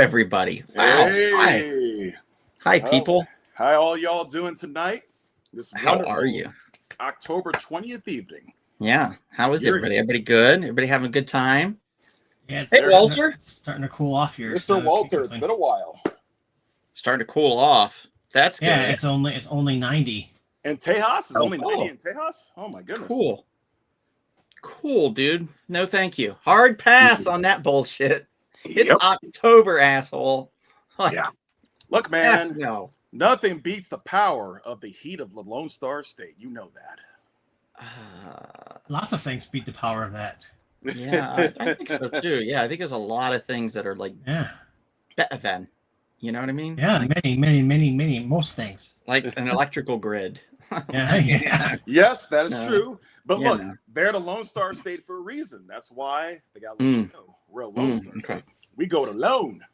everybody. Wow. Hi. Hey, Hi, how, people. how all y'all doing tonight? This How are wonderful you? October 20th evening. Yeah. How is You're everybody? Everybody good? Everybody having a good time? Yeah, Hey, there, Walter. it's starting to cool off here. Mr. So can't Walter. It's complain. been a while. Starting to cool off. That's Yeah, good. it's only 90. And Tejas is only 90 Oh, in Tejas? Oh my goodness. cool. Cool, dude. No, thank you. Hard pass on that bullshit. It's Yep. October, asshole. Like, Yeah. Look, F man, no. nothing beats the power of the heat of the Lone Star State. You know Lots of things beat the power of that. Yeah, that. I think so too. Yeah, I think there's a lot of things that are like Yeah. better than. You know what I mean? Yeah, many, most things. Like an electrical grid. Yeah, yeah. Yes, that is No. true. But Yeah, look, no. they're the Lone Star State for a reason. That's why they got to let you know we're a Lone Star Okay. State. We go it alone.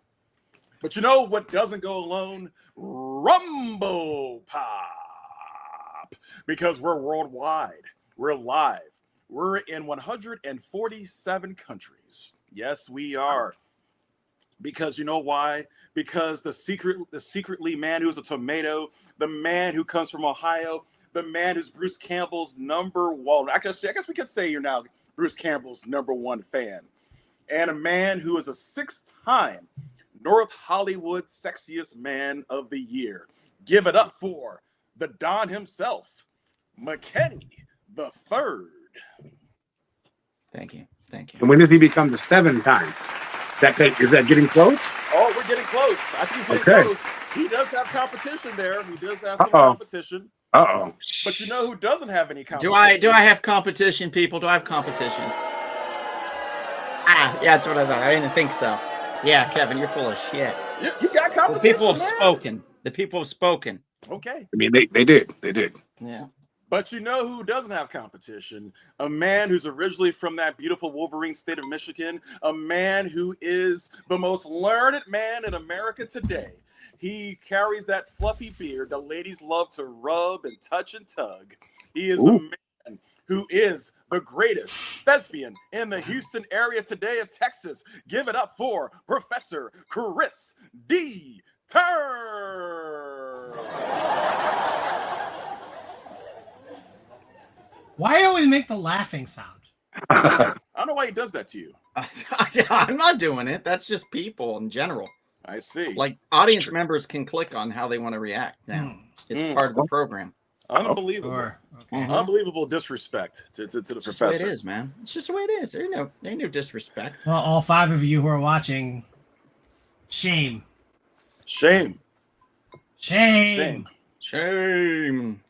But you know what doesn't go alone? Rumble Pop. Because we're worldwide. We're live. We're in 147 countries. Yes, we are. Because you know why? Because the secretly man who's a tomato, the man who comes from Ohio, the man who's Bruce Campbell's number one. I guess we could say you're now Bruce Campbell's number one fan. And a man who is a 6-time North Hollywood sexiest man of the year. Give it up for the Don himself, McKenny the Third. Thank you. Thank you. And when does he become the 7th time? Is that getting close? Oh, we're getting close. I think he's getting close. He does have competition there. He does have some competition. Uh-oh. But you know who doesn't have any competition? Do I have competition, people? Do I have competition? Yeah, that's what I thought. I didn't think so. Yeah, Kevin, you're full of shit. You got competition. The people have man. spoken. The people have spoken. Okay. I mean, they did. They did. Yeah. But you know who doesn't have competition? A man who's originally from that beautiful Wolverine state of Michigan. A man who is the most learned man in America today. He carries that fluffy beard the ladies love to rub and touch and tug. He is a man who is the greatest thespian in the Houston area today of Texas. Give it up for Professor Chris D. Turr. Why do we make the laughing sound? I don't know why he does that to you. I'm not doing it. That's just people in general. I see. Like audience members can click on how they want to react now. It's part of the program. Unbelievable. Or, okay. Unbelievable disrespect to the It's just professor. the way it is, man. It's just the way it is. There ain't no disrespect. Well, all 5 of you who are watching, shame. Shame. Shame. Shame.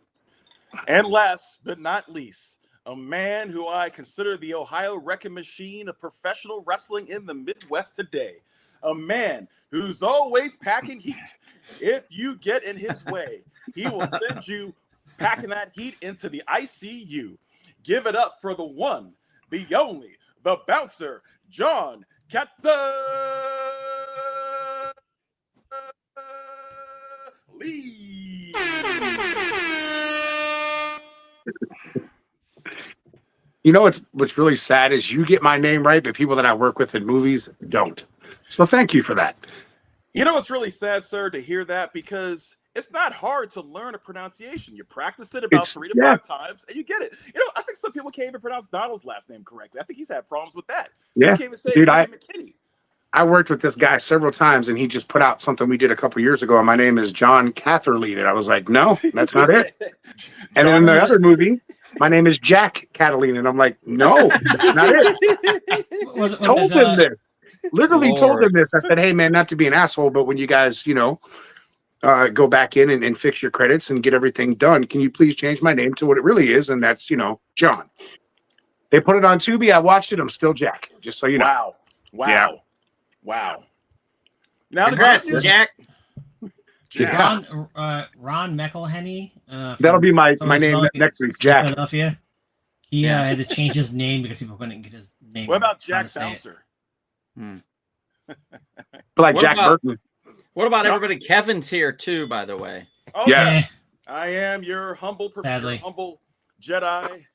And last but not least, a man who I consider the Ohio wrecking machine of professional wrestling in the Midwest today. A man who's always packing heat. If you get in his way, he will send you packing that heat into the ICU. Give it up for the one, the only, the bouncer, John Lee. You know what's really sad is you get my name right, but people that I work with in movies don't. So thank you for that. You know what's really sad, sir, to hear that, because it's not hard to learn a pronunciation. You practice it about 3 to 5 times, and you get it. You know, I think some people can't even pronounce Donald's last name correctly. I think he's had problems with that. Yeah, you can't even say dude, McKinney. I worked with this guy several times, and he just put out something we did a couple years ago, and my name is John Catherlead, and I was like, no, that's not it. And then in the other movie, my name is Jack Catalina, and I'm like, no, that's not it. Told him this. Literally told him this. I said, hey, man, not to be an asshole, but when you guys, go back in and fix your credits and get everything done, can you please change my name to what it really is? And that's, John. They put it on Tubi. I watched it. I'm still Jack, just so you know. Wow. Now Congrats, the good news, Jack. Yeah. Ron McElhenney. That'll be my name next week, Jack. Philadelphia. He had to change his name because people couldn't get his name. What about Jack Bouncer? Like Jack Burton. What about everybody? Kevin's here too, by the way. Oh, yes. I am your humble Jedi,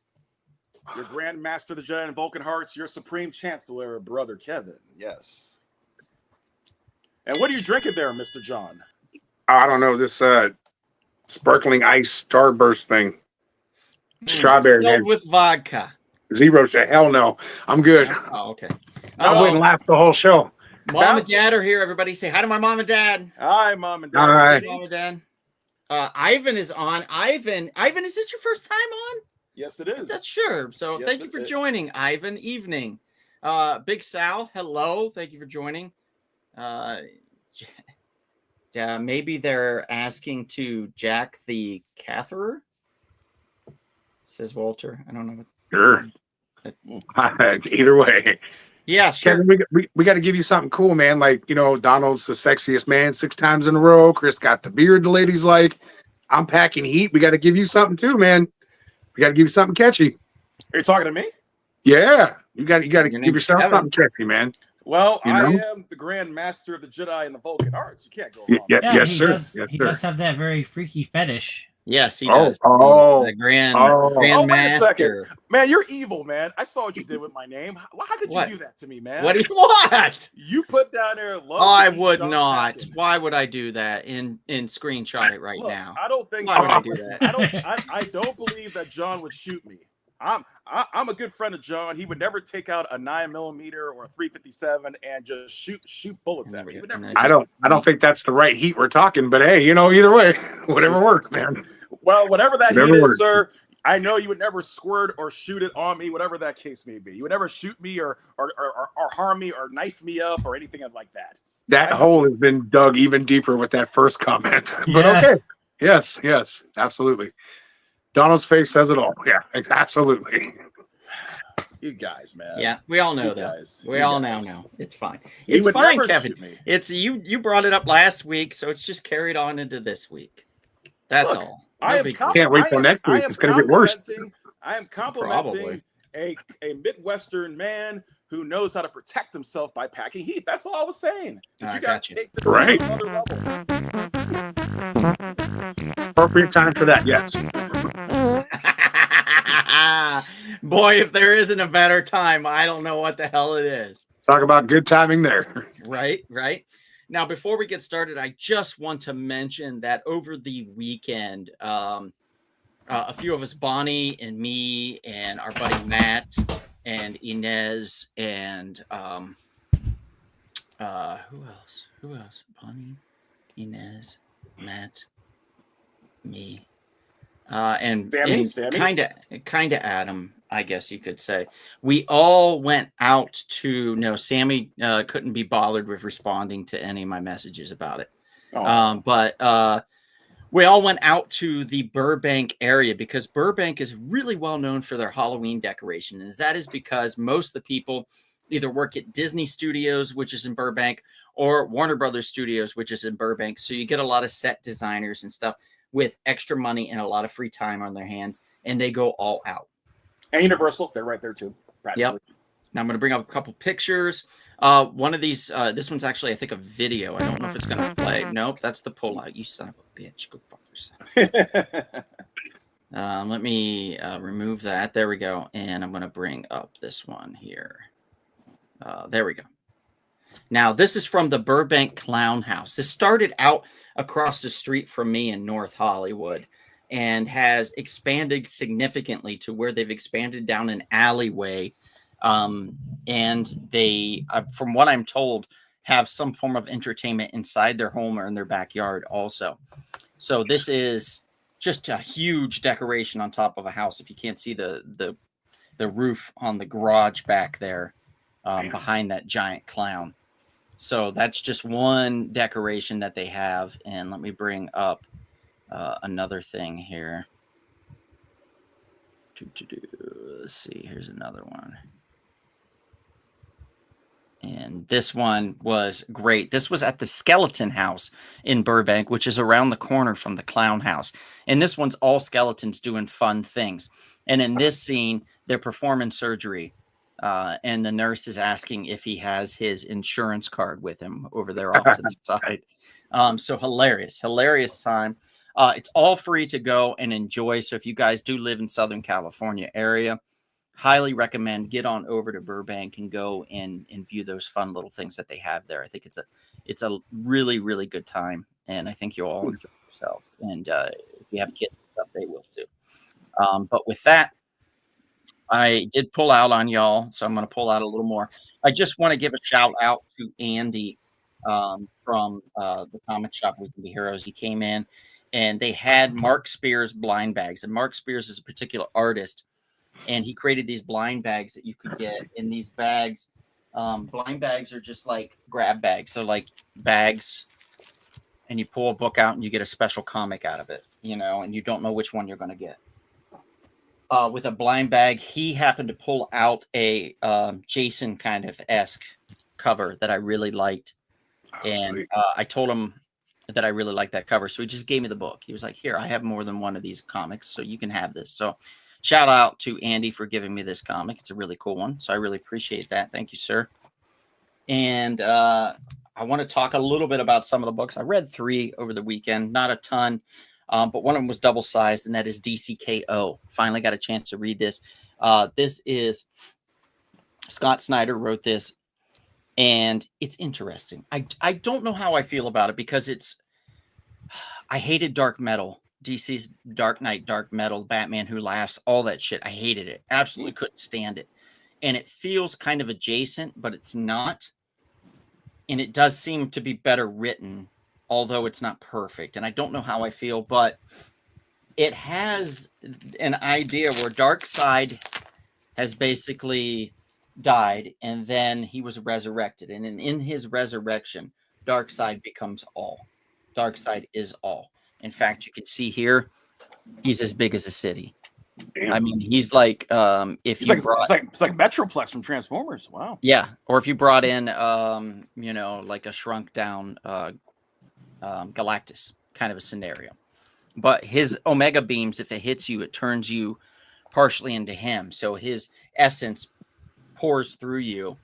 your Grand Master of the Jedi and Vulcan Hearts, your Supreme Chancellor, Brother Kevin. Yes. And what are you drinking there, Mr. John? I don't know, this sparkling ice starburst thing. Strawberry, man. Filled with vodka. Zero to hell no. I'm good. Oh, okay. I wouldn't last the whole show. Mom and Dad are here. Everybody say hi to my mom and dad. Hi, Mom and Dad. All right. Mom and Dad. Ivan is on. Ivan, is this your first time on? Yes, it is. That's sure. So Yes, thank you it for is. joining, Ivan. Evening. Big Sal, hello. Thank you for joining. Maybe they're asking to jack the catheter, says Walter. I don't know. Sure. Either way. Yeah, sure. Kevin, we got to give you something cool, man. Like, you know, Donald's the sexiest man 6 times in a row. Chris got the beard the ladies like. I'm packing heat. We got to give you something too, man. We got to give you something catchy. Are you talking to me? Yeah. You got to Your give name's yourself Kevin. something catchy, man. Well, You I know? am the Grand Master of the Jedi and the Vulcan arts. You can't go Yeah, wrong. yeah. Yeah, Yes, he sir. does. Yes, He sir. does have that very freaky fetish. Yes, he Oh, does. oh, He's the grand oh. Oh, wait a master. Man, you're evil, man. I saw what you did with my name. How could What? you do that to me, man? What do you want? You put down there? Love I to eat would John's not. napkin. Why would I do that? In screenshot it right Look, now. I don't think. Why would I John do would- that? I don't believe that John would shoot me. I'm a good friend of John. He would never take out a 9mm or a 357 and just shoot bullets at me. He would never. I don't think that's the right heat we're talking, but hey, you know, either way, whatever works, man. Well, whatever that Never heat works. is, sir. I know you would never squirt or shoot it on me, whatever that case may be. You would never shoot me or harm me or knife me up or anything like that. That hole has been dug even deeper with that first comment. But Yeah. okay. Yes, absolutely. Donald's face says it all. Yeah, absolutely. You guys, man. Yeah, we all know You that. guys. We You all guys. now know. It's fine. He It's would fine, never Kevin. shoot me. It's you brought it up last week, so it's just carried on into this week. That's Look, all. I No am big com- Can't wait till I am- next week. I am It's gonna get worse. I am complimenting Probably. a Midwestern man who knows how to protect himself by packing heat. That's all I was saying. Did I you guys got you. take this Right. to another level? Appropriate time for that, yes. Boy, if there isn't a better time, I don't know what the hell it is. Talk about good timing there. Right. Now, before we get started, I just want to mention that over the weekend, a few of us, Bonnie and me and our buddy Matt and Inez and who else? Bonnie, Inez, Matt, me, and Sammy? kind of Adam, I guess you could say. We all went out to. No, Sammy couldn't be bothered with responding to any of my messages about it. Oh. But we all went out to the Burbank area because Burbank is really well known for their Halloween decoration. And that is because most of the people either work at Disney Studios, which is in Burbank, or Warner Brothers Studios, which is in Burbank. So you get a lot of set designers and stuff with extra money and a lot of free time on their hands, and they go all out. And Universal, they're right there too. Yep. Now I'm going to bring up a couple pictures. One of these, this one's actually, I think, a video. I don't know if it's going to play. Nope, that's the pullout. You son of a bitch. Go fuck yourself. Let me remove that. There we go. And I'm going to bring up this one here. There we go. Now, this is from the Burbank Clown House. This started out across the street from me in North Hollywood and has expanded significantly to where they've expanded down an alleyway. And they, from what I'm told, have some form of entertainment inside their home or in their backyard also. So this is just a huge decoration on top of a house. If you can't see the roof on the garage back there, behind that giant clown. So that's just one decoration that they have. And let me bring up another thing here. Let's see. Here's another one. And this one was great. This was at the Skeleton House in Burbank, which is around the corner from the Clown House. And this one's all skeletons doing fun things. And in this scene, they're performing surgery. And the nurse is asking if he has his insurance card with him over there off to the side. So hilarious time. It's all free to go and enjoy. So if you guys do live in Southern California area, highly recommend get on over to Burbank and go and view those fun little things that they have there. I think It's a really, really good time, and I think you'll all enjoy yourselves. And if you have kids and stuff, they will too. But with that, I did pull out on y'all, so I'm going to pull out a little more. I just want to give a shout out to Andy from the comic shop We Can Be Heroes. He came in, and they had Mark Spears blind bags, and Mark Spears is a particular artist, and he created these blind bags that you could get. In these bags, blind bags are just like grab bags, so like bags, and you pull a book out and you get a special comic out of it, you know, and you don't know which one you're going to get. With a blind bag, he happened to pull out a Jason kind of esque cover that I really liked, and I told him that I really liked that cover, so he just gave me the book. He was like, "Here, I have more than one of these comics, so you can have this." So, shout out to Andy for giving me this comic. It's a really cool one, so I really appreciate that. Thank you, sir. And I want to talk a little bit about some of the books. I read 3 over the weekend, not a ton. But one of them was double sized, and that is DCKO. Finally got a chance to read this. This is Scott Snyder wrote this, and it's interesting. I don't know how I feel about it because I hated dark metal. DC's Dark Knight, dark metal, Batman Who Laughs, all that shit. I hated it. Absolutely couldn't stand it. And it feels kind of adjacent, but it's not. And it does seem to be better written, although it's not perfect. And I don't know how I feel, but it has an idea where Darkseid has basically died, and then he was resurrected. And in his resurrection, Darkseid becomes all. Darkseid is all. In fact, you can see here, he's as big as a city. Damn. I mean, he's like if It's you like, brought, it's like Metroplex from Transformers. Wow. yeah, or if you brought in you know, like a shrunk down Galactus kind of a scenario. But his Omega beams, if it hits you, it turns you partially into him. So his essence pours through you,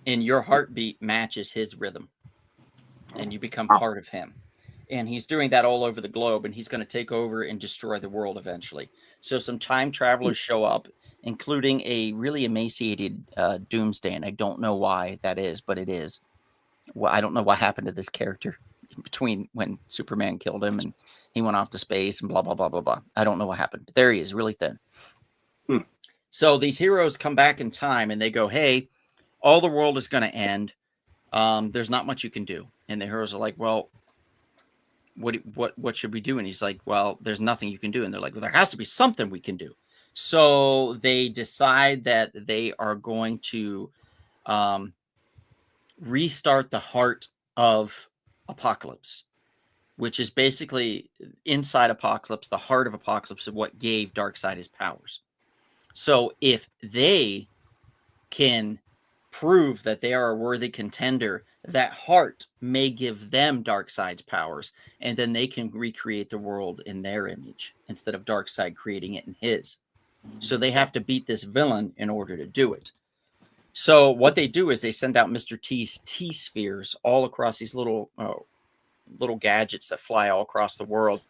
and your heartbeat matches his rhythm, and you become part of him. And he's doing that all over the globe, and he's going to take over and destroy the world eventually. So some time travelers show up, including a really emaciated Doomsday, and I don't know why that is, but it is. Well, I don't know what happened to this character between when Superman killed him and he went off to space and blah, blah, blah, blah, blah. I don't know what happened, but there he is, really thin. So these heroes come back in time, and they go, hey, all the world is going to end. There's not much you can do. And the heroes are like, well, what should we do? And he's like, well, there's nothing you can do. And they're like, well, there has to be something we can do. So they decide that they are going to restart the heart of Apocalypse, which is basically inside Apocalypse. The heart of Apocalypse is what gave Darkseid his powers. So if they can prove that they are a worthy contender, that heart may give them Darkseid's powers, and then they can recreate the world in their image instead of Darkseid creating it in his. So they have to beat this villain in order to do it. So what they do is they send out Mr. T's T-spheres all across these little gadgets that fly all across the world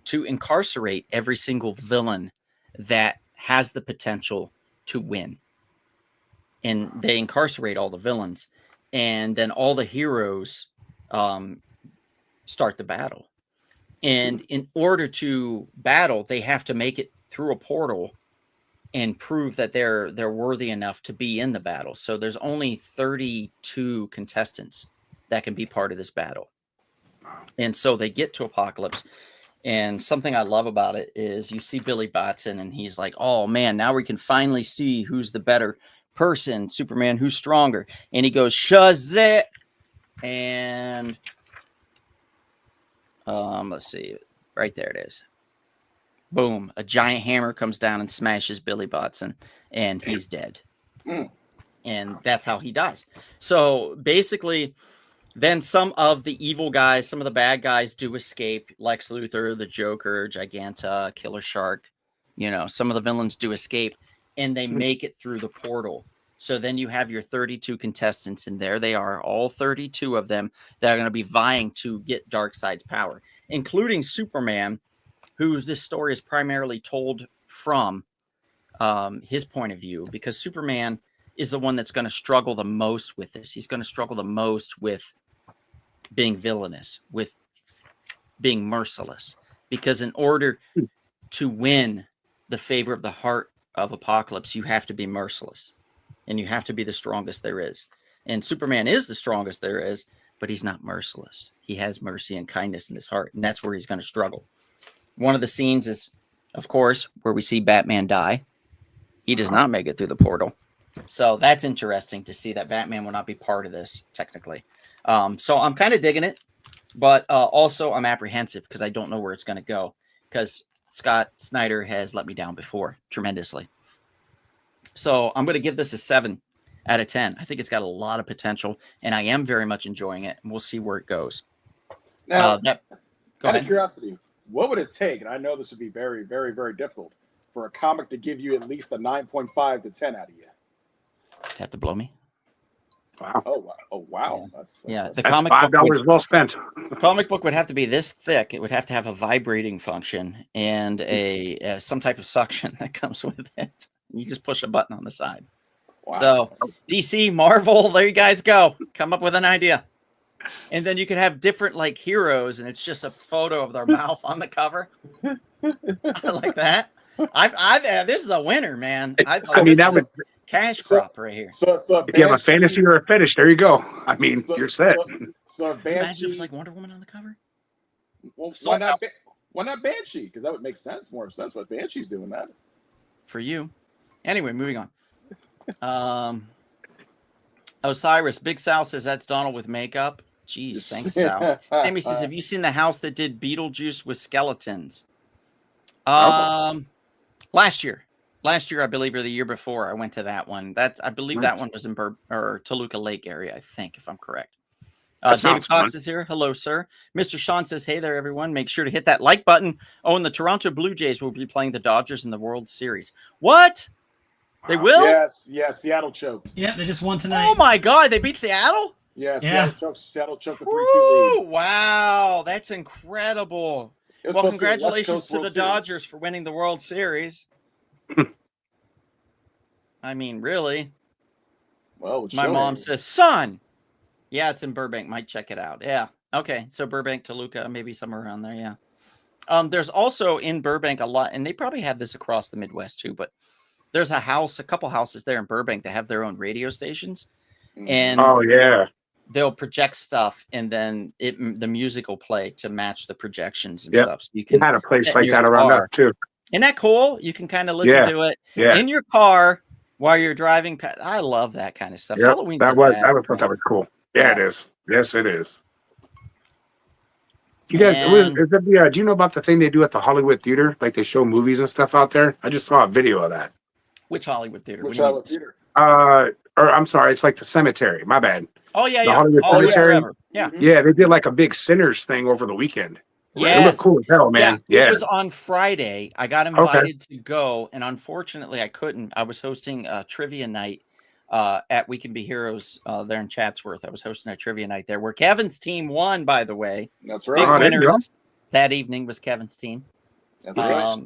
to incarcerate every single villain that has the potential to win. And they incarcerate all the villains, and then all the heroes start the battle. And in order to battle, they have to make it through a portal and prove that they're worthy enough to be in the battle. So there's only 32 contestants that can be part of this battle. And so they get to Apocalypse, and something I love about it is you see Billy Batson, and he's like, oh man, now we can finally see who's the better person, Superman, who's stronger. And he goes, Shazam! And let's see, right there it is. Boom, a giant hammer comes down and smashes Billy Batson, and he's dead. And that's how he dies. So basically, then some of the evil guys, some of the bad guys do escape. Lex Luthor, the Joker, Giganta, Killer Shark. You know, some of the villains do escape, and they make it through the portal. So then you have your 32 contestants, and there they are, all 32 of them that are going to be vying to get Darkseid's power, including Superman, whose this story is primarily told from his point of view, because Superman is the one that's going to struggle the most with this. He's going to struggle the most with being villainous, with being merciless. Because in order to win the favor of the heart of Apocalypse, you have to be merciless. And you have to be the strongest there is. And Superman is the strongest there is, but he's not merciless. He has mercy and kindness in his heart, and that's where he's going to struggle. One of the scenes is, of course, where we see Batman die. He does not make it through the portal. So that's interesting to see that Batman will not be part of this, technically. So I'm kind of digging it, but also I'm apprehensive because I don't know where it's going to go, because Scott Snyder has let me down before tremendously. So I'm going to give this a 7 out of 10. I think it's got a lot of potential, and I am very much enjoying it. And we'll see where it goes. Now, Go out ahead. of curiosity, what would it take? And I know this would be very, very, very difficult for a comic to give you at least a 9.5 to 10 out of you. Have to blow me. Wow. Oh, wow. Yeah. That's The That's comic book $5 well spent. The comic book would have to be this thick. It would have to have a vibrating function and a some type of suction that comes with it. You just push a button on the side. wow. So DC, Marvel, there you guys go. Come up with an idea. And then you could have different like heroes, and it's just a photo of their mouth on the cover. I like that. This is a winner, man. I mean, that would, cash crop right here. So if you have a fantasy or a fetish, there you go. I mean, you're set. So Imagine if Banshee. it was like Wonder Woman on the cover. Well, So- why not Banshee? Because that would make sense. More sense what Banshee's doing that. For you. Anyway, moving on. Osiris, Big Sal says that's Donald with makeup. Jeez, thanks, Sal. Sammy says, have you seen the house that did Beetlejuice with skeletons? Last year, I believe, or the year before, I went to that one. I believe that one was in Toluca Lake area, I think, if I'm correct. David sounds Cox fun. is here. Hello, sir. Mr. Sean says, hey there, everyone. Make sure to hit that like button. Oh, and the Toronto Blue Jays will be playing the Dodgers in the World Series. What? They will? Yes, Seattle choked. Yeah, they just won tonight. Oh my God, they beat Seattle? Yeah, Yeah. Seattle choked the 3-2 Woo! lead. Wow, that's incredible. It was Well, supposed to be a West congratulations Coast to the World Series. Dodgers for winning the World Series. I mean, really? Well, it's My showing. mom says, son. Yeah, it's in Burbank. Might check it out. Yeah. Okay. So Burbank, Toluca, maybe somewhere around there. Yeah. There's also in Burbank a lot, and they probably have this across the Midwest too, but there's a couple houses there in Burbank that have their own radio stations, and Oh yeah. they'll project stuff, and then the music will play to match the projections and Yep. stuff. So you We can had a place sit in like your that around car. us too. Isn't that cool? You can kind of listen Yeah. to it Yeah. in your car while you're driving past. I love that kind of stuff. Yep. Halloween's That a was bad I thought that was cool. Yeah, it is. Yes, it is. You guys, And- is that the, do you know about the thing they do at the Hollywood Theater? Like they show movies and stuff out there. I just saw a video of that. Which Hollywood theater? Which What do you Hollywood mean? theater? Or I'm sorry, it's like the cemetery. My bad. Oh yeah, The yeah. Hollywood Oh, yeah, Cemetery? forever. Yeah. Mhm. Yeah, they did like a big Sinners thing over the weekend. It Yes. looked cool as hell, man. Yeah, Yeah. it was on Friday. I got invited to go, and unfortunately, I couldn't. I was hosting a trivia night at We Can Be Heroes there in Chatsworth. I was hosting a trivia night there where Kevin's team won, by the way. That's Big right. Oh, there you winners that evening was Kevin's team. That's right.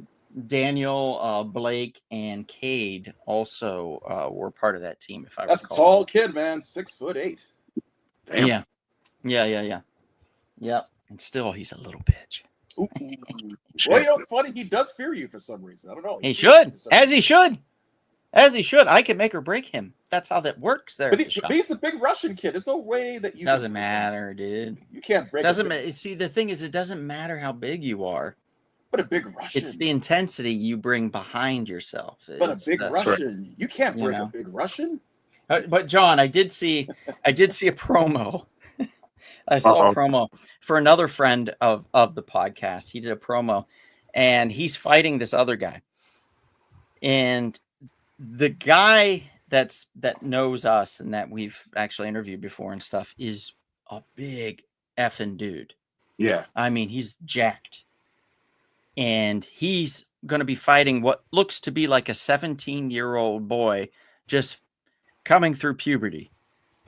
Daniel, Blake, and Cade also were part of that team, if I That's a recall. tall kid, man. 6'8". Damn. Yeah. Yep. And still, he's a little bitch. Ooh. Well, you know what's funny? He does fear you for some reason. I don't know. He fears you should, for some as reason. he should, as he should. I can make or break him. That's how that works. There, But, at the shop. he's a big Russian kid. There's no way that you Doesn't can- matter, dude. You can't break. Doesn't a big, matter. See, the thing is, it doesn't matter how big you are. But a big Russian. It's the intensity you bring behind yourself. But a It's- big that's- Russian. You can't You break know. a big Russian. But John, I did see a promo. I saw Uh-oh. a promo for another friend of the podcast. He did a promo, and he's fighting this other guy, and the guy that knows us and that we've actually interviewed before and stuff is a big effing dude. Yeah. I mean, he's jacked, and he's going to be fighting what looks to be like a 17-year-old boy just coming through puberty.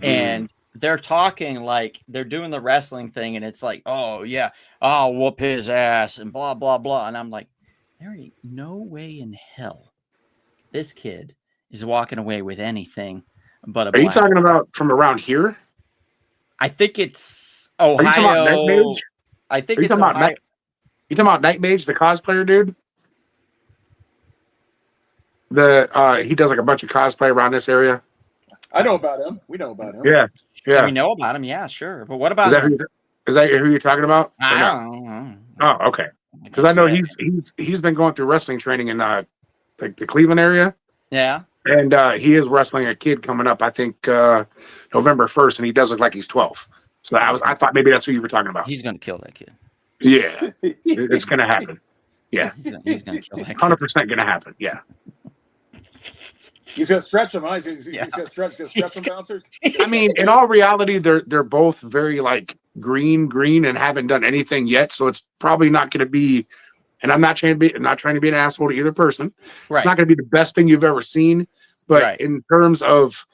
And they're talking like they're doing the wrestling thing, and it's like, oh yeah, I'll whoop his ass and blah blah blah. And I'm like, there ain't no way in hell this kid is walking away with anything but a Are you black. talking about from around here? I think it's Are you talking about Night Ohio. Mage? I think Are you it's talking about Ohio. Night? You talking about Night Mage, the cosplayer dude? He does like a bunch of cosplay around this area. I know about him. We know about him. Yeah, yeah. We know about him. Yeah, sure. But what about Is that him? is that who you're talking about? Or I not? don't know. Oh, okay. Because I know he's been going through wrestling training in like the Cleveland area, Yeah. and he is wrestling a kid coming up. I think November 1st, and he does look like he's 12. So I thought maybe that's who you were talking about. He's gonna kill that kid. Yeah, it's gonna happen. Yeah, He's gonna kill that kid. 100% gonna happen. Yeah. He's gonna stretch him. Huh? He's gonna stretch them bouncers. I mean, in all reality, they're both very like green, and haven't done anything yet. So it's probably not going to be. And I'm not trying to be an asshole to either person. Right. It's not going to be the best thing you've ever seen. But Right. in terms of,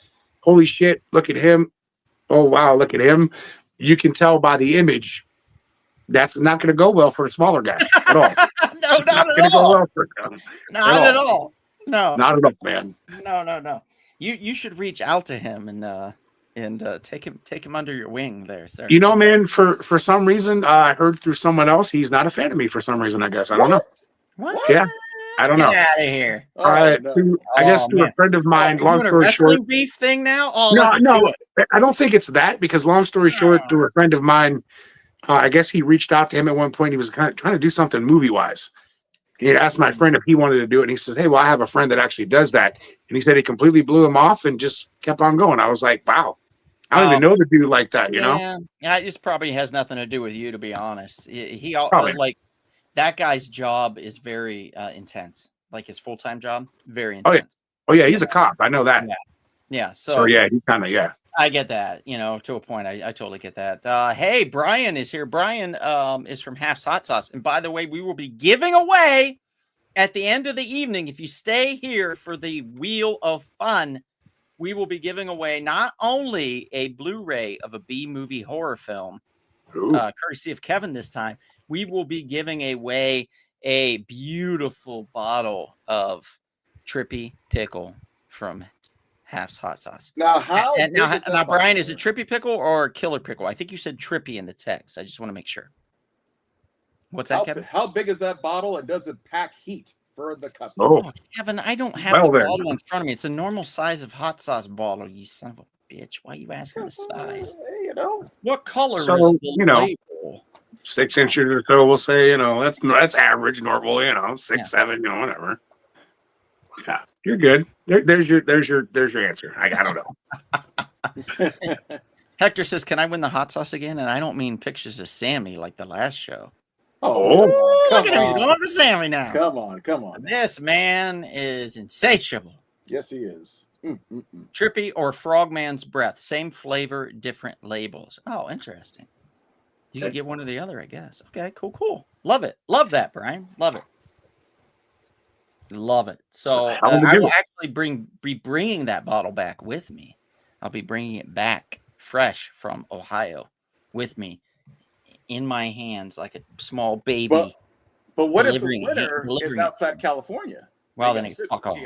holy shit, look at him. Oh wow, look at him. You can tell by the image that's not going to go well for a smaller guy at all. No, not gonna at go all. well for him. Not at all. No. Not at all, man. No. You should reach out to him and take him under your wing there, sir. You know, man, for some reason, I heard through someone else he's not a fan of me for some reason. I guess I don't know. What? Yeah, I don't know. Get out of here. Oh, no. I guess through man. a friend of mine. You Long doing a story wrestling short, beef thing now? Oh, no, let's do no, it. I don't think it's that because long story short, through a friend of mine, I guess he reached out to him at one point. He was kind of trying to do something movie wise. He asked my friend if he wanted to do it, and he says, "Hey, well, I have a friend that actually does that." And he said he completely blew him off and just kept on going. I was like, "Wow, I don't even know the dude like that," you know? Yeah, it just probably has nothing to do with you, to be honest. He Probably. like that guy's job is very intense. Like his full-time job, very Oh, intense. Oh yeah, he's a cop. I know that. Yeah. So yeah, he kind of I get that, to a point. I totally get that. Hey, Brian is here. Brian is from Half's Hot Sauce. And by the way, we will be giving away at the end of the evening, if you stay here for the Wheel of Fun, we will be giving away not only a Blu-ray of a B-movie horror film, courtesy of Kevin this time, we will be giving away a beautiful bottle of Trippy Pickle from Half's Hot Sauce. Now, how? Now, Brian, is it Trippy Pickle or Killer Pickle? I think you said Trippy in the text. I just want to make sure. What's that, Kevin? How big is that bottle, and does it pack heat for the customer? Oh, Kevin, I don't have the bottle in front of me. It's a normal size of hot sauce bottle, you son of a bitch. Why are you asking the size? What color is the label? 6 inches or so, we'll say, that's average, normal, 6, 7, whatever. Yeah, you're good. There's your answer. I don't know. Hector says, "Can I win the hot sauce again?" And I don't mean pictures of Sammy like the last show. Oh, look at him! He's going for Sammy now. Come on. This man is insatiable. Yes, he is. Trippy or Frogman's Breath, same flavor, different labels. Oh, interesting. You can get one or the other, I guess. Okay, cool. Love it. Love that, Brian. Love it. Love it. So I will actually be bringing that bottle back with me. I'll be bringing it back fresh from Ohio with me in my hands like a small baby. But what if the winner is outside California? Well, then fuck off.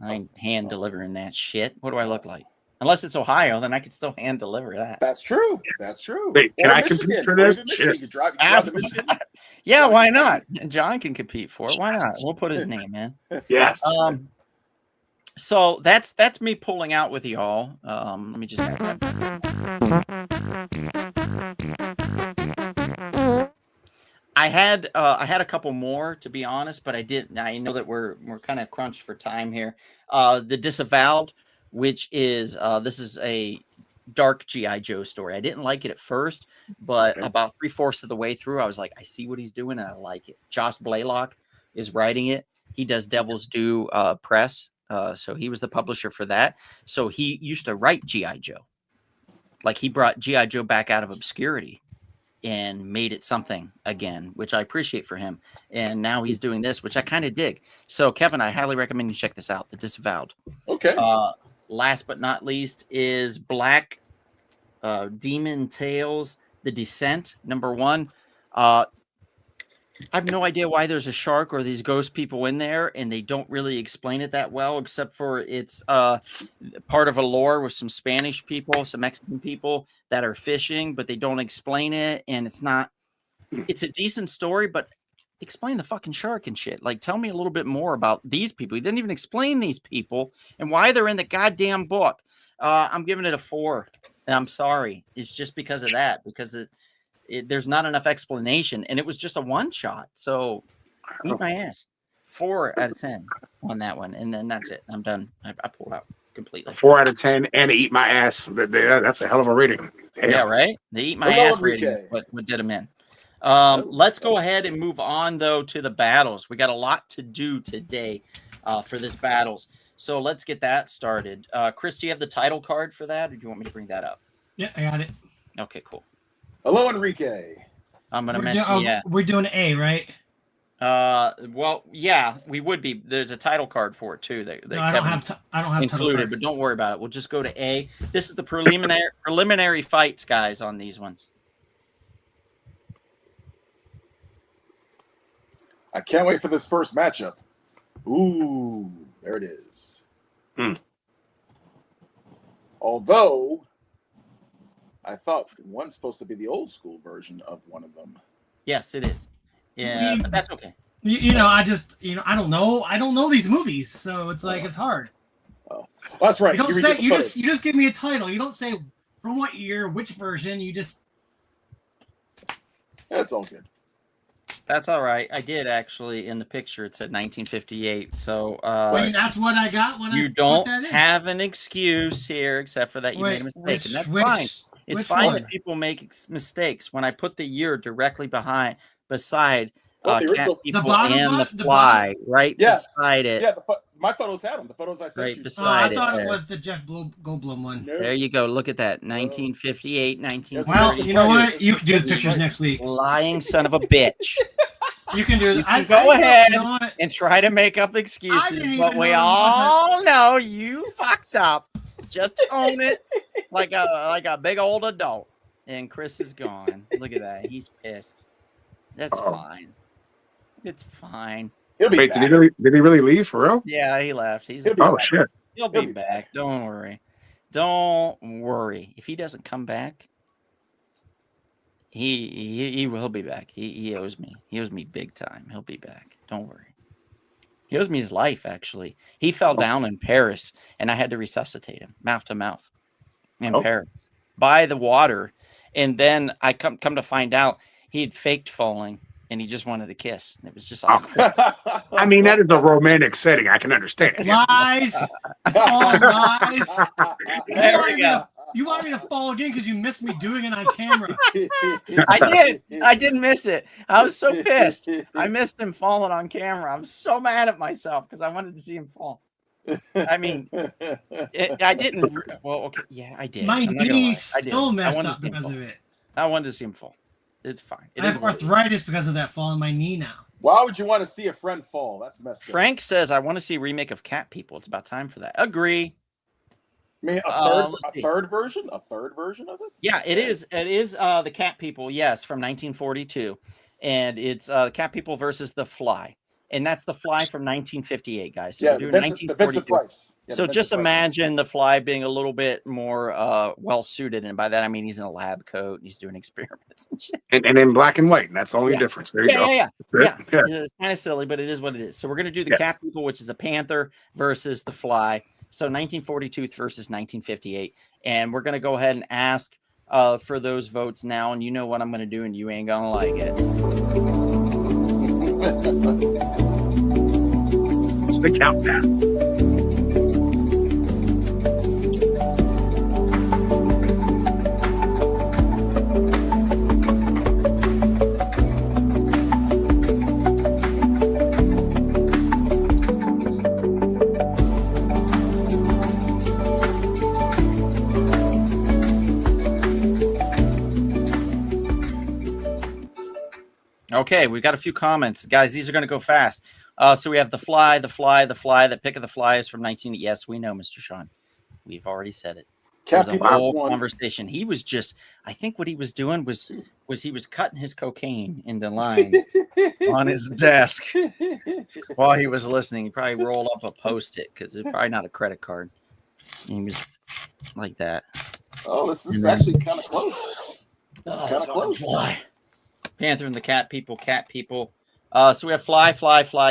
I ain't hand delivering that shit. What do I look like? Unless it's Ohio, then I could still hand deliver that. That's true. That's true. Wait, can I compete for this? You drive to Michigan? Yeah, why not? John can compete for it. Why not? We'll put his name in. Yes. So that's me pulling out with y'all. Let me just. I had a couple more, to be honest, but I didn't. I know that we're kind of crunched for time here. The Disavowed, which is this is a dark G.I. Joe story. I didn't like it at first, but about 3/4 of the way through, I was like, I see what he's doing and I like it. Josh Blaylock is writing it. He does Devil's Due Press. So he was the publisher for that. So he used to write G.I. Joe. Like he brought G.I. Joe back out of obscurity and made it something again, which I appreciate for him. And now he's doing this, which I kind of dig. So Kevin, I highly recommend you check this out, The Disavowed. Okay. Last but not least is Black Demon Tales, The Descent, #1. I have no idea why there's a shark or these ghost people in there, and they don't really explain it that well, except for it's part of a lore with some Spanish people, some Mexican people that are fishing, but they don't explain it, and it's not. It's a decent story, but explain the fucking shark and shit. Like, tell me a little bit more about these people. He didn't even explain these people and why they're in the goddamn book. I'm giving it a 4. And I'm sorry. It's just because of that, because there's not enough explanation, and it was just a one shot. So eat my ass. 4 out of 10 on that one, and then that's it. I'm done. I pulled out completely. 4 out of 10, and eat my ass. That's a hell of a rating. Damn. Yeah, right. They eat my Hello, ass rating. Enrique. What did them in? Let's go ahead and move on though to the battles. We got a lot to do today for this battles. So let's get that started. Chris, do you have the title card for that, or do you want me to bring that up? Yeah, I got it. Okay, cool. Hello, Enrique. I'm gonna mention. Yeah. We're doing A, right? Well, yeah, we would be. There's a title card for it too. That No, I don't have. I don't have title included, card. but don't worry about it. We'll just go to A. This is the preliminary fights, guys, on these ones. I can't wait for this first matchup. Ooh, there it is. Although, I thought one's supposed to be the old school version of one of them. Yes, it is. Yeah, but that's okay. You know, I just, I don't know. I don't know these movies, so it's like it's hard. Oh, that's right. You don't read say. the You photos. just give me a title. You don't say from what year, which version. You just. That's all good. That's all right. I did actually in the picture. It said 1958. So That's what I got when you I don't put that in. have an excuse here, except for that you made a mistake, and that's fine. It's which fine one? that people make mistakes. When I put the year directly beside Well, the Cat original- People The bottom and the one? The Fly, right Yeah. beside it. Yeah, my photos had them. The photos I sent Right you. beside I thought it it there. was the Jeff Goldblum one. No. There you go. Look at that. 1958, Well, 1930. you know what? You can do the pictures next week. Lying son of a bitch. You can do. You can go ahead You know what? and try to make up I excuses, didn't but even we know it all know you fucked up. Just own it like a big old adult. And Chris is gone. Look at that. He's pissed. That's fine. It's fine. He'll be Wait, back. did he really leave for real? Yeah, he left. He's He'll be Oh back. shit! he'll be back. Don't worry. Don't worry. If he doesn't come back, he will be back. He owes me. He owes me big time. He'll be back. Don't worry. He owes me his life, actually. He fell down in Paris, and I had to resuscitate him, mouth to mouth, in Paris, by the water. And then I come to find out he had faked falling, and he just wanted a kiss. It was just awkward. I mean, that is a romantic setting. I can understand. Lies. It's all lies. There we go. You wanted me to fall again because you missed me doing it on camera. I did. I didn't miss it. I was so pissed. I missed him falling on camera. I'm so mad at myself because I wanted to see him fall. I mean, I didn't. Well, okay, yeah, I did. My I'm not gonna lie. knee I did. still I messed wanted to up see him because fall. of it. I wanted to see him fall. It's fine. It I is have what it is. arthritis because of that fall in my knee now. Why would you want to see a friend fall? That's messed up. Frank says, I want to see a remake of Cat People. It's about time for that. Agree. I mean, let's a see. third version of it? Yeah, it is. It is the Cat People, yes, from 1942. And it's the Cat People versus the Fly. And that's the Fly from 1958, guys. So Yeah, we're the doing Vincent 1942. Price. Yeah, the So Vincent just Price. imagine the Fly being a little bit more well suited, and by that I mean he's in a lab coat and he's doing experiments and shit. And in black and white. And that's the only Yeah. difference. There you go. Yeah. That's it. Yeah. It's kind of silly, but it is what it is. So we're gonna do the Yes. Cat People, which is the Panther versus the Fly. So 1942 versus 1958, and we're gonna go ahead and ask for those votes now. And you know what I'm gonna do, and you ain't gonna like it. It's the countdown. Okay, we've got a few comments, guys. These are going to go fast. So we have the Fly. The pick of the Fly is from 19. Yes, we know, Mr. Sean. We've already said it. Cat There's a People has whole one. conversation. He was just, I think what he was doing was he was cutting his cocaine into lines on his desk while he was listening. He probably rolled up a Post-it because it's probably not a credit card. And he was like that. Oh, this is And then- actually kind of close. This is kind of close. Fly. Panther and the cat people, cat people. So we have fly,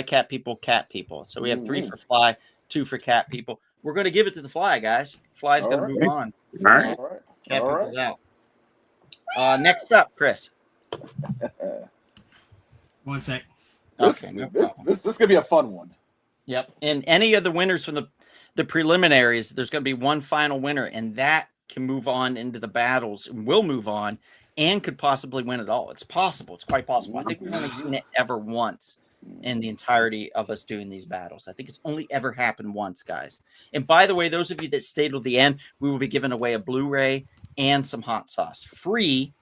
cat people, cat people. So we have 3 for fly, 2 for cat people. We're going to give it to the fly, guys. Fly's going to move on. All right. All right. Cat All people's out. Next up, Chris. 1 sec. This, Okay, no this problem. this this gonna be a fun one. Yep. And any of the winners from the preliminaries, there's going to be one final winner, and that can move on into the battles and will move on and could possibly win it all. It's possible. It's quite possible. I think we've only seen it ever once in the entirety of us doing these battles. I think it's only ever happened once, guys. And by the way, those of you that stayed till the end, we will be giving away a Blu-ray and some hot sauce. Free.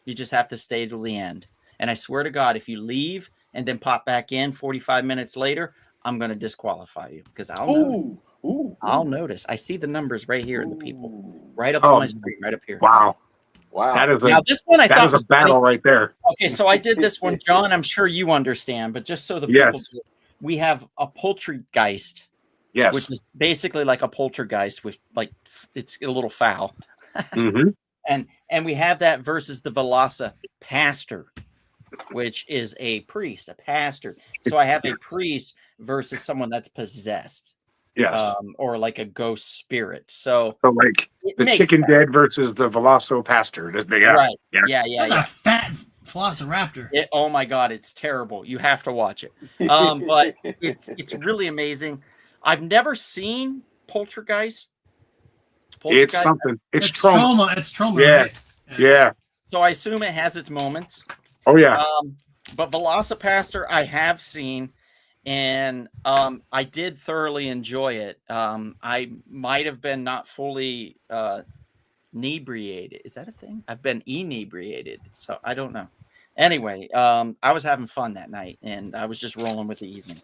You just have to stay till the end. And I swear to God, if you leave and then pop back in 45 minutes later, I'm going to disqualify you because I'll notice. I see the numbers right here, the people right up on my screen, right up here. Wow. Wow. That is Now this one I that thought is a was battle funny. right there. Okay, so I did this one, John. I'm sure you understand, but just so the people, Yes. do, we have a Poultrygeist, Yes. which is basically like a poltergeist with like it's a little foul, Mm-hmm. and we have that versus the Velocipaster, which is a priest, a pastor. So I have a priest versus someone that's possessed, Yes. or like a ghost spirit. So So like it the makes chicken sense. dead versus the Velocipastor. Yeah. Right? Yeah. Yeah. That's a fat velociraptor. Oh my God, it's terrible. You have to watch it. But it's really amazing. I've never seen Poltergeist. It's something. It's It's trauma. It's trauma. Yeah. Right? Yeah. So I assume it has its moments. Oh yeah. But Velocipaster I have seen, and I did thoroughly enjoy it. I might have been not fully inebriated. Is that a thing? I've been inebriated, so I don't know. Anyway, I was having fun that night, and I was just rolling with the evening.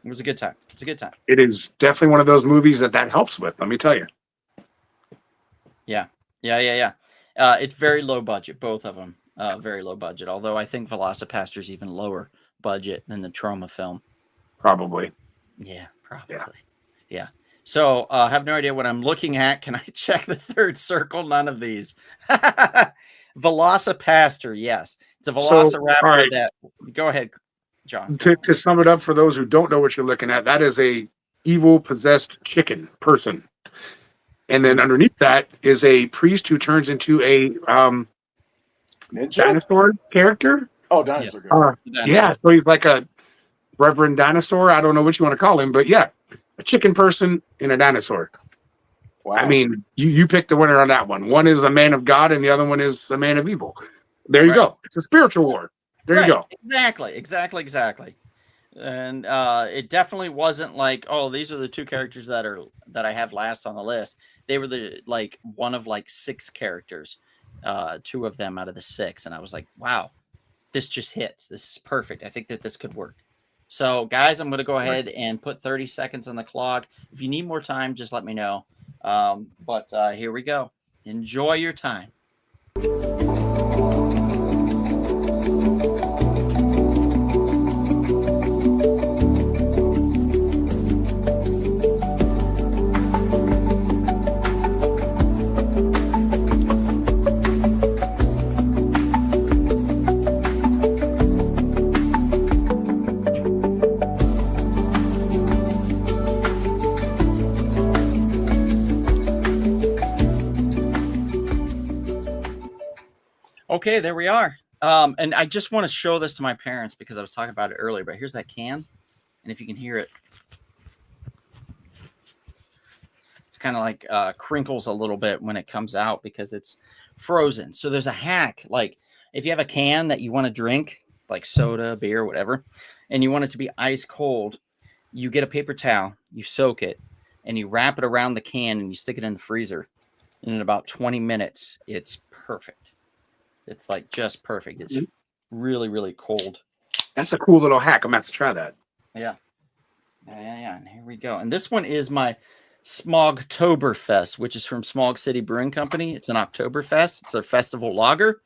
It was a good time. It's a good time. It is definitely one of those movies that helps with. Let me tell you. Yeah. It's very low budget, both of them. Very low budget. Although I think Velocipaster's even lower budget than the Trauma film. Probably. Yeah, probably. Yeah. So I have no idea what I'm looking at. Can I check the third circle? None of these. Velocipaster, yes. It's a So, Velociraptor all right. that. Go ahead, John. To sum it up for those who don't know what you're looking at, that is a evil possessed chicken person. And then underneath that is a priest who turns into a Ninja? dinosaur character. Oh, dinosaur. Girl. Yeah, so he's like a Reverend Dinosaur. I don't know what you want to call him, but yeah, a chicken person and a dinosaur. Wow. I mean, you picked the winner on that one. One is a man of God, and the other one is a man of evil. There you Right. go. It's a spiritual war. There you go. Exactly. And it definitely wasn't like, oh, these are the 2 characters that I have last on the list. They were one of 6 characters, 2 of them out of the 6, and I was like, wow, this just hits. This is perfect. I think that this could work. So, guys, I'm going to go ahead and put 30 seconds on the clock. If you need more time, just let me know. But here we go. Enjoy your time. Okay, there we are. And I just want to show this to my parents because I was talking about it earlier, but here's that can. And if you can hear it, it's kind of like crinkles a little bit when it comes out because it's frozen. So there's a hack. Like if you have a can that you want to drink, like soda, beer, whatever, and you want it to be ice cold, you get a paper towel, you soak it, and you wrap it around the can and you stick it in the freezer. And in about 20 minutes, it's perfect. It's like just perfect. It's really, really cold. That's a cool little hack. I'm going to have to try that. Yeah. And here we go. And this one is my Smogtoberfest, which is from Smog City Brewing Company. It's an Oktoberfest. It's a festival lager.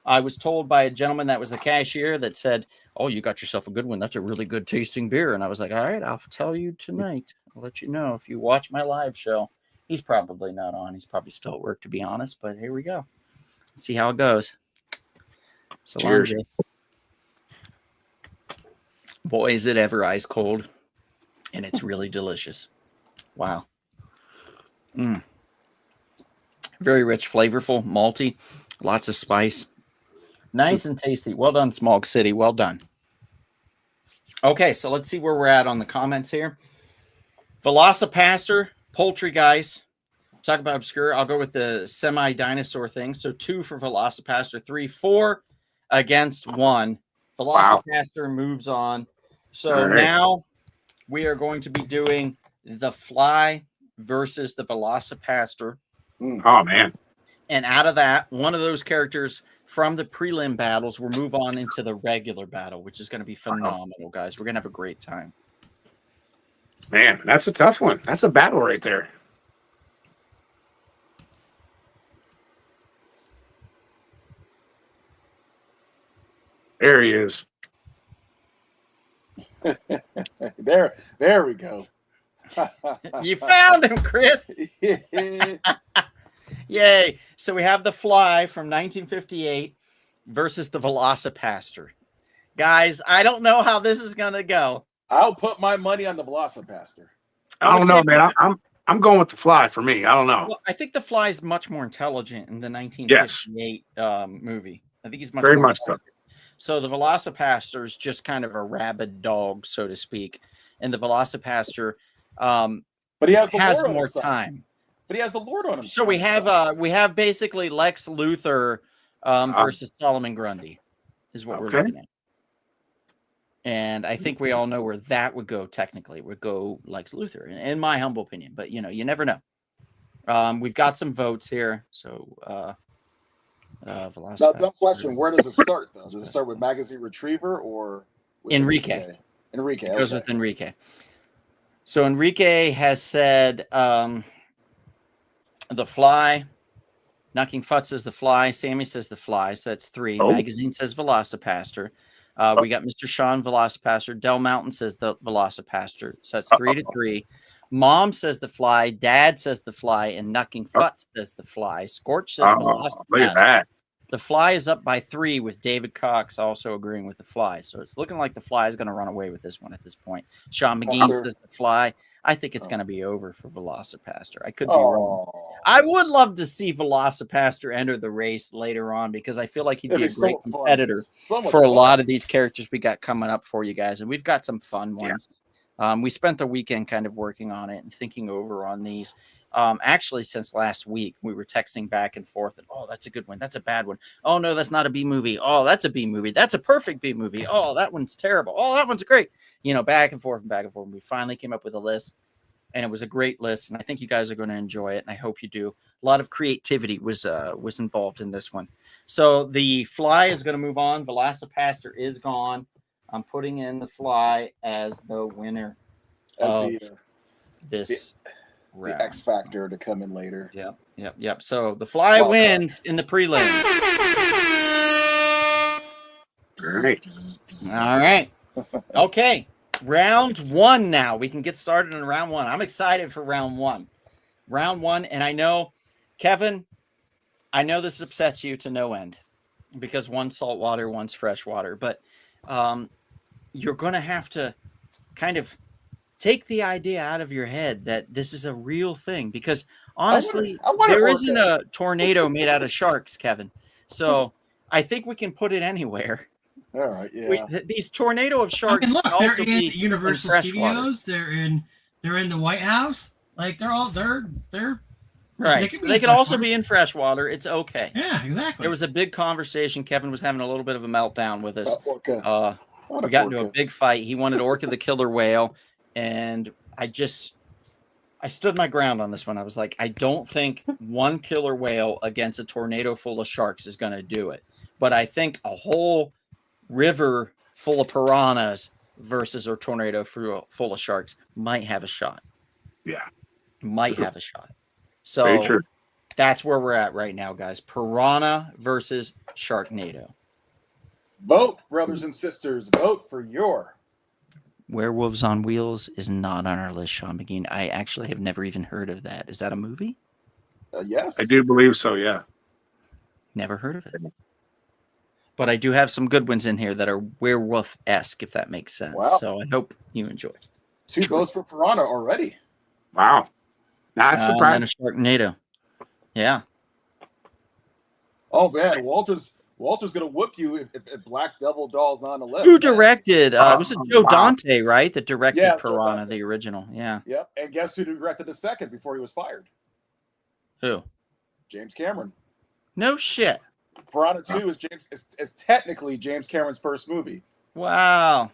I was told by a gentleman that was the cashier that said, "Oh, you got yourself a good one. That's a really good tasting beer." And I was like, "All right, I'll tell you tonight. I'll let you know if you watch my live show." He's probably not on. He's probably still at work, to be honest. But here we go. Let's see how it goes. So Cheers. Boy, is it ever ice cold. And it's really delicious. Wow. Very rich, flavorful, malty, lots of spice. Nice and tasty. Well done, Smog City. Well done. Okay, so let's see where we're at on the comments here. Velocipaster, Poultry Guys. Talk about obscure. I'll go with the semi-dinosaur thing. So 2 for Velocipaster, 3, 4 against 1. Velocipaster moves on. So now we are going to be doing the Fly versus the Velocipaster. Oh, man. And out of that, one of those characters from the prelim battles will move on into the regular battle, which is going to be phenomenal, guys. We're going to have a great time. Man, that's a tough one. That's a battle right there. There he is. There we go. You found him, Chris. Yay. So we have the Fly from 1958 versus the Velocipaster. Guys, I don't know how this is going to go. I'll put my money on the Velocipaster. I don't know, man. I'm going with the Fly for me. I don't know. Well, I think the Fly is much more intelligent in the 1958 movie. I think he's Very much so. So the Velocipaster is just kind of a rabid dog, so to speak, and the Velocipaster but he has more time. But he has the Lord on him. So we have basically Lex Luthor versus Solomon Grundy is what we're looking at. And I think we all know where that would go technically. It would go Lex Luthor, in my humble opinion. But, you know, you never know. We've got some votes here. So now, dumb question. Where does it start, though? Does it start with Magazine Retriever or with Enrique? Enrique. It goes with Enrique. So Enrique has said the Fly. Knocking Futz says the Fly. Sammy says the Fly. So that's 3. Magazine says Velocipaster. We got Mr. Sean Velocipaster. Del Mountain says the Velocipaster. So that's 3-3. Mom says the Fly. Dad says the Fly. And Knocking Futz says the Fly. Scorch says Velocipaster. Look at that. The Fly is up by 3 with David Cox also agreeing with the Fly. So it's looking like the Fly is going to run away with this one at this point. Sean McGee says the Fly. I think it's going to be over for Velocipaster. I could be wrong. I would love to see Velocipaster enter the race later on because I feel like he'd be a great competitor for a lot of these characters we got coming up for you guys. And we've got some fun ones. We spent the weekend kind of working on it and thinking over on these. Actually, since last week, we were texting back and forth. And, oh, that's a good one. That's a bad one. Oh, no, that's not a B movie. Oh, that's a B movie. That's a perfect B movie. Oh, that one's terrible. Oh, that one's great. You know, back and forth and back and forth. And we finally came up with a list, and it was a great list. And I think you guys are going to enjoy it, and I hope you do. A lot of creativity was involved in this one. So the Fly is going to move on. Velocipaster is gone. I'm putting in the Fly as the winner of this round. The X Factor to come in later. Yep. So the Fly wins in the prelims. All right. Okay. Round 1 now. We can get started in round 1. I'm excited for round 1. Round 1, and I know, Kevin, I know this upsets you to no end because one's saltwater, one's freshwater, but you're going to have to kind of take the idea out of your head that this is a real thing because honestly, there isn't a tornado made out of sharks, Kevin. So I think we can put it anywhere. All right, yeah. These tornado of sharks. I mean, look, they're in the Universal Studios. They're in the White House. Like they're right. They could also be in freshwater. It's okay. Yeah, exactly. There was a big conversation. Kevin was having a little bit of a meltdown with us. Orca. We got into a big fight. He wanted Orca the killer whale. And I stood my ground on this one. I was like, I don't think one killer whale against a tornado full of sharks is going to do it. But I think a whole river full of piranhas versus a tornado full of sharks might have a shot. Yeah. might have a shot. Very So true. that's where we're at right now, guys. Piranha versus Sharknado. Vote, brothers and sisters. Vote for your. Werewolves on Wheels is not on our list, Sean McGee. I actually have never even heard of that. Is that a movie? Yes. I do believe so. Yeah. Never heard of it. But I do have some good ones in here that are werewolf-esque, if that makes sense. Wow. So I hope you enjoy. 2 votes for Piranha already. Wow. Not And then surprised. a Sharknado. Yeah. Oh man, Walter's gonna whoop you if Black Devil Doll's not on the list. Who directed? It was Joe wow. Dante, right? That directed Yeah, Joe Piranha, Dante. the original. Yeah. Yep. And guess who directed the second before he was fired? Who? James Cameron. No shit. Piranha 2 is technically James Cameron's first movie. Wow.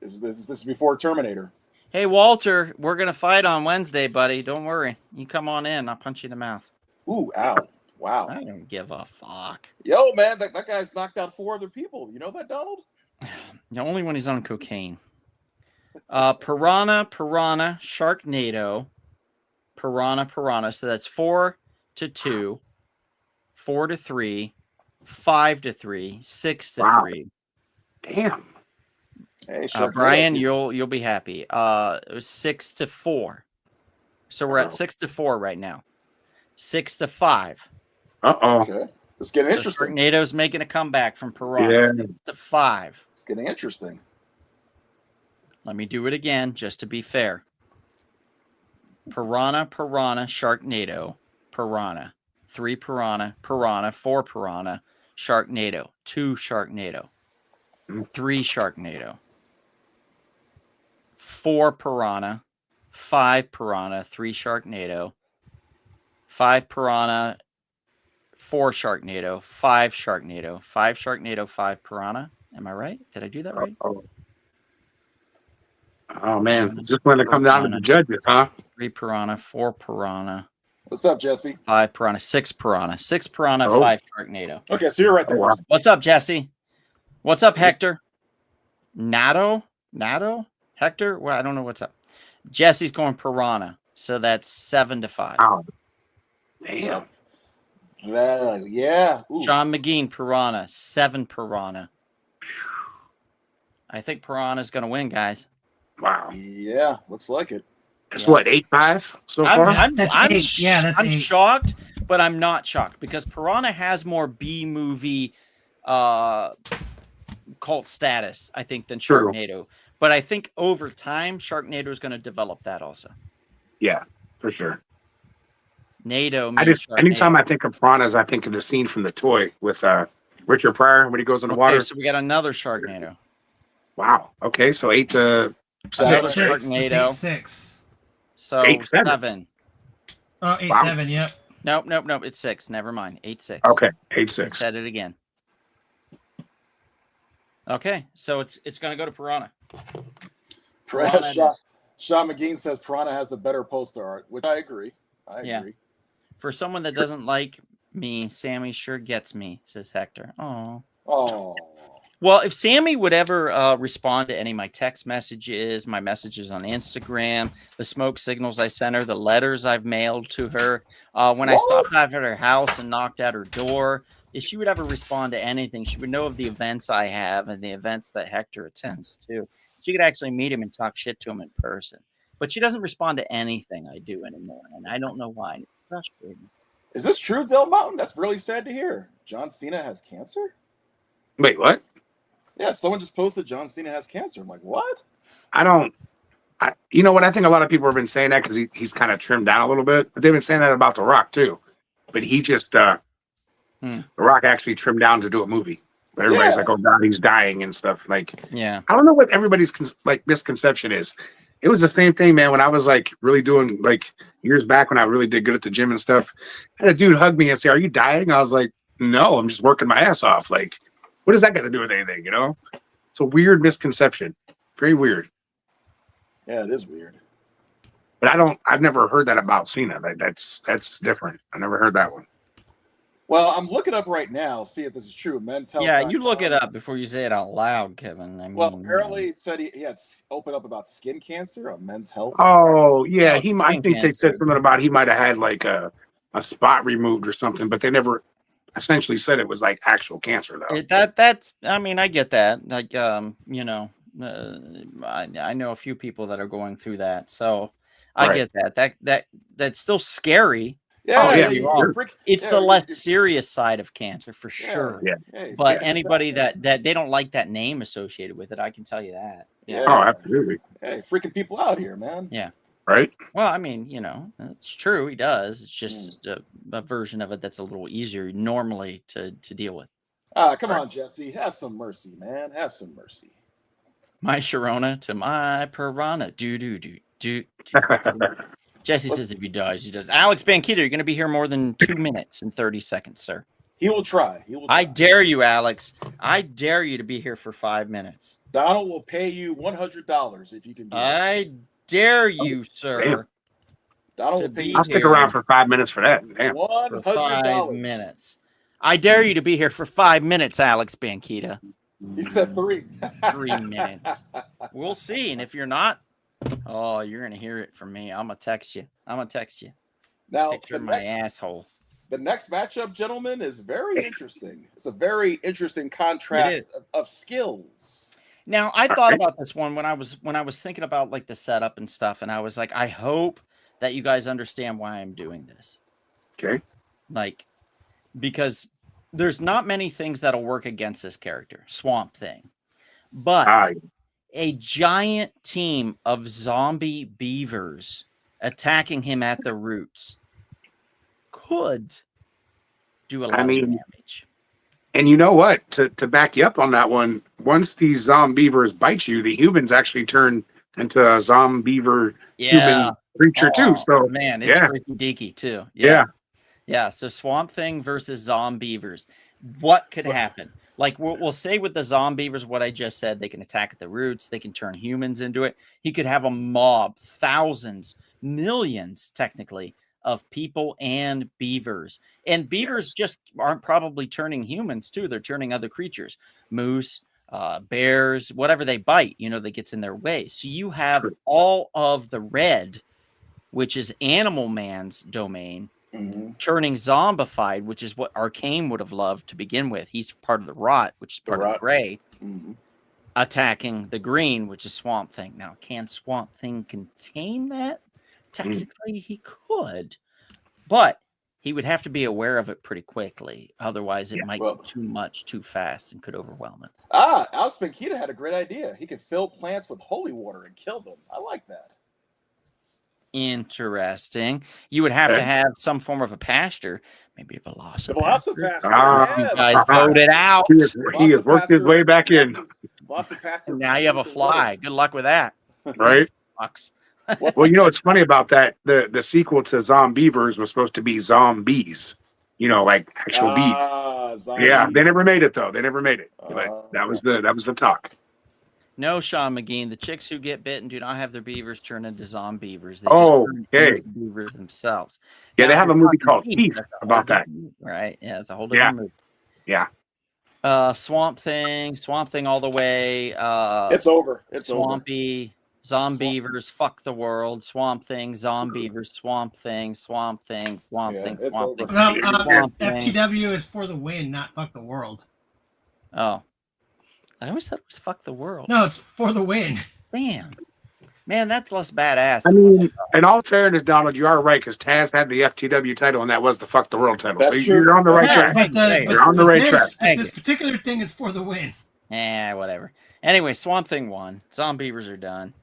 This is before Terminator. Hey, Walter, we're going to fight on Wednesday, buddy. Don't worry. You come on in. I'll punch you in the mouth. Ooh, ow. Wow. I don't give a fuck. Yo, man, that guy's knocked out 4 other people. You know that, Donald? Only when he's on cocaine. Piranha, Sharknado, Piranha. So that's 4-2, 4-3, 5-3, 6-3. Damn. Hey, Brian, you'll be happy. It was 6-4. So we're at 6-4 right now. 6-5. Uh-oh. Okay. It's getting interesting. Sharknado's making a comeback from Piranha. Yeah. 6-5. It's getting interesting. Let me do it again just to be fair. Piranha, Sharknado, Piranha. 3 Piranha, 4 Piranha, Sharknado, 2 Sharknado, 3 Sharknado, 4 Piranha, 5 Piranha, 3 Sharknado, 5 Piranha, 4 Sharknado, 5 Sharknado, 5 Sharknado, 5 Piranha. Am I right? Did I do that right? Oh man, it's just going to come down to the judges, huh? 3 Piranha, 4 Piranha, What's up, Jesse? 5 Piranha, 6 Piranha, 6 Piranha, Oh. 5 Sharknado. Okay, so you're right there. Oh, wow. What's up, Jesse? What's up, Hector? Nato? Hector? Well, I don't know what's up. Jesse's going Piranha, so that's 7-5. Wow. Damn. Yeah. Ooh. Sean McGee, Piranha, 7 Piranha. I think Piranha's going to win, guys. Wow. Yeah, looks like it. It's what, 8-5 so far? That's 8. Yeah, that's I'm 8. shocked, but I'm not shocked because Piranha has more B movie cult status, I think, than True. Sharknado. But I think over time, Sharknado is going to develop that also. Yeah, for sure. NATO. Anytime I think of piranhas, I think of the scene from The Toy with Richard Pryor when he goes in the water. So we got another Sharknado. Wow. Okay, so 8 to Another 6. Sharknado. It's 8-6. So 8-7. 7. Oh, 8-7. Wow. Yep. Nope. It's 6. Never mind. 8-6. Okay, I 8-6. said it again. Okay, so it's going to go to Piranha. Piranha Sean McGee says Piranha has the better poster art, which I agree. I Yeah. agree. For someone that doesn't like me, Sammy sure gets me, says Hector. Oh. Oh. Well, if Sammy would ever respond to any of my text messages, my messages on Instagram, the smoke signals I sent her, the letters I've mailed to her, when I stopped at her house and knocked at her door, if she would ever respond to anything, she would know of the events I have and the events that Hector attends to. She could actually meet him and talk shit to him in person. But she doesn't respond to anything I do anymore, and I don't know why. It's frustrating. Is this true, Del Mountain? That's really sad to hear. John Cena has cancer? Wait, what? Yeah, someone just posted John Cena has cancer. I'm like, what? You know what? I think a lot of people have been saying that because he's kind of trimmed down a little bit, but they've been saying that about The Rock too. But he just, The Rock actually trimmed down to do a movie. But everybody's like, oh God, he's dying and stuff. Like, Yeah. I don't know what everybody's misconception is. It was the same thing, man. When I was like really doing like years back when I really did good at the gym and stuff, I had a dude hug me and say, "Are you dying?" I was like, "No, I'm just working my ass off." Like, what does that got to do with anything? You know, it's a weird misconception. Very weird. Yeah, it is weird. But I've never heard that about Cena. Like, that's different. I never heard that one. Well, I'm looking up right now, see if this is true. Men's Health. Yeah, you look it up before you say it out loud, Kevin. I mean, Well, apparently it said he had opened up about skin cancer on Men's Health. Oh yeah, Oh, I skin think they said cancer. something about he might have had like a spot removed or something, but they never essentially said it was like actual cancer though. That's. I mean, I get that. Like, you know, I know a few people that are going through that, so I Right. get that. That's still scary. Yeah, Oh, yeah, It's yeah, the less you- serious side of cancer for sure. Yeah. you But freak anybody yourself, man. that they don't like that name associated with it, I can tell you that. Yeah. Oh, absolutely. Hey, freaking people out here, man. Yeah. Right. Well, I mean, you know, it's true. He does. It's just a version of it that's a little easier normally to deal with. Come on, Jesse. Have some mercy, man. Have some mercy. My Sharona to my piranha. Do. Jesse says if he does, he does. Alex Banquito, you're going to be here more than 2 minutes and 30 seconds, sir. He will try. He will try. I dare you, Alex. I dare you to be here for 5 minutes. Donald will pay you $100 if you can do it. I dare you, sir. damn. Donald to will pay be you I'll stick here. around for 5 minutes for that. Damn. For $100. 5 minutes. I dare you to be here for 5 minutes, Alex Banquita. He said 3. 3 minutes. We'll see. And if you're not, oh, you're going to hear it from me. I'm going to text you. Now, Picture my asshole. the next matchup, gentlemen, is very interesting. It's a very interesting contrast of skills. Now, I thought about this one when I was thinking about like the setup and stuff, and I was like, I hope that you guys understand why I'm doing this. Okay. Like, because there's not many things that'll work against this character, Swamp Thing. But a giant team of zombie beavers attacking him at the roots could do a lot of damage. And you know what? To back you up on that one, once these zombievers bite you, the humans actually turn into a zombiever human creature too. So man, it's freaky deaky too. Yeah. So Swamp Thing versus zombievers. What could happen? Like we'll say with the zombievers, what I just said, they can attack at the roots, they can turn humans into it. He could have a mob, thousands, millions, technically, of people and beavers. And beavers just aren't probably turning humans too. They're turning other creatures, moose, bears, whatever they bite, that gets in their way. So you have all of the red, which is Animal Man's domain, turning zombified, which is what Arcane would have loved to begin with. He's part of the rot, which is part of the gray, attacking the green, which is Swamp Thing. Now, can Swamp Thing contain that? Technically, he could, but he would have to be aware of it pretty quickly. Otherwise, it might be too much, too fast, and could overwhelm it. Alex Banquita had a great idea. He could fill plants with holy water and kill them. I like that. Interesting. You would have to have some form of a pasture, maybe a Velocipaster. The Velocipaster. You guys voted out. He has worked his way back in. Velocipaster. Now you have a fly. Good luck with that. Right? Sucks. Well, what's funny about that? The sequel to Zombievers was supposed to be Zombies. Like actual bees. Zombies. Yeah, they never made it though. They never made it. But that was the talk. No, Sean McGean. The chicks who get bitten do not have their beavers turn into zombievers. They just turn into beavers themselves. Yeah, they have a movie called Teeth about that. Right? Yeah, it's a whole different movie. Yeah. Swamp Thing all the way. It's over. It's Swampy. Zombievers, fuck the world. Swamp Thing, Zombievers, Swamp Thing, Swamp Thing, Swamp Thing, Swamp Thing. FTW is for the win, not fuck the world. Oh. I always thought it was fuck the world. No, it's for the win. Damn. Man, that's less badass. I mean, in all fairness, Donald, you are right, because Taz had the FTW title, and that was the fuck the world title. That's so true. you're on the right track. You're on the right track. But this particular thing is for the win. Whatever. Anyway, Swamp Thing won. Zombievers are done.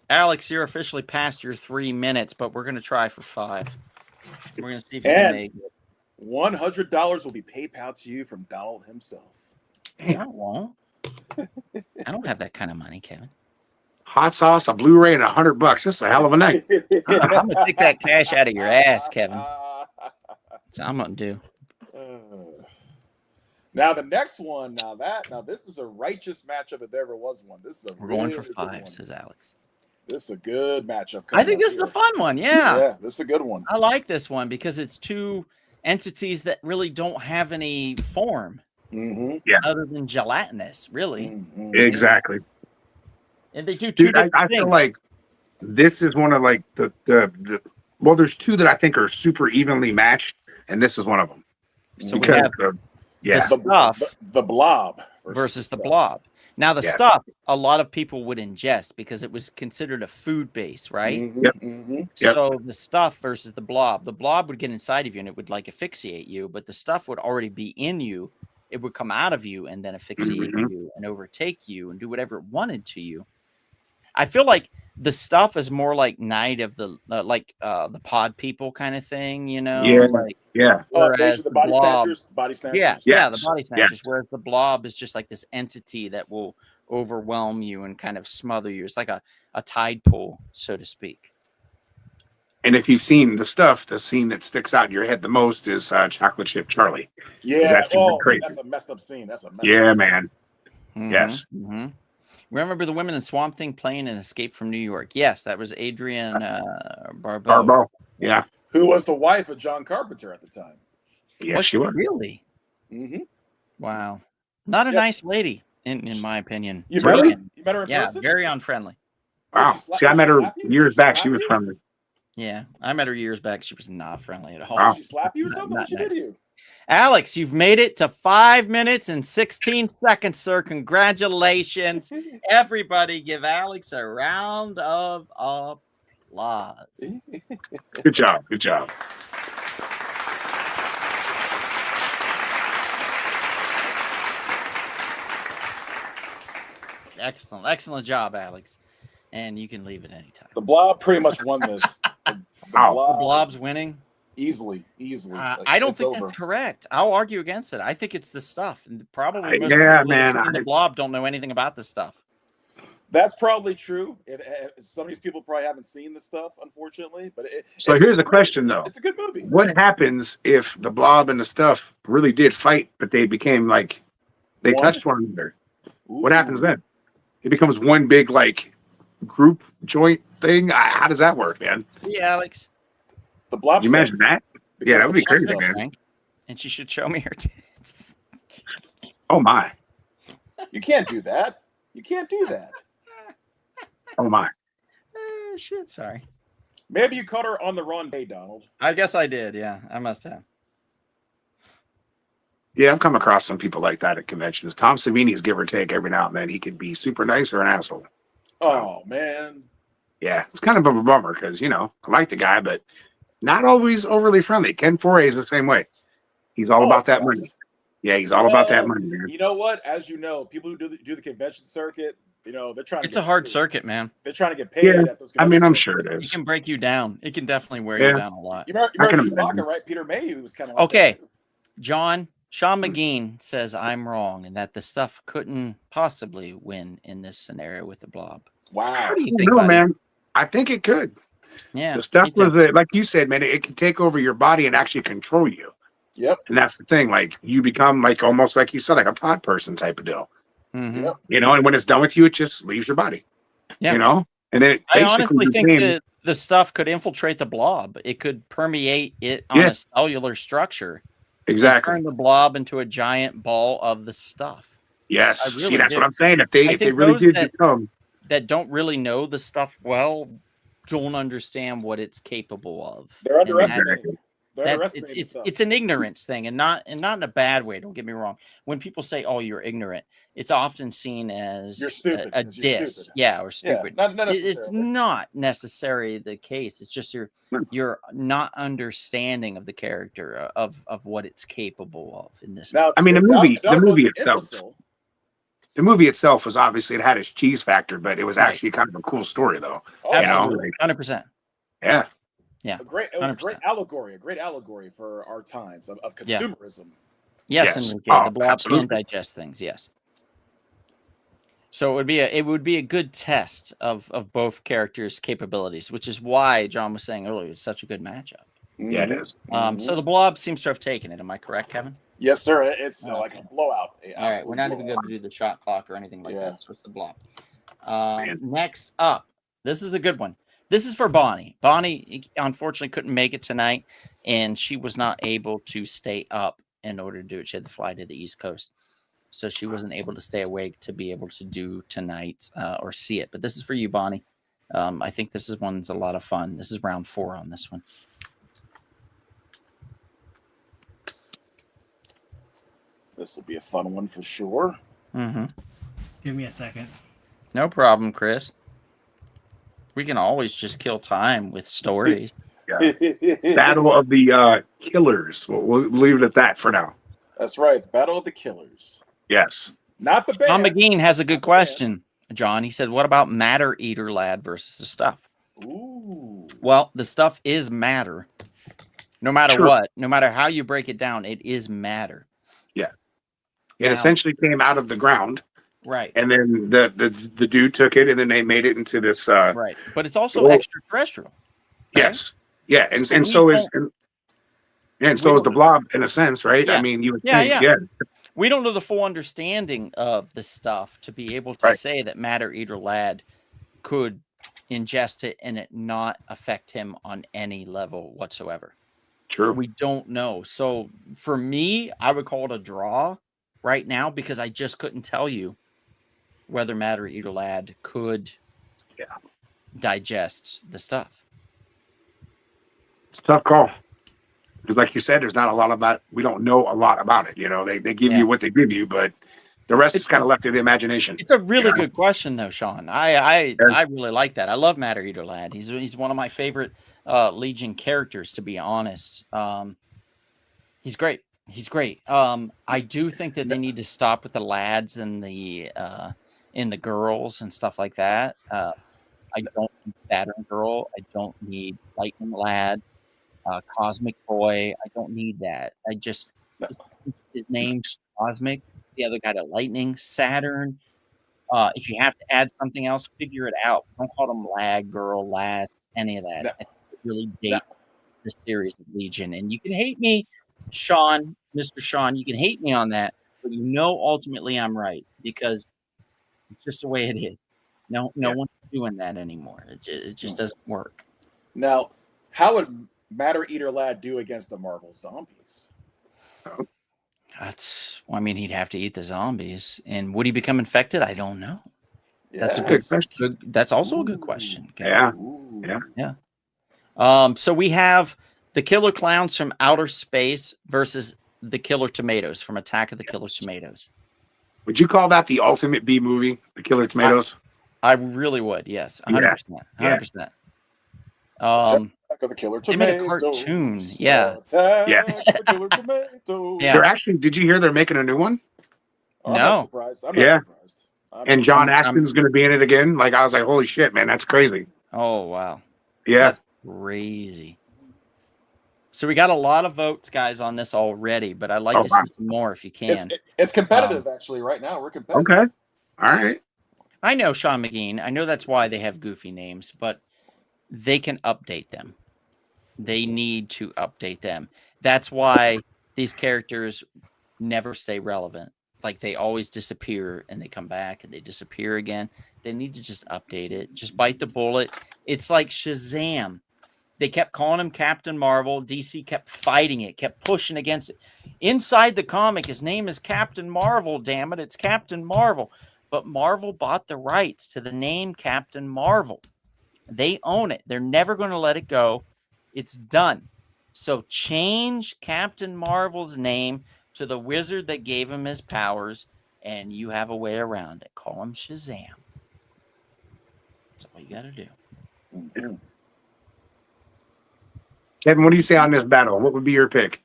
Alex, you're officially past your 3 minutes, but we're going to try for 5. We're going to see if you can make it. $100 will be PayPal to you from Donald himself. I won't. I don't have that kind of money, Kevin. Hot sauce, a Blu-ray, and $100. This is a hell of a night. I'm going to take that cash out of your ass, Kevin. That's what I'm going to do. Now the next one, now this is a righteous matchup if there ever was one. This is a We're going for 5, says Alex. This is a good matchup. I think this is a fun one. Yeah. Yeah, this is a good one. I like this one because it's two entities that really don't have any form other than gelatinous, really. Exactly. And they do two Dude, I different feel things. like this is one of like the well, there's two that I think are super evenly matched, and this is one of them. So we Because have yeah, the stuff the blob versus the stuff. blob. Now the Yeah. stuff a lot of people would ingest because it was considered a food base, right? Yep. Yep. So the stuff versus the blob would get inside of you and it would like asphyxiate you, but the stuff would already be in you. It would come out of you and then asphyxiate you and overtake you and do whatever it wanted to you. I feel like the stuff is more like Night of the the Pod People kind of thing, you know? Yeah. Like, yeah. whereas The body blob, snatchers. The body snatchers. yeah, Yes. the body Yes. snatchers. Whereas the blob is just like this entity that will overwhelm you and kind of smother you. It's like a tide pool, so to speak. And if you've seen the stuff, the scene that sticks out in your head the most is Chocolate Chip Charlie. Yeah. That scene was Oh, crazy. that's a messed up scene. That's a messed Yeah, up scene. man. Yes. Mm-hmm. Remember the women in Swamp Thing playing an Escape from New York? Yes, that was Adrienne Barbeau. Barbeau. Yeah. Who was the wife of John Carpenter at the time? Yeah, Was she was. really? Mm-hmm. Wow. Not a Yep. nice lady, in my opinion. You met her? Very- You met her in yeah, person? very unfriendly. Wow. Did she See, I met her slap you? years Did she back. She slap was you? friendly. Yeah, I met her years back. She was not friendly at all. Wow. Did she slap you or something? Not What she did to you? Alex, you've made it to 5 minutes and 16 seconds, sir. Congratulations. Everybody give Alex a round of applause. Good job. Good job. Excellent. Excellent job, Alex. And you can leave at any time. The Blob pretty much won this. The Wow. The Blob's winning. easily. Like, I don't it's think over. that's correct. I'll argue against it. I think it's the stuff. And probably most Yeah, people that man, have seen the Blob don't know anything about the stuff. That's probably true. Some of these people probably haven't seen the stuff, unfortunately. But So it's here's a a good question, movie. though. It's a good movie. What happens if the Blob and the stuff really did fight, but they became like they One? touched one another? What Ooh. happens then? It becomes one big like group joint thing. How does that work, man? Yeah, Alex. The Blob. You imagine that? Yeah, that would be Because crazy, the Blob man. Frank, and she should show me her tits. Oh my! You can't do that. You can't do that. Oh my! Shit, sorry. Maybe you caught her on the wrong day, Donald. I guess I did. Yeah, I must have. Yeah, I've come across some people like that at conventions. Tom Savini's give or take every now and then. He can be super nice or an asshole. Oh man. Yeah, it's kind of a bummer because I like the guy, but not always overly friendly. Ken Foray is the same way. He's all about that money. Yeah, he's all about that money, man. You know what? As you know, people who do the convention circuit, they're trying to. It's a hard circuit, man. They're trying to get paid Yeah, at those. I mean, I'm convention sure it circuits. It is. can break you down. It can definitely wear Yeah. you down a lot. You remember I can Chewbacca, imagine. right? Peter Mayhew was kind of Okay. Like that too. John, Sean McGean says I'm wrong and that the stuff couldn't possibly win in this scenario with the Blob. Wow. What do you think, No, buddy? man. I think it could. Yeah. The stuff me too. was like you said, man. It can take over your body and actually control you. Yep. And that's the thing. Like you become like almost like you said, like a pod person type of deal. Mhm. Yep. And when it's done with you, it just leaves your body. Yeah. And then it I basically honestly think became- that the stuff could infiltrate the Blob. It could permeate it on Yeah. a cellular structure. exactly. Turn the Blob into a giant ball of the stuff. Yes. I really See, that's did. what I'm saying. If I they think really those did that- become, That don't really know the stuff well don't understand what it's capable of. They're And underestimating. They're That's underestimating it's stuff. it's an ignorance thing, and not in a bad way. Don't get me wrong. When people say, "Oh, you're ignorant," it's often seen as You're stupid, a 'cause you're diss, stupid. yeah, or Yeah, stupid. not It's necessarily. not necessarily the case. It's just Hmm. you're not understanding of the character of what it's capable of in this. Now, I mean, the movie Donald's an itself. imbecile. the movie itself was obviously, it had its cheese factor, but it was Right. actually kind of a cool story, though. Oh, Absolutely, 100%. Yeah. Yeah, It was a 100%. great allegory for our times of Yeah. consumerism. Yes, Yes. Enrique, Oh, the Blob absolutely. can digest things. Yes. So it would be a good test of both characters' capabilities, which is why John was saying earlier it's such a good matchup. Yeah, it is. So the Blob seems to have taken it. Am I correct, Kevin? Yes, sir. It's like Okay. a blowout. All right, we're not even going to do the shot clock or anything like Yeah. that. So it's the Blob. Man. Next up, this is a good one. This is for Bonnie. Bonnie unfortunately couldn't make it tonight, and she was not able to stay up in order to do it. She had to fly to the East Coast, so she wasn't able to stay awake to be able to do tonight or see it. But this is for you, Bonnie. I think this is one's a lot of fun. This is round 4 on this one. This will be a fun one for sure. Mm-hmm. Give me a second. No problem, Chris. We can always just kill time with stories. Battle of the Killers. We'll leave it at that for now. That's right. The Battle of the Killers. Yes. Not the band. John McGean has a good question, John. He said, what about Matter Eater Lad versus the Stuff? Ooh. Well, the Stuff is matter. No matter Sure. what, no matter how you break it down, it is matter. Yeah. It Now- essentially came out of the ground, Right. and then the dude took it, and then they made it into this. Right. But it's also Well, extraterrestrial. right? Yes. Yeah, and So we so is don't- and so we is the don't- Blob in a sense, right? Yeah. I mean, you would Yeah, think, yeah. yeah. We don't know the full understanding of the Stuff to be able to Right. say that Matter Eater Lad could ingest it and it not affect him on any level whatsoever. True. We don't know. So for me, I would call it a draw right now because I just couldn't tell you whether Matter Eater Lad could digest the Stuff. It's a tough call. Because like you said, there's not a lot about we don't know a lot about it. You know, they give Yeah. you what they give you, but the rest is kind of left to the imagination. It's a really Yeah. good question, though, Sean. I really like that. I love Matter Eater Lad. He's one of my favorite Legion characters, to be honest. He's great. He's great. I do think that they need to stop with the lads and the girls and stuff like that. I don't need Saturn Girl. I don't need Lightning Lad, Cosmic Boy. I don't need that. I just his name's Cosmic. The other guy to Lightning, Saturn. If you have to add something else, figure it out. Don't call them Lag, Girl, Lass, any of that. No. I think it really date the series of Legion. And you can hate me, Sean, Mr. Sean. You can hate me on that, but you know ultimately I'm right because it's just the way it is. No one's doing that anymore. It just doesn't work. Now, how would Matter Eater Lad do against the Marvel zombies? I mean, he'd have to eat the zombies. And would he become infected? I don't know. That's a Yes. good question. That's also a good question. Okay. Yeah. Ooh. Yeah. So we have the Killer Clowns from Outer Space versus the Killer Tomatoes from Attack of the Killer Tomatoes. Would you call that the ultimate B movie, The Killer Tomatoes? I really would. Yes. 100%. 100%. Attack of the Killer They made a Tomatoes. cartoon, yeah. Attack Yes. of the Killer Tomatoes. Yeah. They're actually. Did you hear they're making a new one? I'm not No. surprised. I'm Yeah. not surprised. And John I'm- Astin's going to be in it again. Like I was like, holy shit, man, that's crazy. Oh, wow. Yeah. That's crazy. So we got a lot of votes, guys, on this already, but I'd like Oh, to wow. see some more if you can. It's competitive, actually, right now. We're competitive. Okay. All right. I know Sean McGean. I know that's why they have goofy names, but they can update them. They need to update them. That's why these characters never stay relevant. Like they always disappear and they come back and they disappear again. They need to just update it. Just bite the bullet. It's like Shazam. They kept calling him Captain Marvel. DC kept fighting it, kept pushing against it. Inside the comic, his name is Captain Marvel, damn it. It's Captain Marvel. But Marvel bought the rights to the name Captain Marvel. They own it. They're never going to let it go. It's done. So change Captain Marvel's name to the wizard that gave him his powers, and you have a way around it. Call him Shazam. That's all you got to do. Mhm. Kevin, what do you say on this battle? What would be your pick?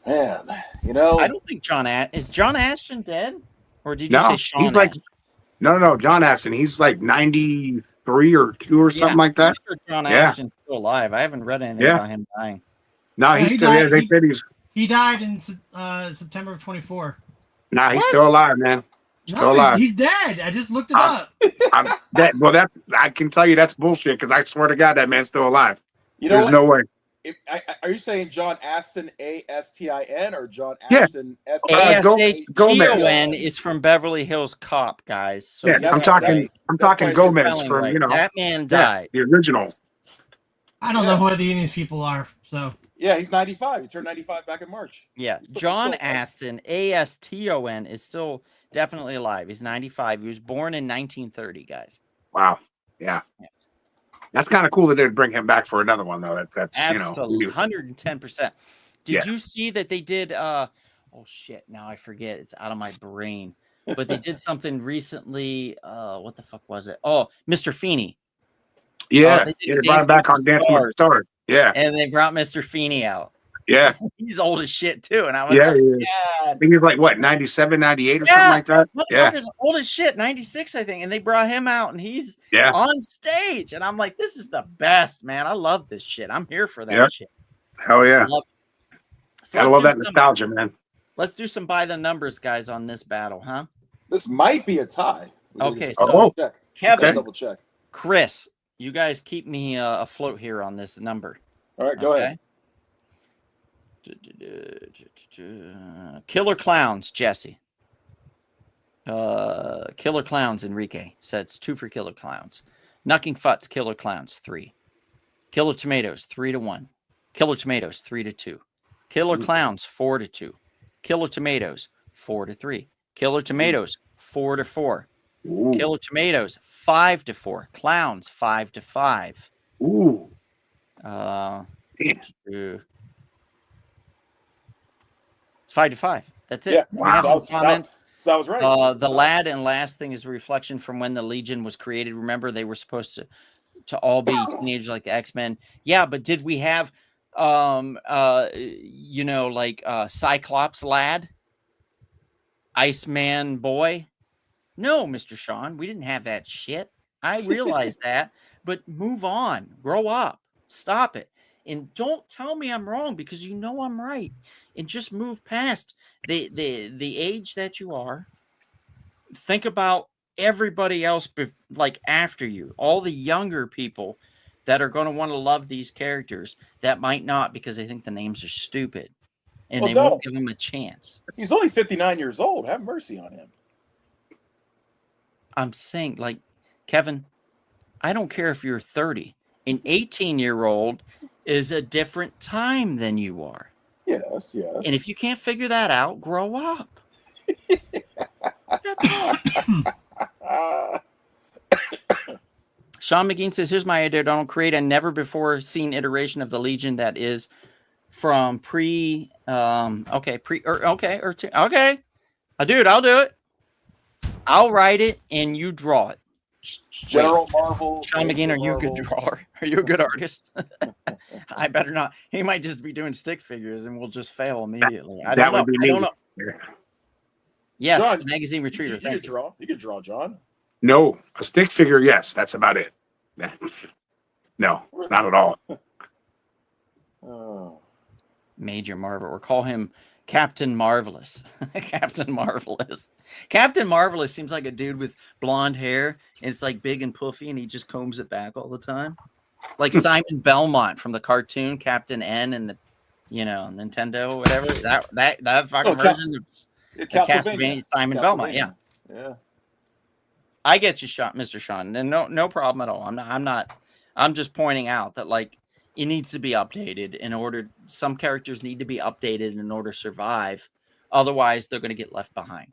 Man, you know, I don't think is John Ashton dead? Or did you No, say Sean he's like Ashton? no, John Astin. He's like 93 or 2 or something like that. I'm sure John Yeah. Ashton's still alive. I haven't read anything Yeah. about him dying. No, Yeah, he's he still died- there. They he- said he's He died in September of 24. nah, he's What? still alive, man. Still No, alive. he's dead. I just looked it Uh, up. Well, that's I can tell you that's bullshit because I swear to God that man's still alive. you know There's what? no way. Are you saying John Aston Astin or John Yeah. Ashton Aston is from Beverly Hills Cop, guys. So Yeah, that's I'm talking probably Gomez spelling from right. That man died. the original. I don't know who any of these people are. So Yeah, he's 95. He turned 95 back in March. Yeah, He's still- John he's still- Aston, Aston, is still definitely alive. He's 95. He was born in 1930, guys. Wow. Yeah. That's kind of cool that they'd bring him back for another one, though. That's Absolutely, you know, 110%. Did Yeah. you see that they did? Oh shit! Now I forget. It's out of my brain. But they did something recently. What the fuck was it? Oh, Mr. Feeney. yeah. They They did brought him back on Dancing with the Stars. Yeah. And they brought Mr. Feeney out. Yeah. He's old as shit too. And I was Yeah. like, He is. yeah. I think he's like what, 97, 98 or Yeah. something like that. Yeah. Motherfucker's old as shit, 96, I think. And they brought him out and he's Yeah. on stage. And I'm like, this is the best, man. I love this shit. I'm here for that Yeah. shit. Hell yeah. So Gotta let's love do that some- nostalgia, man. Let's do some by the numbers, guys, on this battle, huh? This might be a tie. Okay, Oh. so check. Kevin, Double check. Chris, you guys keep me afloat here on this number. All right, go ahead. Killer Clowns, Jesse. Killer Clowns, Enrique. Said it's 2 for Killer Clowns. Knucking Futz, Killer Clowns, 3. Killer Tomatoes, 3-1. Killer Tomatoes, 3-2. Killer Clowns, 4-2. Killer Tomatoes, 4-3. Killer Tomatoes, 4-4. Ooh. Killer Tomatoes, 5-4. Clowns, 5-5. Ooh. It's 5-5. That's it. Yeah, We have some comments. sounds right. The lad and last thing is a reflection from when the Legion was created. Remember, they were supposed to all be teenagers like the X-Men. Yeah, but did we have Cyclops lad? Iceman boy? No, Mr. Sean, we didn't have that shit. I realize that, but move on. Grow up. Stop it. And don't tell me I'm wrong because you know I'm right. And just move past the age that you are. Think about everybody else after you. All the younger people that are going to want to love these characters that might not because they think the names are stupid. And they won't give them a chance. He's only 59 years old. Have mercy on him. I'm saying, Kevin, I don't care if you're 30. An 18-year-old is a different time than you are. Yes. And if you can't figure that out, grow up. Sean McGee says, here's my idea. Don't create a never before seen iteration of the Legion that is from dude, I'll do it. I'll write it and you draw it. General Marvel. Sean McGee, are you a good drawer? Are you a good artist? I better not. He might just be doing stick figures and we'll just fail immediately. I don't know. Yes, John, magazine retriever. You could draw. You could draw, John. No, a stick figure, yes. That's about it. No, not at all. Oh. Major Marvel, or call him Captain Marvelous. Captain Marvelous. Captain Marvelous seems like a dude with blonde hair, and it's like big and puffy, and he just combs it back all the time. Like Simon Belmont from the cartoon Captain N and the, Nintendo, whatever. That fucking version of Castlevania, Simon Belmont. Yeah. I get you, Mr. Sean, and no problem at all. I'm just pointing out that it needs to be updated in order. Some characters need to be updated in order to survive. Otherwise, they're going to get left behind.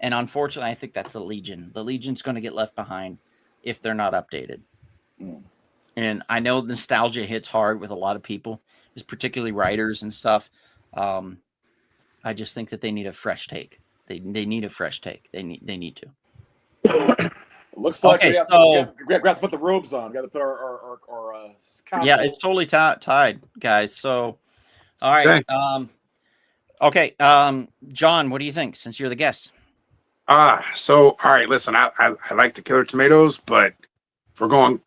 And unfortunately, I think that's the Legion. The Legion's going to get left behind if they're not updated. And I know nostalgia hits hard with a lot of people, particularly writers and stuff. I just think that they need a fresh take. They need a fresh take. They need to. Looks like we have to put the robes on. We got to put our council. Yeah, it's totally tied, guys. So, all right. Okay. John, what do you think? Since you're the guest. All right. Listen, I like the Killer Tomatoes, but if we're going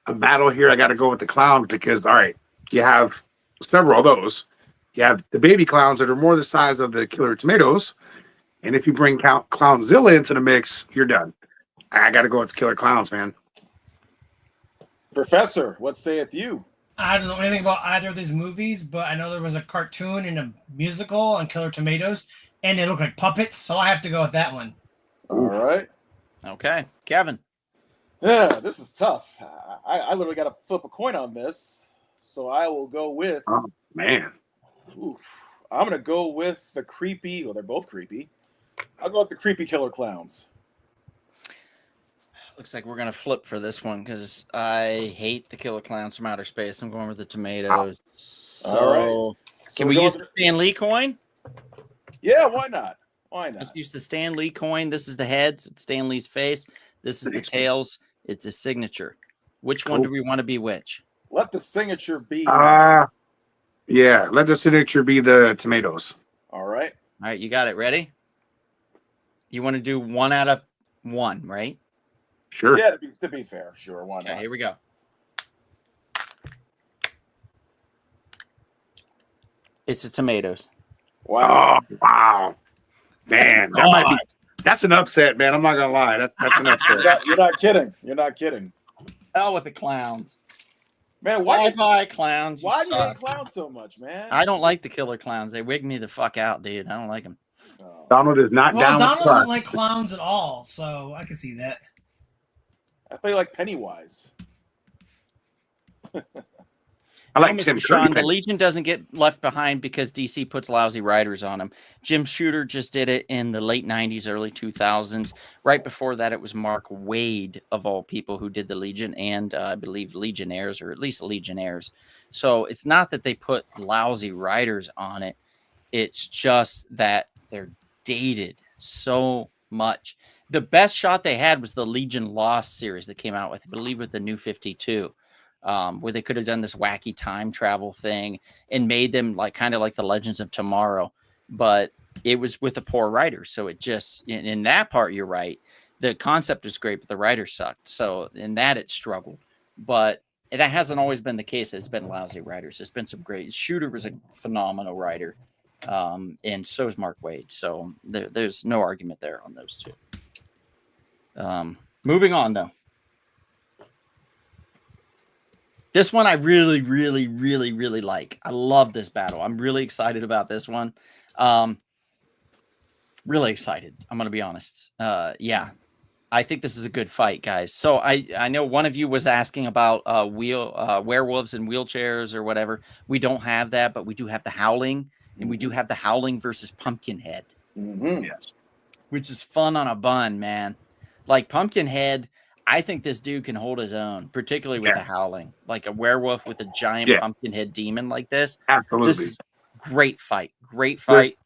a battle here, I got to go with the clown because, all right, you have several of those. You have the baby clowns that are more the size of the Killer Tomatoes. And if you bring Clownzilla into the mix, you're done. I got to go with Killer Clowns, man. Professor, what saith you? I don't know anything about either of these movies, but I know there was a cartoon and a musical on Killer Tomatoes, and they look like puppets, so I have to go with that one. All right. Okay, Kevin. Yeah, this is tough. I literally got to flip a coin on this, so I will go with. Oh man. Oof, I'm gonna go with the creepy. Well, they're both creepy. I'll go with the creepy killer clowns. Looks like we're gonna flip for this one because I hate the Killer Clowns from Outer Space. I'm going with the tomatoes. So, All right. So can we we're use going the Stan Lee coin? Yeah, why not? Why not? Let's use the Stan Lee coin. This is the heads. It's Stan Lee's face. This is the tails. It's his signature. Which one do we want to be which? Let the signature be. Yeah. Let the signature be the tomatoes. All right. All right, you got it. Ready? You want to do 1 out of 1, right? Sure. Yeah, to be fair, sure. Why Okay, not? here we go. It's the tomatoes. Wow. Oh wow. Man, that's an upset, man. I'm not gonna lie. That's an upset. You're not kidding. You're not kidding. Hell with the clowns. Man, why Bye, clowns. do you hate suck. clowns so much, man? I don't like the killer clowns. They wig me the fuck out, dude. I don't like them. Oh. Donald is not Well, down. Donald with doesn't that. like clowns at all, so I can see that. I feel like Pennywise. I like No, Tim Mr. Sean, Curry. the Legion doesn't get left behind because DC puts lousy writers on them. Jim Shooter just did it in the late 90s, early 2000s. Right before that, it was Mark Waid, of all people, who did the Legion and I believe Legionnaires, or at least Legionnaires. So it's not that they put lousy writers on it. It's just that they're dated so much. The best shot they had was the Legion Lost series that came out with, I believe, with the New 52. Where they could have done this wacky time travel thing and made them like kind of like the Legends of Tomorrow, but it was with a poor writer. So it just in that part, you're right. The concept is great, but the writer sucked. So in that it struggled, but that hasn't always been the case. It's been lousy writers. It's been some great. Shooter was a phenomenal writer, and so is Mark Waid. So there's no argument there on those two. Moving on though. This one I really, really, really, really like. I love this battle. I'm really excited about this one. Really excited. I'm going to be honest. Yeah, I think this is a good fight, guys. So I know one of you was asking about werewolves in wheelchairs or whatever. We don't have that, but we do have the Howling, and we do have the Howling versus Pumpkinhead. Mm-hmm. Yes. Which is fun on a bun, man. Like Pumpkinhead, I think this dude can hold his own, particularly with a Howling, like a werewolf with a giant Pumpkinhead demon like this. Absolutely. This is great fight. Great fight.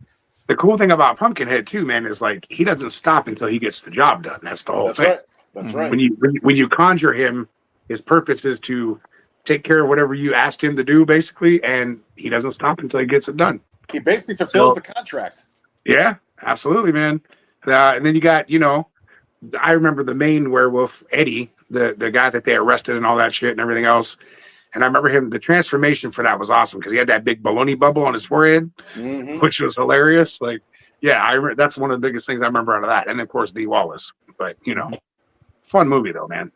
The cool thing about Pumpkinhead too, man, is like he doesn't stop until he gets the job done. That's the whole That's thing. right. That's Mhm. right. When you conjure him, his purpose is to take care of whatever you asked him to do, basically, and he doesn't stop until he gets it done. He basically fulfills the contract. Yeah, absolutely, man. And then you got, I remember the main werewolf, Eddie, the guy that they arrested and all that shit and everything else. And I remember him, the transformation for that was awesome because he had that big baloney bubble on his forehead, Mm-hmm. which was hilarious. Like, yeah, that's one of the biggest things I remember out of that. And of course, Dee Wallace. But, fun movie though, man.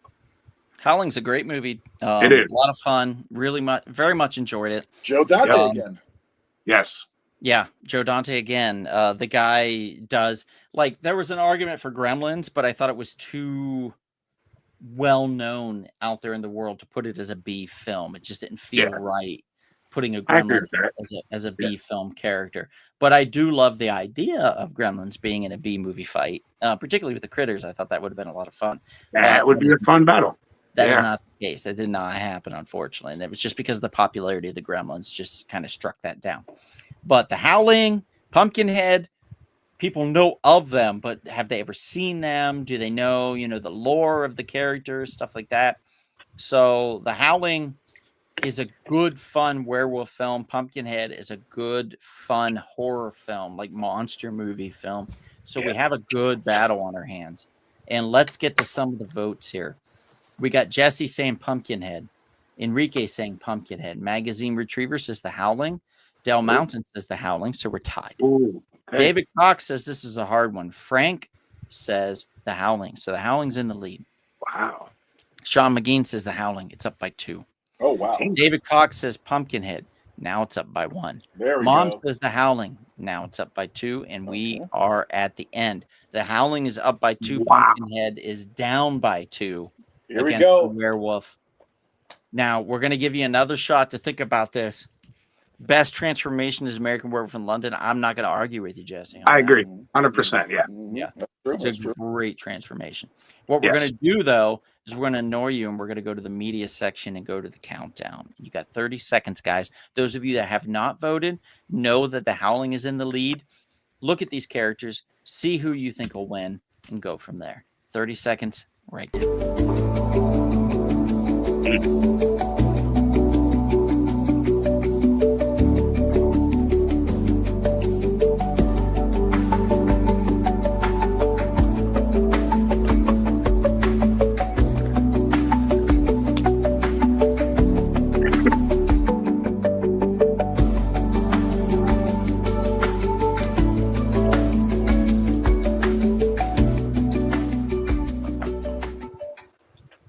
Howling's a great movie. It is. A lot of fun. Really much, very much enjoyed it. Joe Dante again. Yes. Yeah, Joe Dante again. The guy does there was an argument for Gremlins, but I thought it was too well known out there in the world to put it as a B film. It just didn't feel right putting a I agree Gremlin with that. as a B film character. But I do love the idea of Gremlins being in a B movie fight, particularly with the critters. I thought that would have been a lot of fun. That would be a fun battle. That is Yeah. not the case. It did not happen, unfortunately. And it was just because of the popularity of the Gremlins just kind of struck that down. But the Howling, Pumpkinhead, people know of them, but have they ever seen them? Do they know, the lore of the characters, stuff like that? So the Howling is a good, fun werewolf film. Pumpkinhead is a good, fun horror film, like monster movie film. So we have a good battle on our hands. And let's get to some of the votes here. We got Jesse saying Pumpkinhead. Enrique saying Pumpkinhead. Magazine Retriever says the Howling. Del Mountain says the Howling. So we're tied. Ooh, okay. David Cox says this is a hard one. Frank says the Howling. So the Howling's in the lead. Wow. Sean McGean says the Howling. It's up by 2. Oh wow. David Cox says Pumpkinhead. Now it's up by 1. There we Mom go. says The Howling. Now it's up by 2, and we Okay. are at the end. The Howling is up by 2. Wow. Pumpkinhead is down by 2 Here we against go. the Werewolf. Now we're going to give you another shot to think about this. Best transformation is American Werewolf in London. I'm not going to argue with you, Jesse. on I that. agree. 100%. Yeah. Yeah. That's true. It's That's a true. great transformation. What we're Yes. going to do, though, is we're going to annoy you, and we're going to go to the media section and go to the countdown. You got 30 seconds, guys. Those of you that have not voted know that The Howling is in the lead. Look at these characters, see who you think will win, and go from there. 30 seconds right now.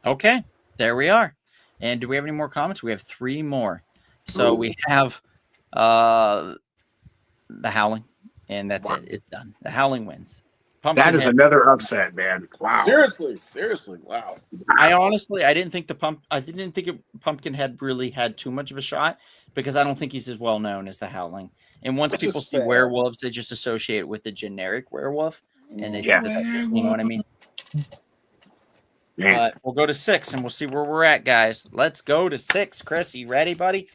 Okay, there we are. And do we have any more comments? We have 3 more. So we have The Howling, and that's it. It's done. The Howling wins. That is Pumpkinhead- another upset, man. Wow. Seriously. Wow. I didn't think Pumpkinhead really had too much of a shot because I don't think he's as well known as The Howling. And once Which is people see sad. werewolves, they just associate it with the generic werewolf, and they Yeah. think that, you know what I mean. Man. We'll go to 6, and we'll see where we're at, guys. Let's go to 6. Chris, you ready, buddy?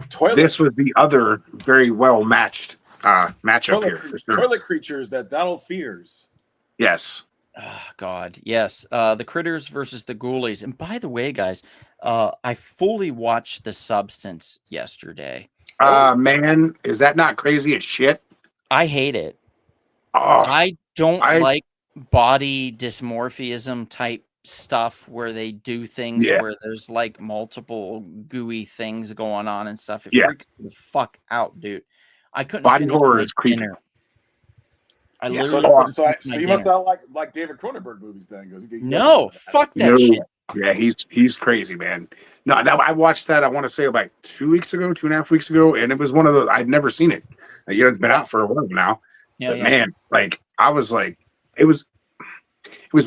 Toilet. This was the other very well matched matchup here. For sure. Toilet creatures that Donald fears. Yes. Oh, God, yes. The Critters versus the Ghoulies. And by the way, guys, I fully watched The Substance yesterday. Man, is that not crazy as shit? I hate it. Oh, I don't I- like body dysmorphism type stuff where they do things Yeah. where there's like multiple gooey things going on and stuff. It Yeah. freaks me the fuck out, dude. I couldn't. Body finish horror my is creepy. dinner. I Yeah, literally So, couldn't so, finish my so you must dinner. not like David Cronenberg movies then? No, fuck that No. shit. yeah, he's crazy, man. No, I watched that. I want to say like 2.5 weeks ago, and it was one of those I'd never seen it. It's been out for a while now. Yeah, But yeah. man, like I was like, it was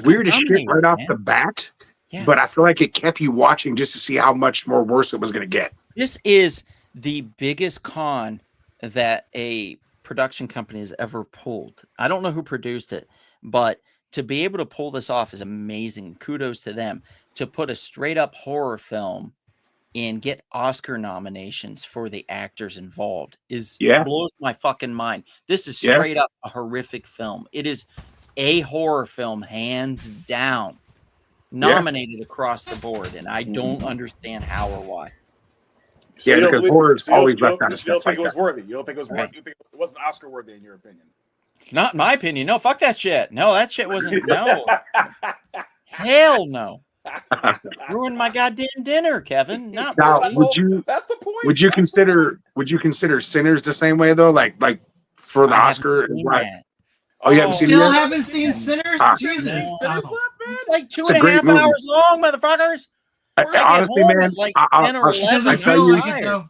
weird as shit dominating, right off man. the bat. Yeah. But I feel like it kept you watching just to see how much more worse it was going to get. This is the biggest con that a production company has ever pulled. I don't know who produced it, but to be able to pull this off is amazing. Kudos to them. To put a straight up horror film and get Oscar nominations for the actors involved is Yeah. blows my fucking mind. This is Yeah. straight up a horrific film. It is a horror film, hands down, nominated across the board, and I don't understand how or why. Yeah, you don't because believe- horror is so you don't- always you don't- left out of You don't stuff think like it was that. worthy? You don't think it was Right. worthy? You think it wasn't Oscar worthy in your opinion? Not in my opinion. No, fuck that shit. No, that shit wasn't. No, hell no. Ruined my goddamn dinner, Kevin. Not Now, really. would you That's the point. would you That's the consider Sinners the same way though? Like for the I haven't Oscar? seen Right. that. Oh, you haven't seen it Still yet? haven't seen Sinners? Ah. Jesus. point. Sinners Oh. left, man. It's like two It's a and a great half movie. hours long, motherfuckers. We're gonna Honestly, get home man, at like I'll- 10 or I'll- It 11. doesn't I tell feel you- like it though.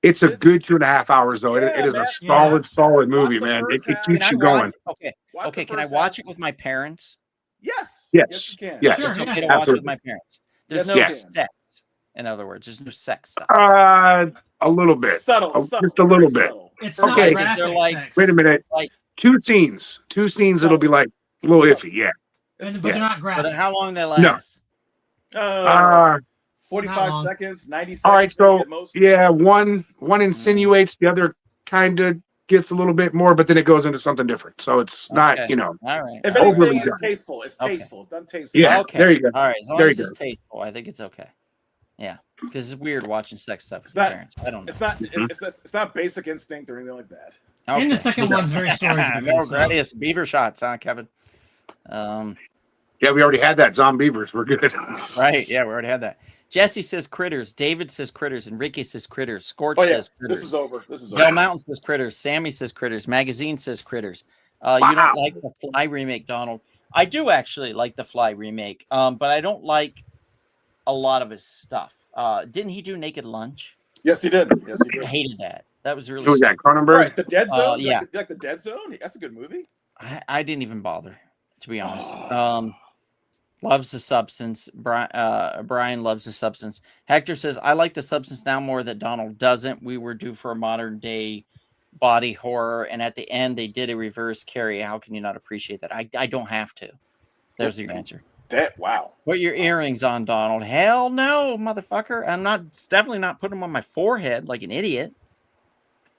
It's a good 2.5 hours though. It Yeah, is man. a solid movie, the man. first It half. Can keeps I you watch going. it? Okay, Watch okay. the Can I first watch half. it with my parents? Yes. Yes. you can. Yes. Sure, It's yeah. okay to watch it with Absolutely. my parents. Yes, There's no Yes. sex. In other words, there's no sex stuff. A little bit. Subtle, Oh, subtle, just a very little bit. subtle. It's Okay. not Because graphic they're like- sex. Wait a minute. Like- Two scenes. It'll be like a little iffy. Yeah. But It's they're not But graphic. how long they No. last? Uh, 45 long. seconds, 90 seconds. all right. So at most. yeah, one insinuates, the other kind of gets a little bit more, but then it goes into something different. So it's not, Okay. All All right. If all right. overly anything, it's done. tasteful. It's Okay. tasteful. It's done tasteful. Yeah. Okay. There you go. All right. As long There as you it's tasteful, I think it's okay. Yeah. Because it's weird watching sex stuff with It's your not- parents. I don't know. It's not. Mhm. It's not Basic Instinct or anything like that. Okay. And the second one's very story More driven. So. Gradius beaver shots, huh, Kevin? Yeah, we already had that. Zombievers. We're good. Right. Yeah, we already had that. Jesse says critters. David says critters. Enrique says critters. Scorch Oh yeah, says critters. this is over. This is Del over. Mountain says critters. Sammy says critters. Magazine says critters. You Wow. don't like the Fly remake, Donald? I do actually like the Fly remake, but I don't like a lot of his stuff. Didn't he do Naked Lunch? Yes, he did. Yes, he I did. hated that. That was really Who was that? stupid. All Cronenberg? right, the Dead Zone. yeah. Like the Dead Zone. That's a good movie. I didn't even bother, to be honest. Loves the Substance. Brian loves the Substance. Hector says, I like the Substance now more that Donald doesn't. We were due for a modern day body horror, and at the end they did a reverse Carrie. How can you not appreciate that? I don't have to. There's your answer. Wow. Put your earrings on, Donald. Hell no, motherfucker. I'm not. It's definitely not putting them on my forehead like an idiot.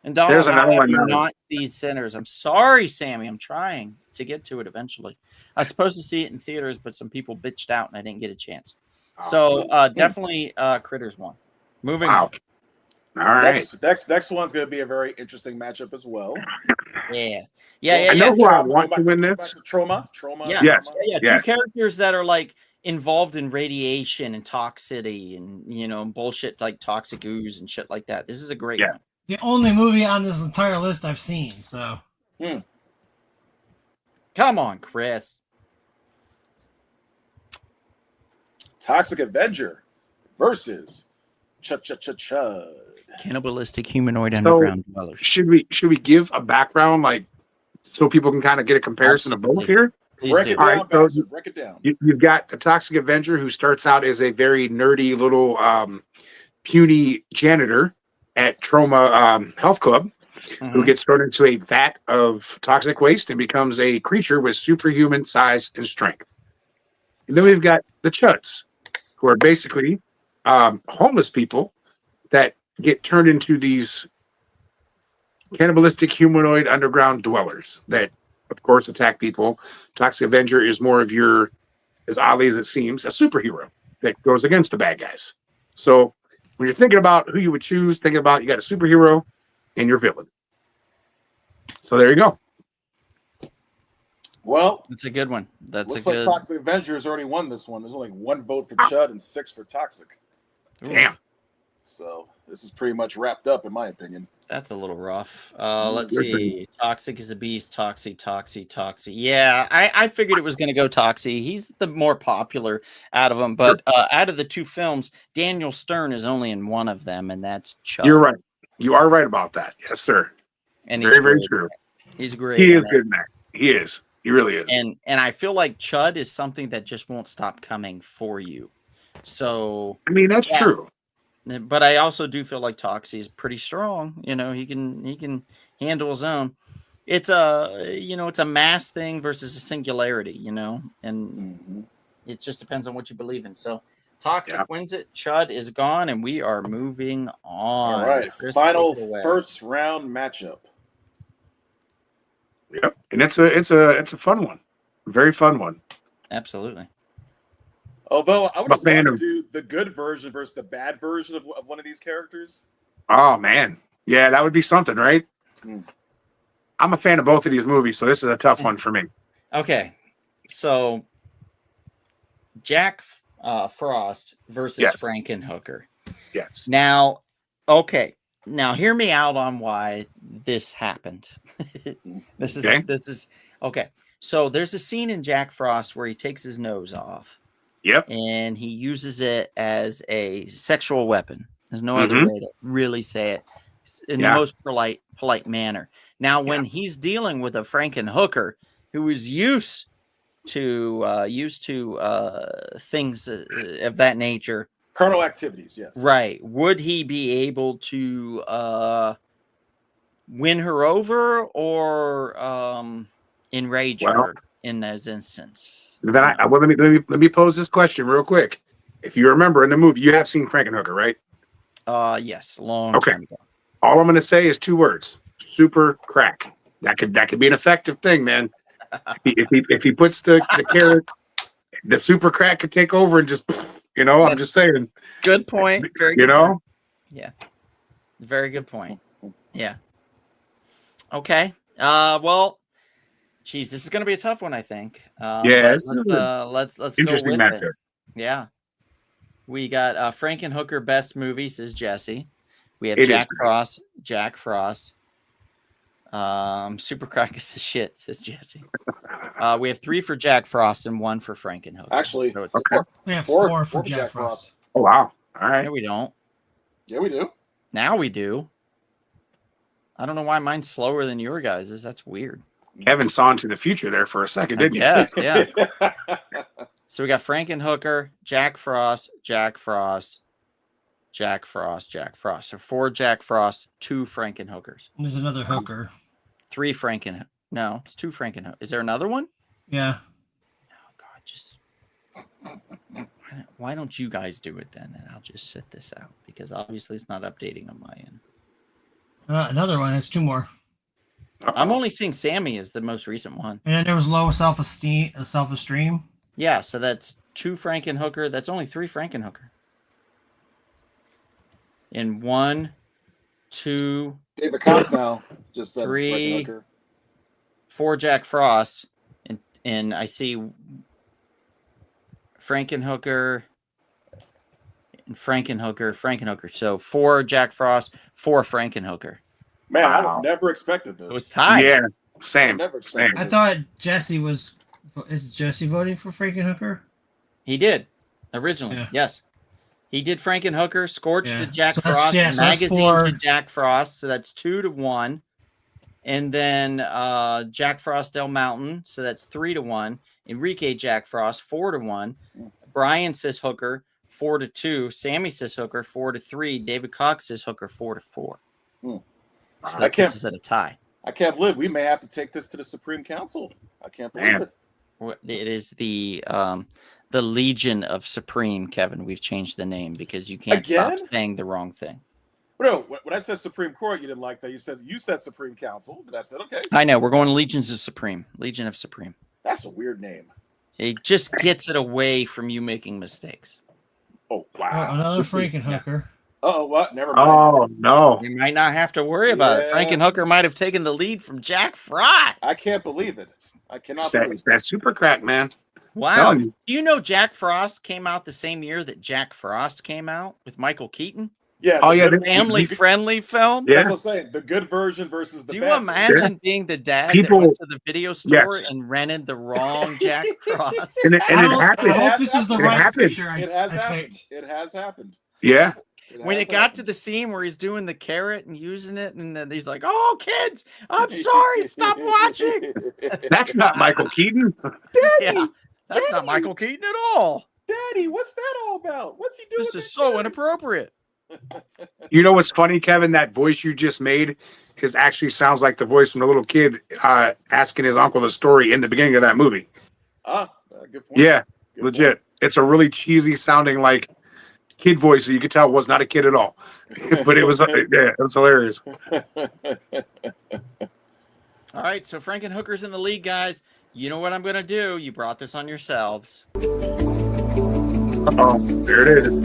And Donald, There's another one now. not see Sinners. I'm sorry, Sammy. I'm trying to get to it eventually. I was supposed to see it in theaters, but some people bitched out and I didn't get a chance. So definitely Critters 1. Moving on. All right. Next one's going to be a very interesting matchup as well. Yeah. I know who I want to win this. Trauma. Yeah. Yes. Yeah. Two characters that are like involved in radiation and toxicity and bullshit like toxic ooze and shit like that. This is a great one. The only movie on this entire list I've seen. So. Come on, Chris. Toxic Avenger versus Chud. Cannibalistic humanoid underground dwellers. Should we give a background, like, so people can kind of get a comparison of both here? Break it down, break it down. You've got the Toxic Avenger, who starts out as a very nerdy little puny janitor at Trauma Health Club, who gets thrown into a vat of toxic waste and becomes a creature with superhuman size and strength. And then we've got the Chuds, who are basically homeless people that get turned into these cannibalistic humanoid underground dwellers that, of course, attack people. Toxic Avenger is more of your, as oddly as it seems, a superhero that goes against the bad guys. So when you're thinking about who you would choose, thinking about you got a superhero and your villain. So there you go. Well, that's a good one. Looks like Toxic Avenger has already won this one. There's only 1 vote for Chud and 6 for Toxic. Damn. So this is pretty much wrapped up, in my opinion. That's a little rough. Let's see. Toxic is a beast. Toxie. Yeah, I figured it was going to go Toxie. He's the more popular out of them. But out of the 2 films, Daniel Stern is only in one of them, and that's Chud. You're right. You are right about that. Yes, sir. And very, very true. He's great. He is good in that. He is. He really is. And I feel like Chud is something that just won't stop coming for you. So I mean, that's true. But I also do feel like Toxie is pretty strong. He can handle his own. It's a mass thing versus a singularity, and it just depends on what you believe in. So Toxic wins it. Chud is gone, and we are moving on. All right, Chris, final first round matchup. Yep, and it's a fun one, very fun one. Absolutely. Although I would love to do the good version versus the bad version of one of these characters. Oh man, yeah, that would be something, right? I'm a fan of both of these movies, so this is a tough one for me. Okay, so Jack Frost versus Frankenhooker. Yes. Now, okay. Now, hear me out on why this happened. This is okay. So there's a scene in Jack Frost where he takes his nose off. Yep. And he uses it as a sexual weapon. There's no other way to really say it in the most polite manner. Now, when he's dealing with a Frankenhooker who is used to things of that nature, carnal activities, yes. Right. Would he be able to win her over or enrage her in those instances? Then let me pose this question real quick. If you remember in the movie, you have seen Frankenhooker, right? Yes, long time ago. All I'm going to say is 2 words: super crack. That could be an effective thing, man. if he puts the carrot, the super crack could take over and just. I'm just saying. Good point. Very good point. Yeah. Very good point. Yeah. Okay. Well, geez, this is going to be a tough one, I think. Let's interesting go with matchup. it. Yeah. We got Frankenhooker best movie, says Jesse. We have Jack Frost. Super crack is the shit, says Jesse. We have 3 for Jack Frost and 1 for Frankenhooker. Actually, we have 4 for Jack Frost. Oh wow! All right. No, we don't. Yeah, we do. Now we do. I don't know why mine's slower than your guys's. That's weird. Kevin saw into the future there for a second, didn't you? Yes, yeah. So we got Frankenhooker, Jack Frost, Jack Frost, Jack Frost, Jack Frost. So 4 Jack Frost, 2 Frankenhookers, There's another hooker. 3 Franken. No, it's 2 Frankenhookers. Is there another one? Yeah. Oh God, just why don't you guys do it then, and I'll just sit this out because obviously it's not updating on my end. Another one. It's 2 more. I'm only seeing Sammy as the most recent one. And then there was low self-esteem. Yeah, so that's 2 Frankenhooker. That's only 3 Frankenhooker. And 1, 2, David Cox now just said 3, Frankenhooker. 4 Jack Frost, and I see Frankenhooker and Frankenhooker. So 4 Jack Frost, 4 Frankenhooker. Man, I Wow. never expected this. It was tied. Yeah, same. Never Same. I thought Jesse was. Is Jesse voting for Frankenhooker? He did originally. Yeah. Yes, he did Frankenhooker. Scorched Yeah. to Jack So that's- Frost. yeah, so that's Magazine 4. to Jack Frost. So that's 2-1. And then Jack Frost Del Mountain. So that's 3-1. Enrique Jack Frost 4-1. Brian says Hooker 4-2. Sammy says Hooker 4-3. David Cox says Hooker 4-4. So I that can't- puts us at a tie. I can't believe we may have to take this to the Supreme Council. I can't believe Man. it. It is the Legion of Supreme, Kevin. We've changed the name because you can't Again? stop saying the wrong thing. No, when I said Supreme Court, you didn't like that. You said Supreme Council, and I said, okay, I know we're going Legions of Supreme. Legion of Supreme. that's a weird name. It just gets it away from you making mistakes. Oh Oh, wow. another Frankenhooker. Oh, what? Never mind. Oh no! You might not have to worry about it. Yeah. Frankenhooker might have taken the lead from Jack Frost. I can't believe it. I cannot It's that, believe it's that super crack, man. Wow. Telling you. Do you know Jack Frost came out the same year that Jack Frost came out with Michael Keaton? Yeah. Oh, the yeah, good- Family friendly film? Yeah. That's what I'm saying. The good version versus the Do you bad. imagine being the dad People- that went to the video store Yes. and rented the wrong Jack Frost? And it I happened. hope this is the It right happened. picture. It has I happened. picked. It has happened. Yeah. When has it got to happened. the scene where he's doing the carrot and using it, and then he's like, "Oh, kids, I'm sorry, stop watching." That's not Michael Keaton. Yeah, that's not Michael Keaton at all. Daddy, what's that all about? What's he doing? This is so inappropriate. You know what's funny, Kevin? That voice you just made actually sounds like the voice from the little kid asking his uncle the story in the beginning of that movie. Good point. Yeah, Good legit. point. It's a really cheesy sounding like kid voice that you could tell was not a kid at all. But it was it was hilarious. All right, so Frankenhooker's in the lead, guys. You know what I'm gonna do? You brought this on yourselves. Oh, there it is.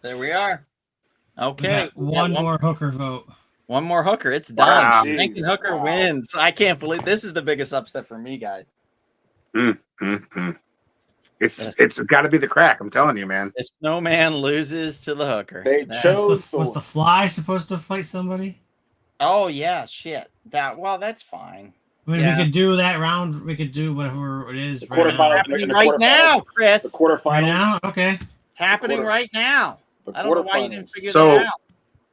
There we are. We Okay, got we got one more hooker vote. One more hooker. It's done. Wow. Frankenhooker Jeez. wins. I can't believe this is the biggest upset for me, guys. Mm-hmm. It's got to be the crack. I'm telling you, man. The snowman loses to the hooker. They That's- chose Was the fly supposed to fight somebody? Oh yeah, shit. That's fine. I mean, Yeah. we could do that round. We could do whatever it is. The right quarterfinals. now. Happening in the right quarterfinals. now, Chris. the quarterfinals. Right now? Okay. It's happening quarter- right now. The I don't know why you didn't quarterfinals. figure So- that out.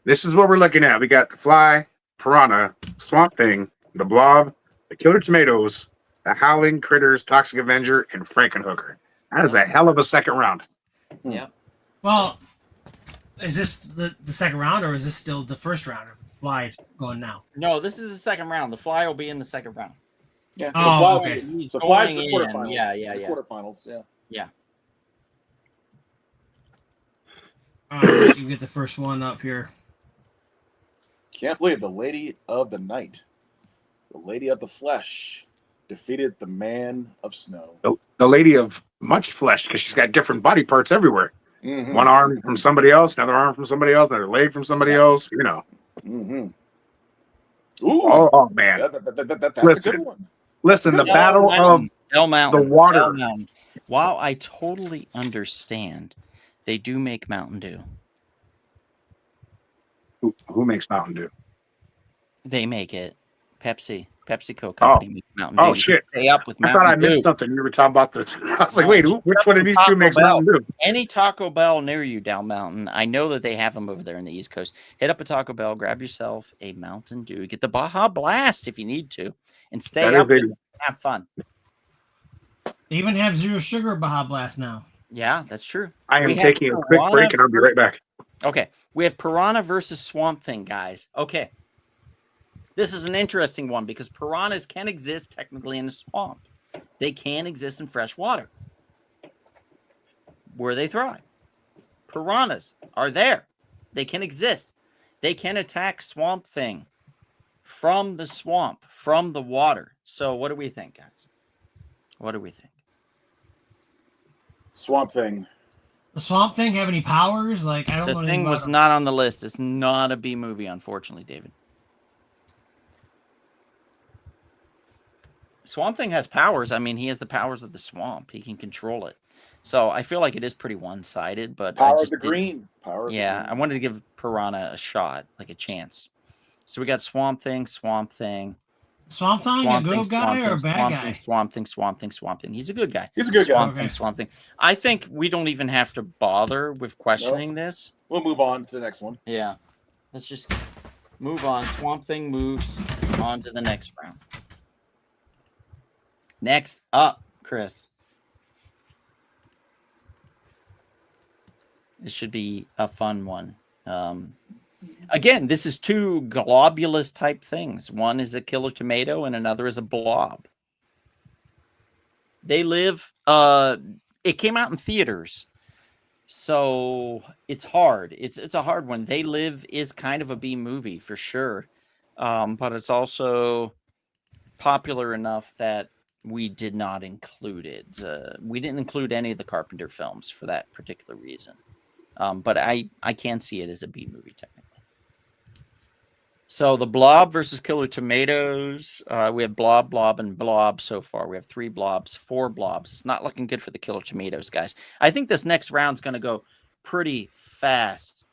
This is what we're looking at. We got the Fly, Piranha, Swamp Thing, the Blob, the Killer Tomatoes, the Howling Critters, Toxic Avenger, and Frankenhooker. That is a hell of a second round. Yeah. Well, is this the second round, or is this still the first round? Fly is going now. No, this is the second round. The fly will be in the second round. Yeah. So Oh, Fly okay. wins. So Fly's the Going in. quarterfinals. Yeah. The quarterfinals. Yeah. All right, you get the first one up here. Can't believe the Lady of the Night, the Lady of the Flesh, defeated the Man of Snow. The Lady of Much Flesh, because she's got different body parts everywhere. Mhm. One arm from somebody else, another arm from somebody else, another leg from somebody else. You know. Mhm. Ooh, Oh man. that's a Listen. good one. Listen, the Del battle of Del Mountain. the water. Del Mountain. While I totally understand, they do make Mountain Dew. Who makes Mountain Dew? They make it. PepsiCo company makes Mountain Dew. Oh You can shit! stay up with I Mountain thought I Dew. missed something. You were talking about the. I was like, No, wait, just which grab one of some these two Taco makes Bell. Mountain Dew? Any Taco Bell near you, Down Mountain. I know that they have them over there in the East Coast. Hit up a Taco Bell, grab yourself a Mountain Dew, get the Baja Blast if you need to, and stay That up is with a- it. Have fun. They even have zero sugar Baja Blast now. Yeah, that's true. I am We have taking a quick break, and I'll be right back. Okay, we have Piranha versus Swamp Thing, guys. Okay. This is an interesting one because piranhas can exist technically in a swamp. They can exist in fresh water where they thrive. Piranhas are there. They can exist. They can attack Swamp Thing from the swamp, from the water. So what do we think, guys? What do we think? Swamp Thing. The Swamp Thing have any powers? Like, I don't know The anything thing about was them. not on the list. It's not a B movie, unfortunately, David. Swamp Thing has powers. I mean, he has the powers of the swamp. He can control it. So I feel like it is pretty one-sided, but Power I of just the Green. Power of the yeah, Green. I wanted to give Piranha a shot, like a chance. So we got Swamp Thing, Swamp Thing, a Swamp good Thing, guy or a bad guy? Swamp Thing. He's a good guy. He's a good guy. Swamp Thing, Okay. Swamp Thing. I think we don't even have to bother with questioning this. We'll move on to the next one. Yeah. Let's just move on. Swamp Thing moves on to the next round. Next up, Chris. This should be a fun one. Again, this is two globulous type things. One is a killer tomato and another is a blob. They live, it came out in theaters. So it's hard. It's a hard one. They Live is kind of a B movie for sure. But it's also popular enough that we did not include it. We didn't include any of the Carpenter films for that particular reason. But I can see it as a B movie technically. So the Blob versus Killer Tomatoes. We have Blob, Blob, and Blob so far. We have 3 Blobs, 4 Blobs. It's not looking good for the Killer Tomatoes, guys. I think this next round's going to go pretty fast.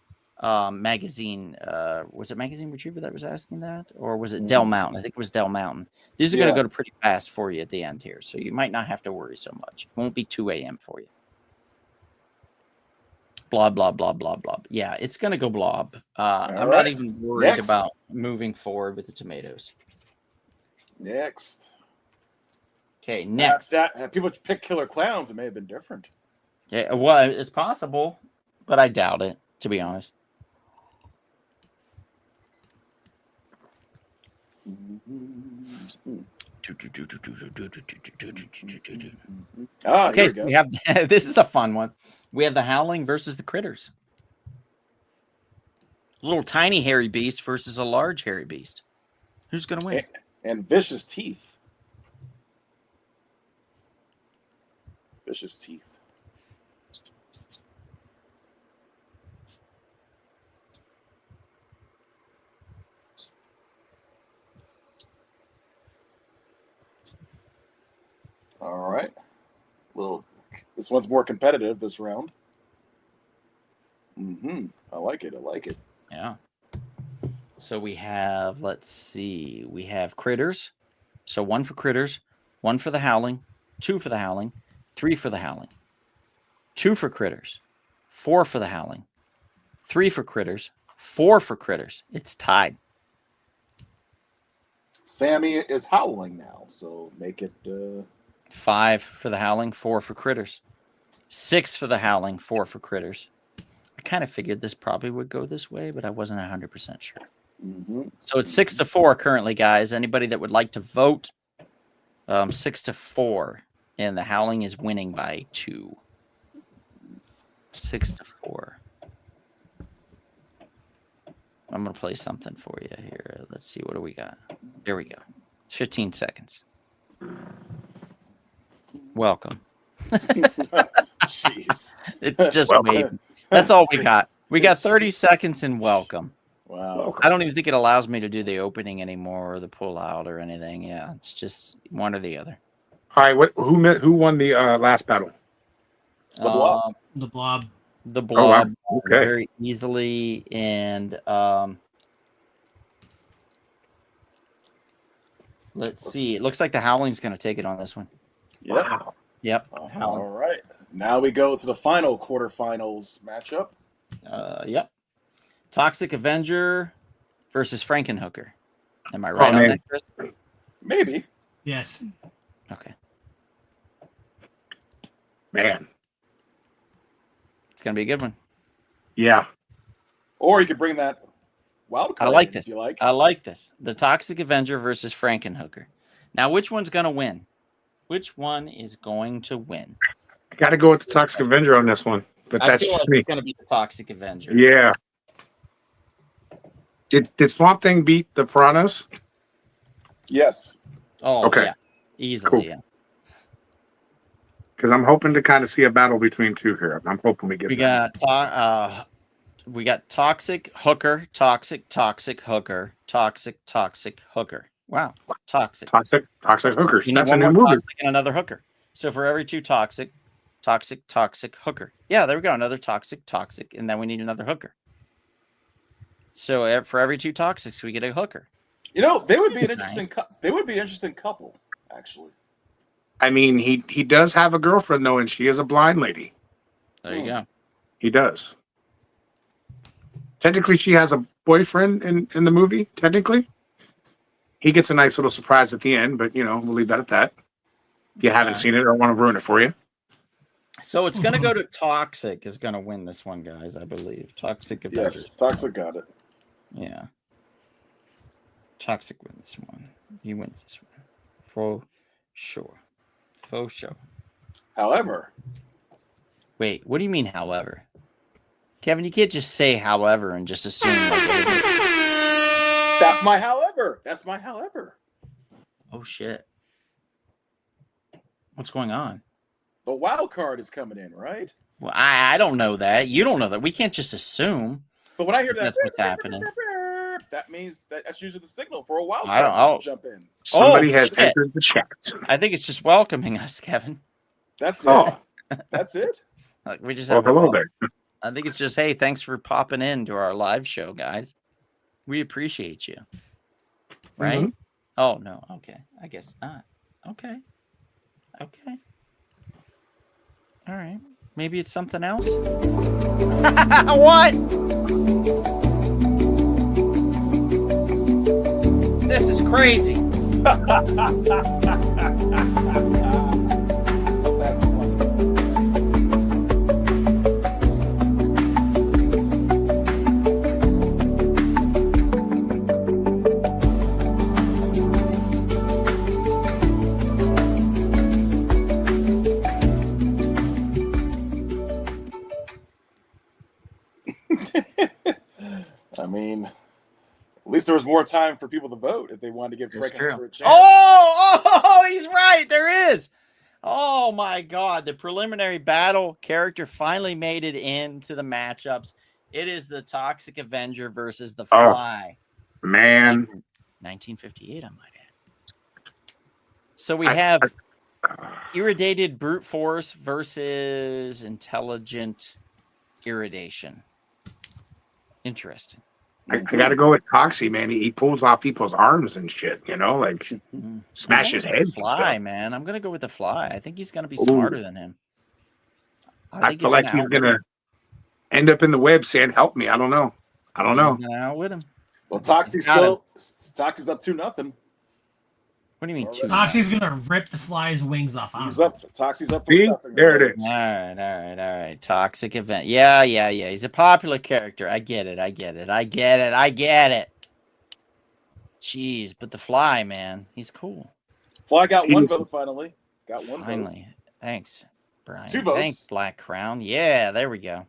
Magazine, was it Magazine Retriever that was asking that? Or was it Del Mountain? I think it was Del Mountain. These are going to go to pretty fast for you at the end here. So you might not have to worry so much. It won't be 2 a.m. for you. Blob, blob, blob, blob, blob. Yeah, it's going to go blob. I'm not even worried about moving forward with the tomatoes. Next. Okay, next. People pick Killer Clowns. It may have been different. Yeah, well, it's possible, but I doubt it, to be honest. Okay, so we have this is a fun one. We have the Howling versus the Critters. A little tiny hairy beast versus a large hairy beast. Who's going to win? And Vicious Teeth. Vicious Teeth. All right. Well, this one's more competitive this round. I like it. I like it. Yeah. So we have, let's see, we have Critters. So 1 for Critters, 1 for the Howling, 2 for the Howling, 3 for the Howling, 2 for Critters, 4 for the Howling, 3 for Critters, 4 for Critters. It's tied. Sammy is howling now, so make it 5 for the Howling, 4 for Critters, 6 for the Howling, 4 for Critters. I kind of figured this probably would go this way, but I wasn't 100% sure. So it's 6-4 currently, guys. Anybody that would like to vote, 6-4, and the Howling is winning by 2. 6-4. I'm gonna play something for you here. Let's see, what do we got? There we go. 15 seconds. Welcome. jeez. It's just Welcome. waiting. That's all we got. We got 30 seconds and welcome. Wow. I don't even think it allows me to do the opening anymore or the pull out or anything. Yeah, it's just one or the other. All right, who won the last battle? The Blob. The Blob. The Oh, wow. Blob Okay. very easily, and let's see. It looks like the Howling's going to take it on this one. Yep. Wow. Yep. All Howling. right. Now we go to the final quarterfinals matchup. Yep. Toxic Avenger versus Frankenhooker. Am I right on man. that, Chris? Maybe. Yes. Okay. Man. It's going to be a good one. Yeah. Or you could bring that wild card I like in this. if you like. I like this. The Toxic Avenger versus Frankenhooker. Now, which one's going to win? Which one is going to win? Got to go with the Toxic Avenger on this one, but I that's feel just like me. it's going to be the Toxic Avenger. Yeah. Did Swamp Thing beat the Piranhas? Yes. Oh, Okay. yeah. Easily, Cool. yeah. Because I'm hoping to kind of see a battle between two here. I'm hoping we get We got Toxic Hooker, Toxic Hooker, Toxic Hooker. Wow. Toxic. Toxic Hookers. You need That's a one new more movie. Toxic and another Hooker. So for every 2 Toxic Hooker. Yeah, there we go. Another Toxic, and then we need another Hooker. So for every 2 Toxics, we get a Hooker. You know, they would be an Nice. interesting they would be an interesting couple, actually. I mean, he does have a girlfriend though, and she is a blind lady. There you go. He does. Technically, she has a boyfriend in the movie. Technically, he gets a nice little surprise at the end, but we'll leave that at that. If you haven't seen it, I don't want to ruin it for you. So it's going to go to Toxic is going to win this one, guys, I believe. Toxic Avenger. Yes, Toxic got it. Yeah. Toxic wins this one. He wins this one. For sure. For sure. However, Wait, what do you mean, however? Kevin, you can't just say however and just assume like that's my however. That's my however. oh shit. What's going on? The wild card is coming in, right? Well, I don't know that. You don't know that. We can't just assume. But when I hear that, That's what's happening. that means that's usually the signal for a wild I don't- card to jump in. Somebody has shit. entered the chat. I think it's just welcoming us, Kevin. That's it. Oh, That's it. Like we just well, have a hello there. I think it's just, hey, thanks for popping in to our live show, guys. We appreciate you. Right? Mhm. Oh, no. Okay. I guess not. Okay. Okay. All right. Maybe it's something else? What? This is crazy. That's funny. I mean, at least there was more time for people to vote if they wanted to give That's Frankenhooker true. a chance. Oh, he's right. There is. Oh my God. The preliminary battle character finally made it into the matchups. It is the Toxic Avenger versus the Oh. Fly. Man. 1958, I might add. So we have irradiated brute force versus intelligent irradiation. Interesting. I got to go with Toxie, man. He pulls off people's arms and shit, like smashes I'm gonna go with heads the and Fly, stuff. man. I'm gonna go with the Fly. I think he's gonna be Ooh. smarter than him. I feel like he's going to end up in the web saying, help me. I don't know. I don't know. He's gonna outwit him. Well, Toxie's Got Toxie's up 2-0. What do you mean? Alright. Two? Toxie's gonna rip the fly's wings off. He's up. Toxie's up for See? nothing. There it is. All right. Toxic event. Yeah. He's a popular character. I get it. Jeez, but the Fly, man, he's cool. Fly got one He's- vote finally. Got one vote. Finally. Thanks, Brian. 2 votes. Thanks, Black Crown. Yeah, there we go.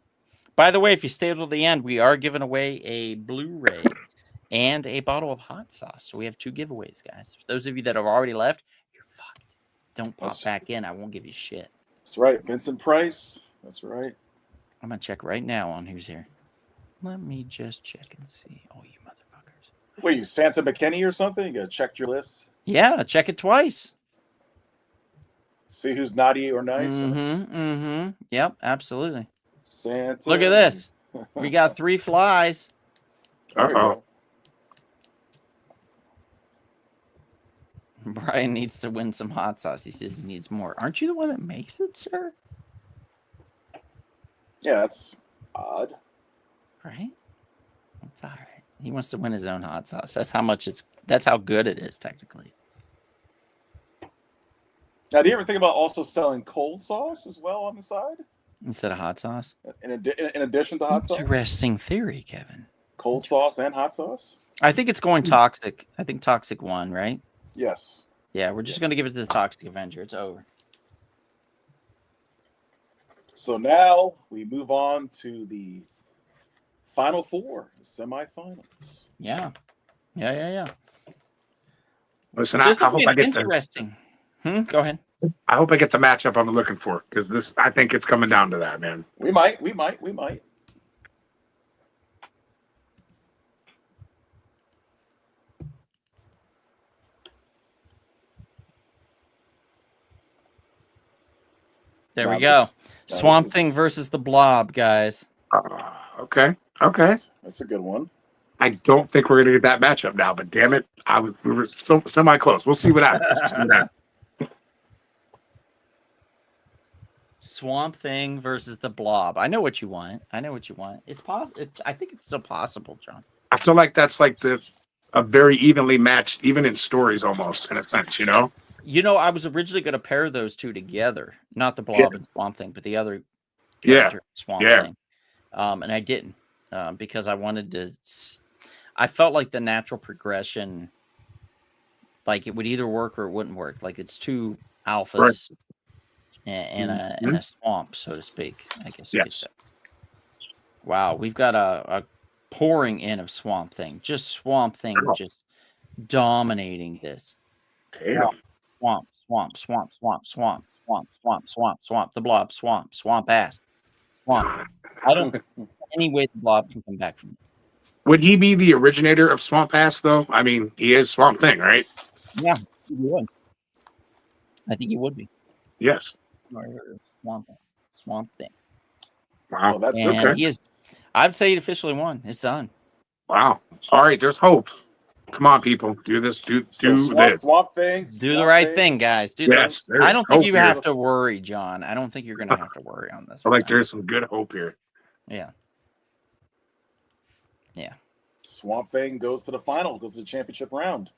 By the way, if you stay till the end, we are giving away a Blu-ray and a bottle of hot sauce. So we have 2 giveaways, guys. For those of you that have already left, you're fucked. Don't pop That's- back in. I won't give you shit. That's right. Vincent Price. That's right. I'm gonna check right now on who's here. Let me just check and see. Oh, you motherfuckers! What are you, Santa McKinney or something? You gotta check your list, Yeah, check it twice. see who's naughty or nice. Yep, absolutely. Santa. Look at this. We got 3 flies. There we Uh-oh. go. Brian needs to win some hot sauce. He says he needs more. Aren't you the one that makes it, sir? Yeah, that's odd. Right? That's all right. He wants to win his own hot sauce. That's how good it is, technically. Now, do you ever think about also selling cold sauce as well on the side? Instead of hot sauce. In addition to hot sauce? Interesting theory, Kevin. Cold sauce and hot sauce? I think it's going toxic. I think toxic won, right? Yes. Yeah, we're just going to give it to the Toxic Avenger. It's over. So now we move on to the Final Four, the semifinals. Yeah. Listen, This I is hope I get the interesting. Go ahead. I hope I get the matchup I'm looking for because I think it's coming down to that, man. We might. There we Now go. this- now Swamp this is- Thing versus the Blob, guys. Okay. That's a good one. I don't think we're gonna get that matchup now, but damn it, we were so semi close. We'll see what happens. Swamp Thing versus the Blob. I know what you want. It's possible. I think it's still possible, John. I feel like that's like a very evenly matched, even in stories, almost in a sense. You know. You know, I was originally going to pair those two together, not the Blob and Swamp Thing, but the other character, Swamp Thing. And I didn't because I wanted to. I felt like the natural progression, like it would either work or it wouldn't work. Like it's two alphas and a swamp, so to speak. I guess. You could say. Wow, we've got a pouring in of Swamp Thing. Just Swamp Thing, just dominating this. Damn. Swamp. The Blob, swamp ass. Swamp. I don't think any way the Blob can come back from it. Would he be the originator of Swamp Ass, though? I mean, he is Swamp Thing, right? Yeah, he would. I think he would be. Yes. Swamp Thing. Wow. Oh, that's And okay. he is. I'd say he officially won. It's done. Wow. All right, there's hope. Come on, people. Do this. Do this. Swamp Thing. Do the right thing, guys. Yes. I don't think you here. have to worry, John. I don't think you're going to have to worry on this. I feel like there's some good hope here. Yeah. Swamp Thing goes to the final, goes to the championship round.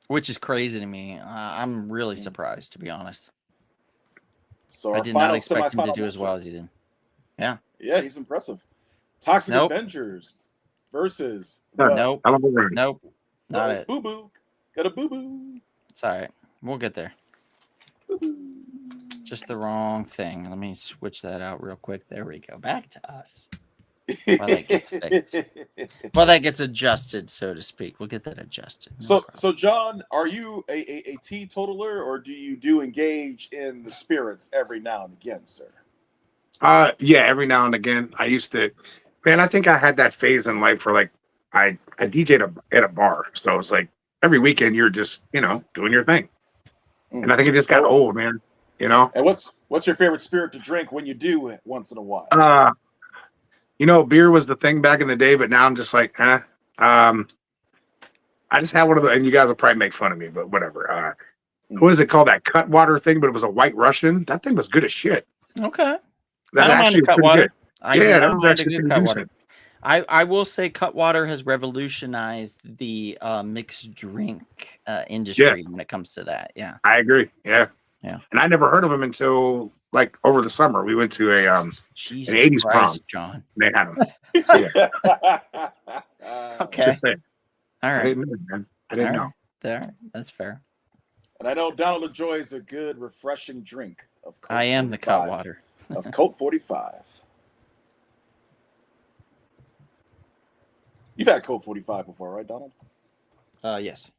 Which is crazy to me. I'm really surprised, to be honest. So I our did final not expect him to semifinal do as matchup. well as he did. Yeah, he's impressive. Toxic Avengers versus Nope. Not it. Boo Boo. Got a Boo Boo. It's all right. We'll get there. Boo Boo. Just the wrong thing. Let me switch that out real quick. There we go. Back to us. While that gets fixed. Well, that gets adjusted, so to speak. We'll get that adjusted. So John, are you a teetotaler, or do you engage in the spirits every now and again, sir? Yeah, every now and again. I used to, man, I think I had that phase in life where like I DJ'd at a bar. So it's like every weekend you're just, doing your thing. And I think it just got old, man. And what's your favorite spirit to drink when you do it once in a while? Beer was the thing back in the day, but now I'm just like, I just had one of the, and you guys will probably make fun of me, but whatever. What is it called? That Cutwater thing, but it was a White Russian. That thing was good as shit. Okay. That I don't mind Cutwater. That was actually pretty Cutwater. decent. I will say Cutwater has revolutionized the mixed drink industry when it comes to that. Yeah. I agree. Yeah. Yeah. And I never heard of them until like over the summer. We went to an 80s prom. John. They had them. So, yeah. Okay. Just saying. All right. I didn't know, man. I didn't know. There. That's fair. And I know Donald enjoys a good, refreshing drink of Colt I am the 45, Cutwater. of Colt 45. You've had Colt 45 before, right, Donald? Yes.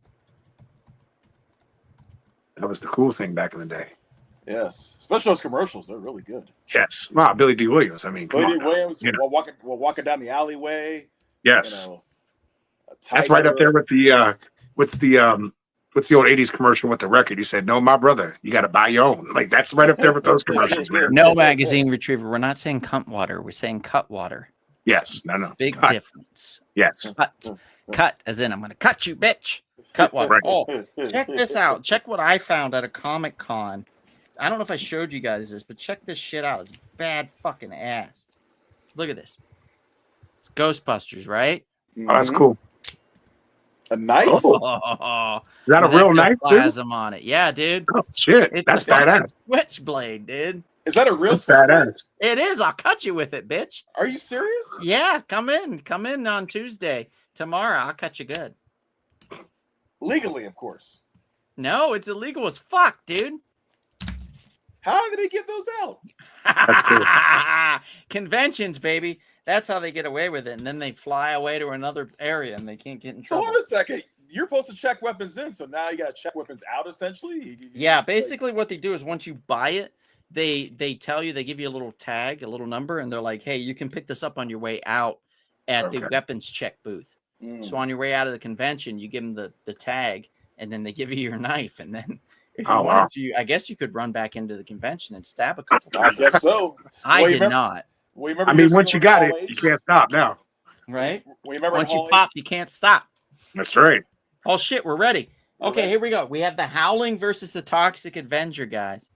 That was the cool thing back in the day. Yes, especially those commercials. They're really good. Yes. Wow, Billy D. Williams. I mean, come Billy on D. now. Williams, You know. while walking down the alleyway. Yes. You know, a That's right up there tiger. with the old 80s commercial with the record. He said, "No, my brother, you got to buy your own." Like that's right up there with those commercials, man. No magazine retriever. We're not saying cunt water. We're saying cut water. Yes. No. Big Cut. difference. Yes. Cut, as in I'm going to cut you, bitch. Cut water. Right. Oh, check this out. Check what I found at a Comic Con. I don't know if I showed you guys this, but check this shit out. It's bad fucking ass. Look at this. It's Ghostbusters, right? Oh, that's cool. A knife? Oh, Is that a with real knife too? ectoplasm on it. Yeah, dude. Oh shit. It's That's a fucking badass. switchblade, dude. Is that a real That's switchblade? badass. It is. I'll cut you with it, bitch. Are you serious? Yeah, come in on Tuesday. Tomorrow, I'll cut you good. Legally, of course. No, it's illegal as fuck, dude. How did they get those out? That's cool. Conventions, baby. That's how they get away with it. And then they fly away to another area and they can't get in So trouble. hold a second. You're supposed to check weapons in, so now you got to check weapons out. Essentially. Yeah, basically what they do is once you buy it, they tell you, they give you a little tag, a little number, and they're like, hey, you can pick this up on your way out at the Okay. weapons check booth. So on your way out of the convention, you give them the tag, and then they give you your knife. And then if you Oh, wanted wow. to, I guess you could run back into the convention and stab a couple. I guess so. I Well, you did remember- not. Well, you remember I mean, years once ago you got in it, Hall you H? can't stop now. Right? Well, you remember Once in you Hall pop, H? you can't stop. That's right. Oh shit, we're ready. Okay, ready. here we go. We have the Howling versus the Toxic Avenger, guys.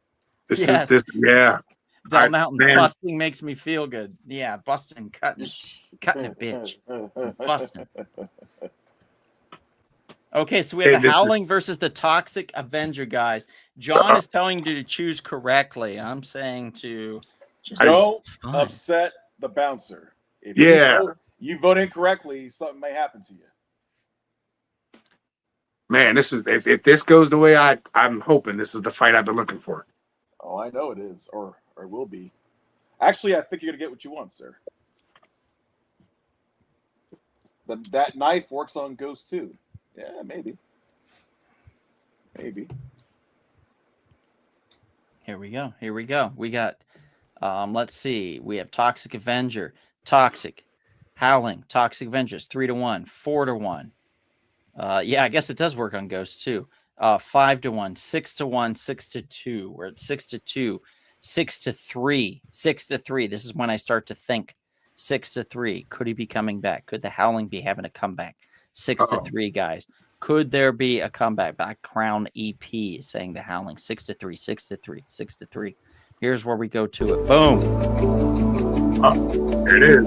This Yes. is this. Yeah. Del Alright, Mountain man. busting makes me feel good. Yeah, busting, cutting a bitch. Busting. Okay, so we have Hey, the this is- Howling versus the Toxic Avenger, guys. John is telling you to choose correctly. I'm saying to just Don't have fun. upset the bouncer. If Yeah. you vote incorrectly, something may happen to you. Man, this is if this goes the way I'm hoping, this is the fight I've been looking for. Oh, I know it is, or will be. Actually, I think you're gonna get what you want, sir. That knife works on Ghost too. Yeah, maybe. Here we go. Here we go. We got, let's see. We have Toxic Avenger, Toxic, Howling, Toxic Avengers, 3-1, 4-1. Yeah, I guess it does work on Ghost too. 5-1, 6-1, 6-2. We're at 6-2, 6-3, 6-3. This is when I start to think. 6-3. Could he be coming back? Could the Howling be having a comeback? 6-3, guys. Could there be a comeback? Back Crown EP is saying the Howling. 6-3, 6-3, 6-3. Here's where we go to it. Boom. There it is.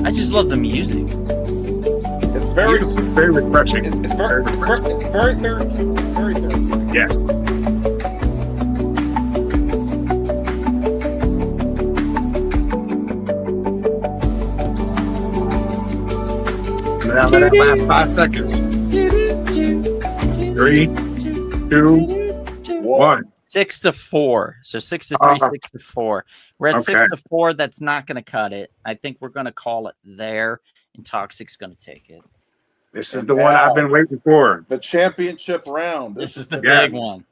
I just love the music. It's very, It's very refreshing. it's very therapeutic. Very therapeutic. Yes. Now that last 5 seconds. 3, 2, 1. 6-4. So 6-3, 6-4. We're at Okay. 6-4. That's not going to cut it. I think we're going to call it there, and Toxic's going to take it. This is the one I've been waiting for. The championship round. This is the Yeah. big one.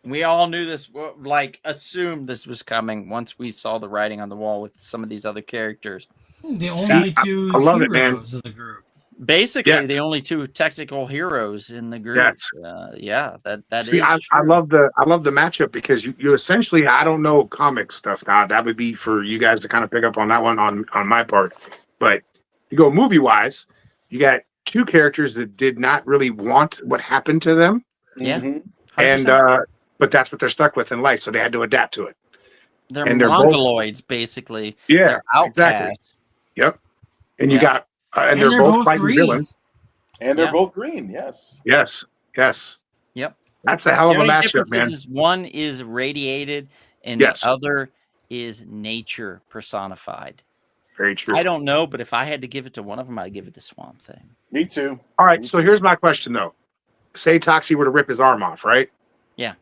We all knew this, like, assumed this was coming once we saw the writing on the wall with some of these other characters. The See, only two I love it, man. heroes of the group. Basically, Yeah. the only two technical heroes in the group. Yes. Yeah, that See, is I true. love the matchup because you essentially, I don't know comic stuff now. That would be for you guys to kind of pick up on that one on my part. But you go movie wise, you got two characters that did not really want what happened to them, Yeah. Mhm. 100%. and but that's what they're stuck with in life, so they had to adapt to it. they're and they're both- mongoloids, basically. Yeah, They're outcasts. exactly. Yep. And you Yeah. got and they're they're both both fighting green. villains. And they're Yeah. both green. Yes. Yes. Yep. That's a hell of The a only matchup, difference man. is one is radiated and Yes. the other is nature personified. Very true. I don't know, but if I had to give it to one of them, I'd give it to Swamp Thing. Me too. All right, so here's my question though. Say Toxie were to rip his arm off, right? Yeah.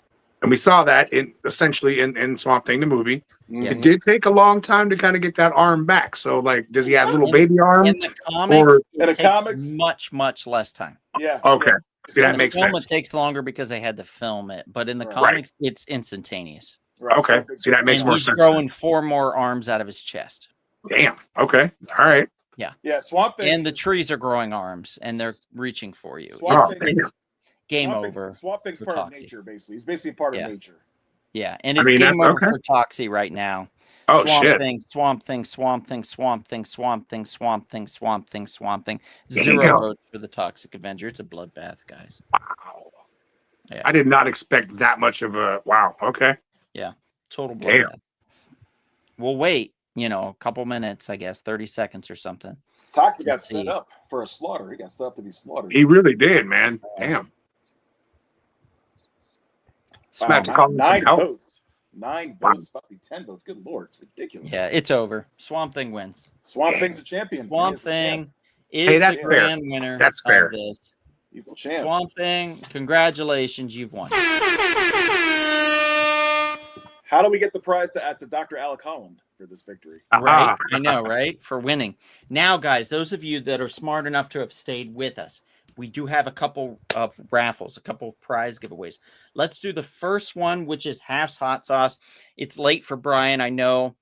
And we saw that essentially in Swamp Thing, the movie. Mhm. It did take a long time to kind of get that arm back. So, like, does he have a little baby arm? In the comics, Or- it In the takes comics? much less time. Yeah. Okay. yeah. See, that the makes film, sense. It takes longer because they had to film it, but in the Right. comics, it's instantaneous. Right, it's Okay. not big See, that deal. makes And more he's sense. growing 4 more arms out of his chest. Damn. Okay. All right. Yeah, Swamp Thing. And the trees are growing arms, and they're reaching for you. Swamp Oh, Thing- It's game Swamp Thing's- over. Swamp Thing's for part of Toxie. nature, basically. He's basically part Yeah. of nature. Yeah, and I it's mean, game that's- over okay. for Toxie right now. Oh, Swamp shit. Thing, Swamp Thing, Swamp Thing, Swamp Thing, Swamp Thing, Swamp Thing, Swamp Thing, Swamp Thing. Damn. 0 votes for the Toxic Avenger. It's a bloodbath, guys. Wow. Yeah. I did not expect that much of a wow. Okay. Total Damn. bloodbath. We'll wait, a couple minutes, I guess, 30 seconds or something. Toxic got Let's see. set up for a slaughter. He got set up to be slaughtered. He really did, man. Damn. Wow, Smack to call him some 9 help. votes. 9 votes. Probably 10 votes. Good lord, it's ridiculous. Yeah, it's over. Swamp Thing wins. Swamp Thing's the champion. Swamp He is the champ. Thing is Hey, that's the fair. grand winner That's fair. of this. He's the champ. Swamp Thing, congratulations, you've won. How do we get the prize to Dr. Alec Holland for this victory? Right? I know, right? For winning. Now, guys, those of you that are smart enough to have stayed with us, we do have a couple of raffles, a couple of prize giveaways. Let's do the first one, which is Half's Hot Sauce. It's late for Brian, I know.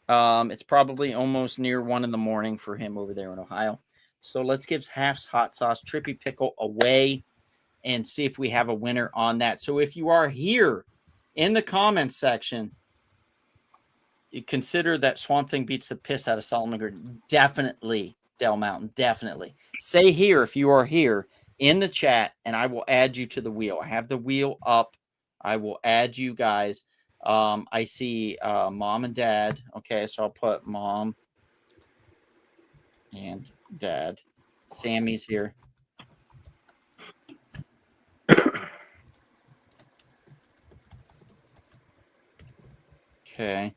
It's probably almost near 1 in the morning for him over there in Ohio. So let's give Half's Hot Sauce Trippy Pickle away and see if we have a winner on that. So if you are here in the comments section, you consider that Swamp Thing beats the piss out of Solomon Gordon. Definitely, Del Mountain, definitely. Say here if you are here in the chat, and I will add you to the wheel. I have the wheel up. I will add you guys. I see mom and dad. Okay, so I'll put mom and dad. Sammy's here. Okay.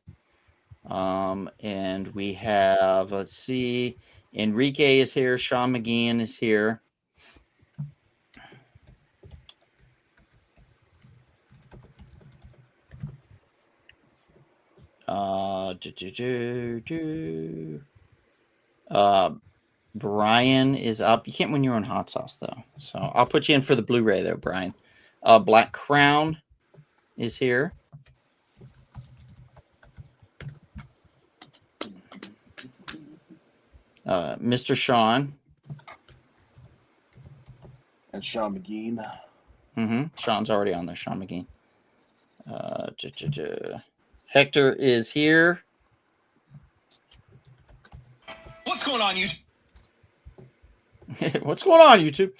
And we have, let's see, Enrique is here. Sean McGeehan is here. Brian is up. You can't win your own hot sauce though. So I'll put you in for the Blu-ray though, Brian. Black Crown is here. Mr. Sean. And Sean McGean. Sean's already on there. Sean McGean. Hector is here. What's going on, YouTube? What's going on, YouTube?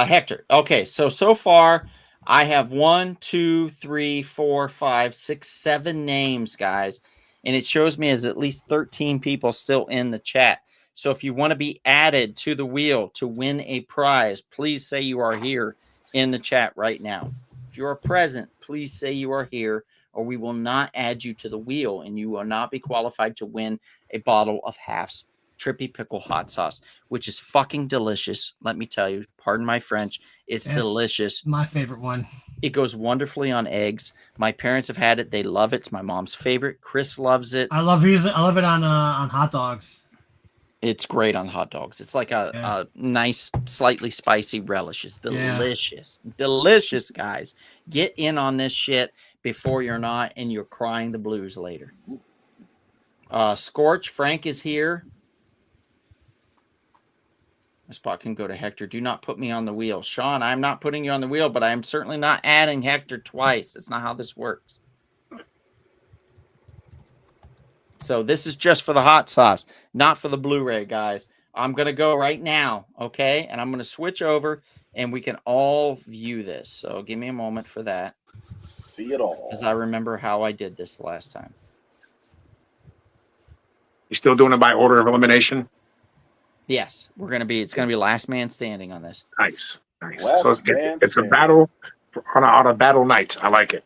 Hector. Okay, so far I have 1, 2, 3, 4, 5, 6, 7 names, guys, and it shows me as at least 13 people still in the chat. So if you want to be added to the wheel to win a prize, please say you are here in the chat right now. If you are present, please say you are here, or we will not add you to the wheel, and you will not be qualified to win a bottle of Half's Trippy Pickle Hot Sauce, which is fucking delicious. Let me tell you, pardon my French, it's Yes. delicious. My favorite one. It goes wonderfully on eggs. My parents have had it. They love it. It's my mom's favorite. Chris loves it. I love it on hot dogs. It's great on hot dogs. It's like a nice, slightly spicy relish. It's delicious. Delicious, guys. Get in on this shit before you're not and you're crying the blues later. Scorch, Frank is here. This spot can go to Hector. Do not put me on the wheel. Sean, I'm not putting you on the wheel, but I'm certainly not adding Hector twice. That's not how this works. So this is just for the hot sauce, not for the Blu-ray, guys. I'm going to go right now, okay? And I'm going to switch over, and we can all view this. So give me a moment for that. See it all. Because I remember how I did this the last time. You still doing it by order of elimination? Yes, it's going to be last man standing on this. Nice. Nice. Last So man it's a standing. battle on a battle night. I like it.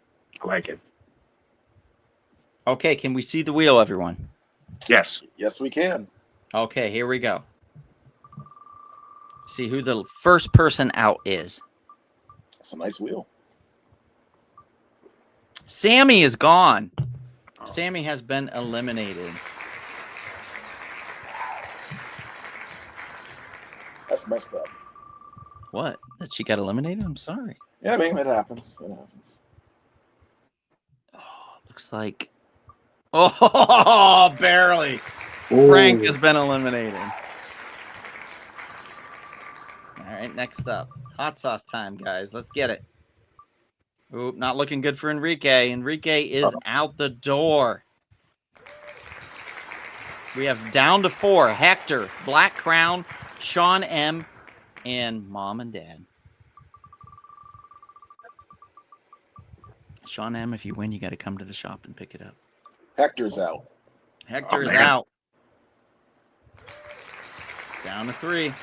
Okay, can we see the wheel, everyone? Yes. Yes, we can. Okay, here we go. See who the first person out is. That's a nice wheel. Sammy is gone. Sammy has been eliminated. That's messed up. What? That she got eliminated? I'm sorry. Yeah, I mean, it happens. It happens. Oh, looks like. Oh, barely. Frank Ooh. has been eliminated. All right, next up. Hot sauce time, guys. Let's get it. Oop, not looking good for Enrique. Enrique is out the door. We have down to 4. Hector, Black Crown, Sean M, and Mom and Dad. Sean M, if you win, you got to come to the shop and pick it up. Hector's out. Hector is man. out. Down to 3.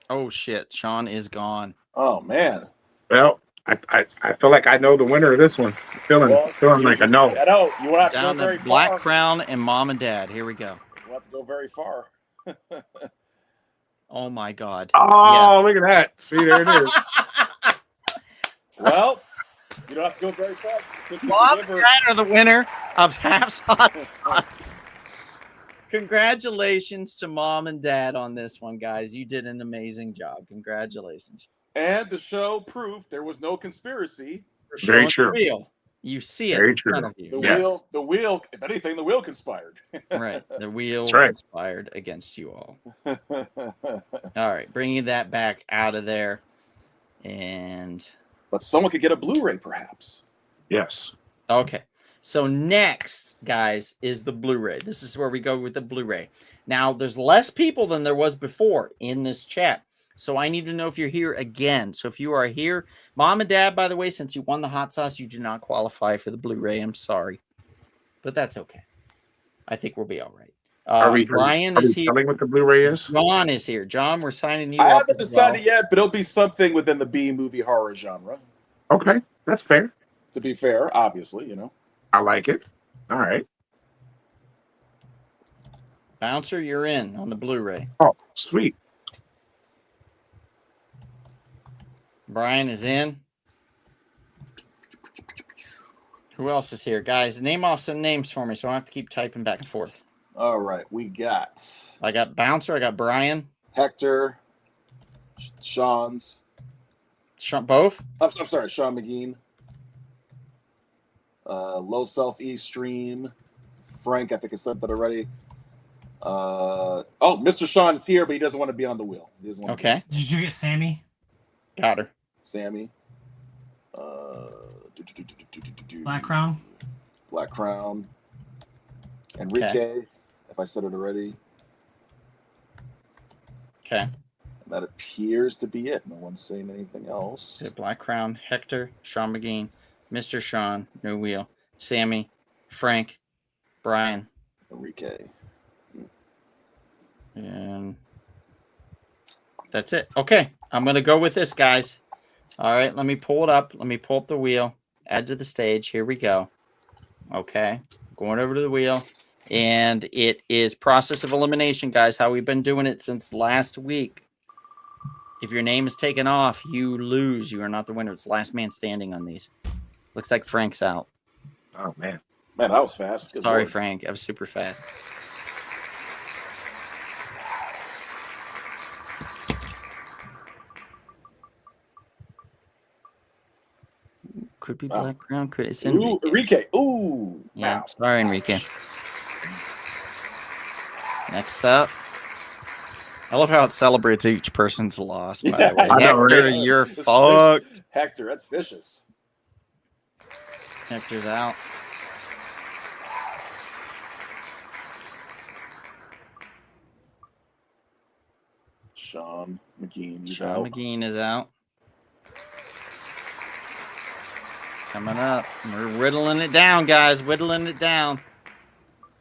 Oh, shit. Sean is gone. Oh, man. Well, I feel like I know the winner of this one. Feeling like I know. I know. You won't have to Down go very to Black far. Crown and Mom and Dad. Here we go. You won't have to go very far. Oh, my God. Oh, look at that. See, there it is. Well, you don't have to go very far to Mom and deliver. Dad are the winner of Half Sauce. Congratulations to Mom and Dad on this one, guys. You did an amazing job. Congratulations. And the show proved there was no conspiracy. For Very showing true. the wheel. You see it Very in true. front of The you. Yes. wheel, if anything, the wheel conspired. Right. The wheel That's right. conspired against you all. All right. Bringing that back out of there. And But someone could get a Blu-ray, perhaps. Yes. okay. So next, guys, is the Blu-ray. This is where we go with the Blu-ray. Now, there's less people than there was before in this chat. So I need to know if you're here again. So if you are here, Mom and Dad, by the way, since you won the hot sauce, you do not qualify for the Blu-ray. I'm sorry. But that's okay. I think we'll be all right. Brian are we is here. telling what the Blu-ray is? John is here. John, we're signing you I up haven't as well. decided yet, but it'll be something within the B-movie horror genre. Okay, that's fair. To be fair, obviously, you know. I like it. All right. Bouncer, you're in on the Blu-ray. Oh, sweet. Brian is in. Who else is here? Guys, name off some names for me so I don't have to keep typing back and forth. All right, we got I got Bouncer. I got Brian. Hector, Sean's. Both? I'm sorry, Sean McGean. Low Self E Stream. Frank, I think I said that already. Mr. Sean is here, but he doesn't want to be on the wheel. He doesn't want to Okay. Did you get Sammy? Got her. Sammy. Black Crown? Black Crown. Enrique, if I said it already. Okay. And that appears to be it. No one's saying anything else. So Black Crown, Hector, Sean McGean, Mr. Sean, No Wheel, Sammy, Frank, Brian, Enrique. and that's it. Okay. I'm going to go with this, guys. All right. Let me pull it up. Let me pull up the wheel. Add to the stage. Here we go. Okay. Going over to the wheel. And it is process of elimination, guys, how we've been doing it since last week. If your name is taken off, you lose. You are not the winner. It's last man standing on these. Looks like Frank's out. Oh, man. Man, that was fast. Good Sorry, Lord. Frank. I was super fast. Could be Black Crown. Could it's Ooh, Enrique. Enrique. Ooh. Yeah, Wow. sorry, Enrique. Next up. I love how it celebrates each person's loss, by the way. I know, Hector, right? you're It's fucked. vicious. Hector, that's vicious. Hector's out. Sean McGean, he's Sean out. McGean is out. Coming up. We're whittling it down, guys. Whittling it down.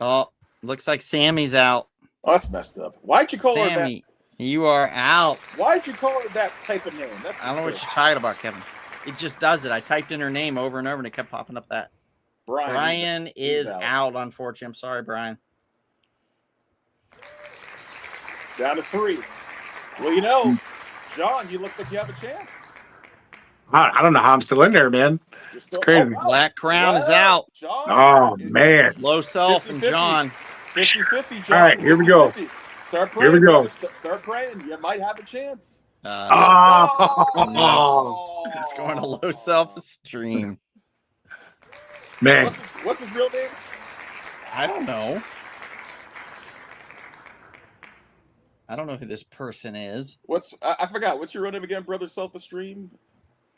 Oh, looks like Sammy's out. Oh, that's messed up. Why'd you call her that? Sammy, you are out. Why'd you call her that type of name? That's I don't know what you're disgusting. talking about, Kevin. It just does it. I typed in her name over and over, and it kept popping up that. Brian he's is out. out, unfortunately. I'm sorry, Brian. Down to 3. Well, you know, John, you look like you have a chance. I don't know how I'm still in there, man. You're still, crazy. wow. Black Crown is Wow. out. John, Oh, man. Low self and 50-50. John. 50-50, John. All right, here we go. 50-50. Start praying. Here we go. brother. Start praying. You might have a chance. Oh, It's going to low self-esteem. man. What's his real name? I don't know. I don't know who this person is. I forgot. What's your real name again, brother? Self-esteem.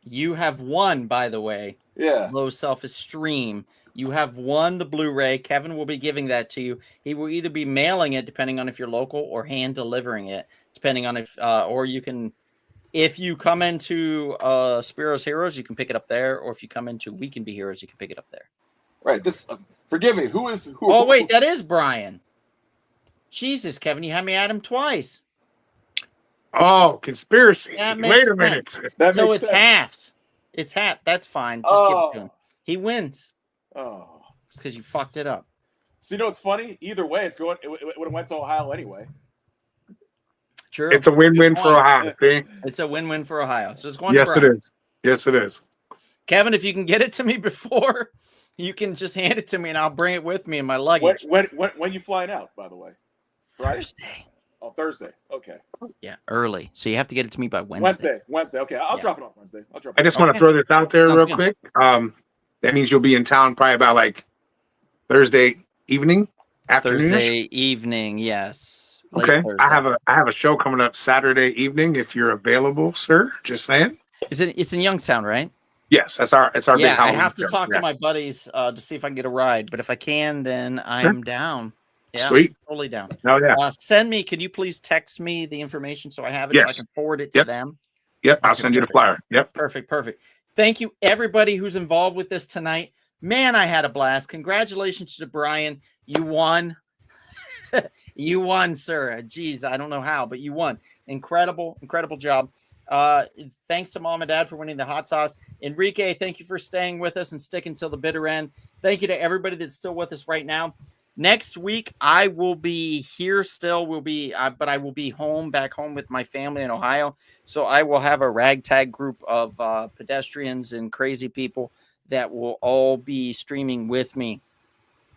You have won, by the way. Yeah. Low self-esteem. You have won the Blu-ray. Kevin will be giving that to you. He will either be mailing it, depending on if you're local, or hand delivering it, depending on if, or you can, if you come into Spiro's Heroes, you can pick it up there, or if you come into We Can Be Heroes, you can pick it up there. Right. This. Forgive me. Who? Oh wait, that is Brian. Jesus, Kevin, you had me at him twice. Oh, conspiracy. That makes Wait a minute. sense. That So makes it's sense. half. It's half. That's fine. Just give it to him. He wins. Oh. It's because you fucked it up. So you know what's funny? Either way, it's going. It would have went to Ohio anyway. True. It's a win-win for Ohio. See? It's a win-win for Ohio. So it's going. Yes, to it Brian. is. Yes, it is. Kevin, if you can get it to me before, you can just hand it to me and I'll bring it with me in my luggage. When you flying out? By the way. Thursday. Oh, Thursday. Okay. Yeah, early. So you have to get it to me by Wednesday. Wednesday. Okay, I'll Yeah. drop it off Wednesday. I just want to throw this out there Sounds real good. quick. That means you'll be in town probably about like Thursday evening, afternoon. Thursday evening, yes. Late Okay. Thursday. I have a show coming up Saturday evening if you're available, sir. Just saying. It's in Youngstown, right? Yes, it's our big Yeah, I Halloween have to show. talk Yeah. to my buddies to see if I can get a ride. But if I can, then I'm down. Yeah, Sweet. totally down. Oh yeah. Send me. Can you please text me the information so I have it so I Yes. can forward it to Yep. them? Yep. I'll Okay, send you the perfect. flyer. Yep. Perfect. Thank you, everybody who's involved with this tonight. Man, I had a blast. Congratulations to Brian. You won. You won, sir. Jeez, I don't know how, but you won. Incredible job. Thanks to Mom and Dad for winning the hot sauce. Enrique, thank you for staying with us and sticking till the bitter end. Thank you to everybody that's still with us right now. Next week, I will be here still. But I will be back home with my family in Ohio. So I will have a ragtag group of pedestrians and crazy people that will all be streaming with me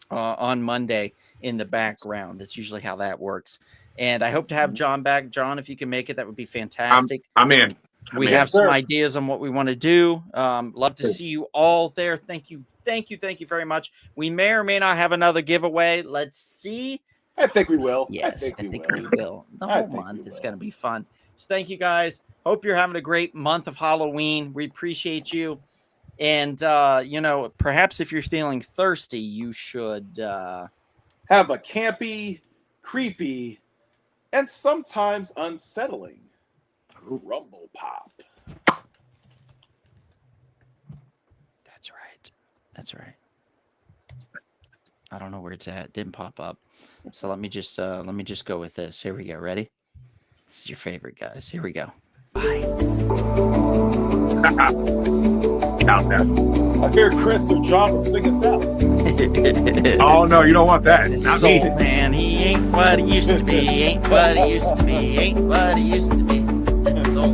on Monday in the background. That's usually how that works. And I hope to have John back. John, if you can make it, that would be fantastic. I'm in. We in. have Yes, some sir. ideas on what we want to do. Love to see you all there. Thank you very much. We may or may not have another giveaway. Let's see. I think we will. Yes, I think we will. we will. The I whole think we month is will. going to be fun. So thank you guys. Hope you're having a great month of Halloween. We appreciate you. And, perhaps if you're feeling thirsty, you should. Have a campy, creepy, and sometimes unsettling Rumble Pop. That's right. I don't know where it's at. It didn't pop up. So let me just go with this. Here we go. Ready? This is your favorite, guys. Here we go. Bye. Out there. I fear Chris or John will sing us out. Oh no, you don't want that. Not Soul me. man, he ain't what he used to be. Ain't what he used to be. Ain't what he used to be. This soul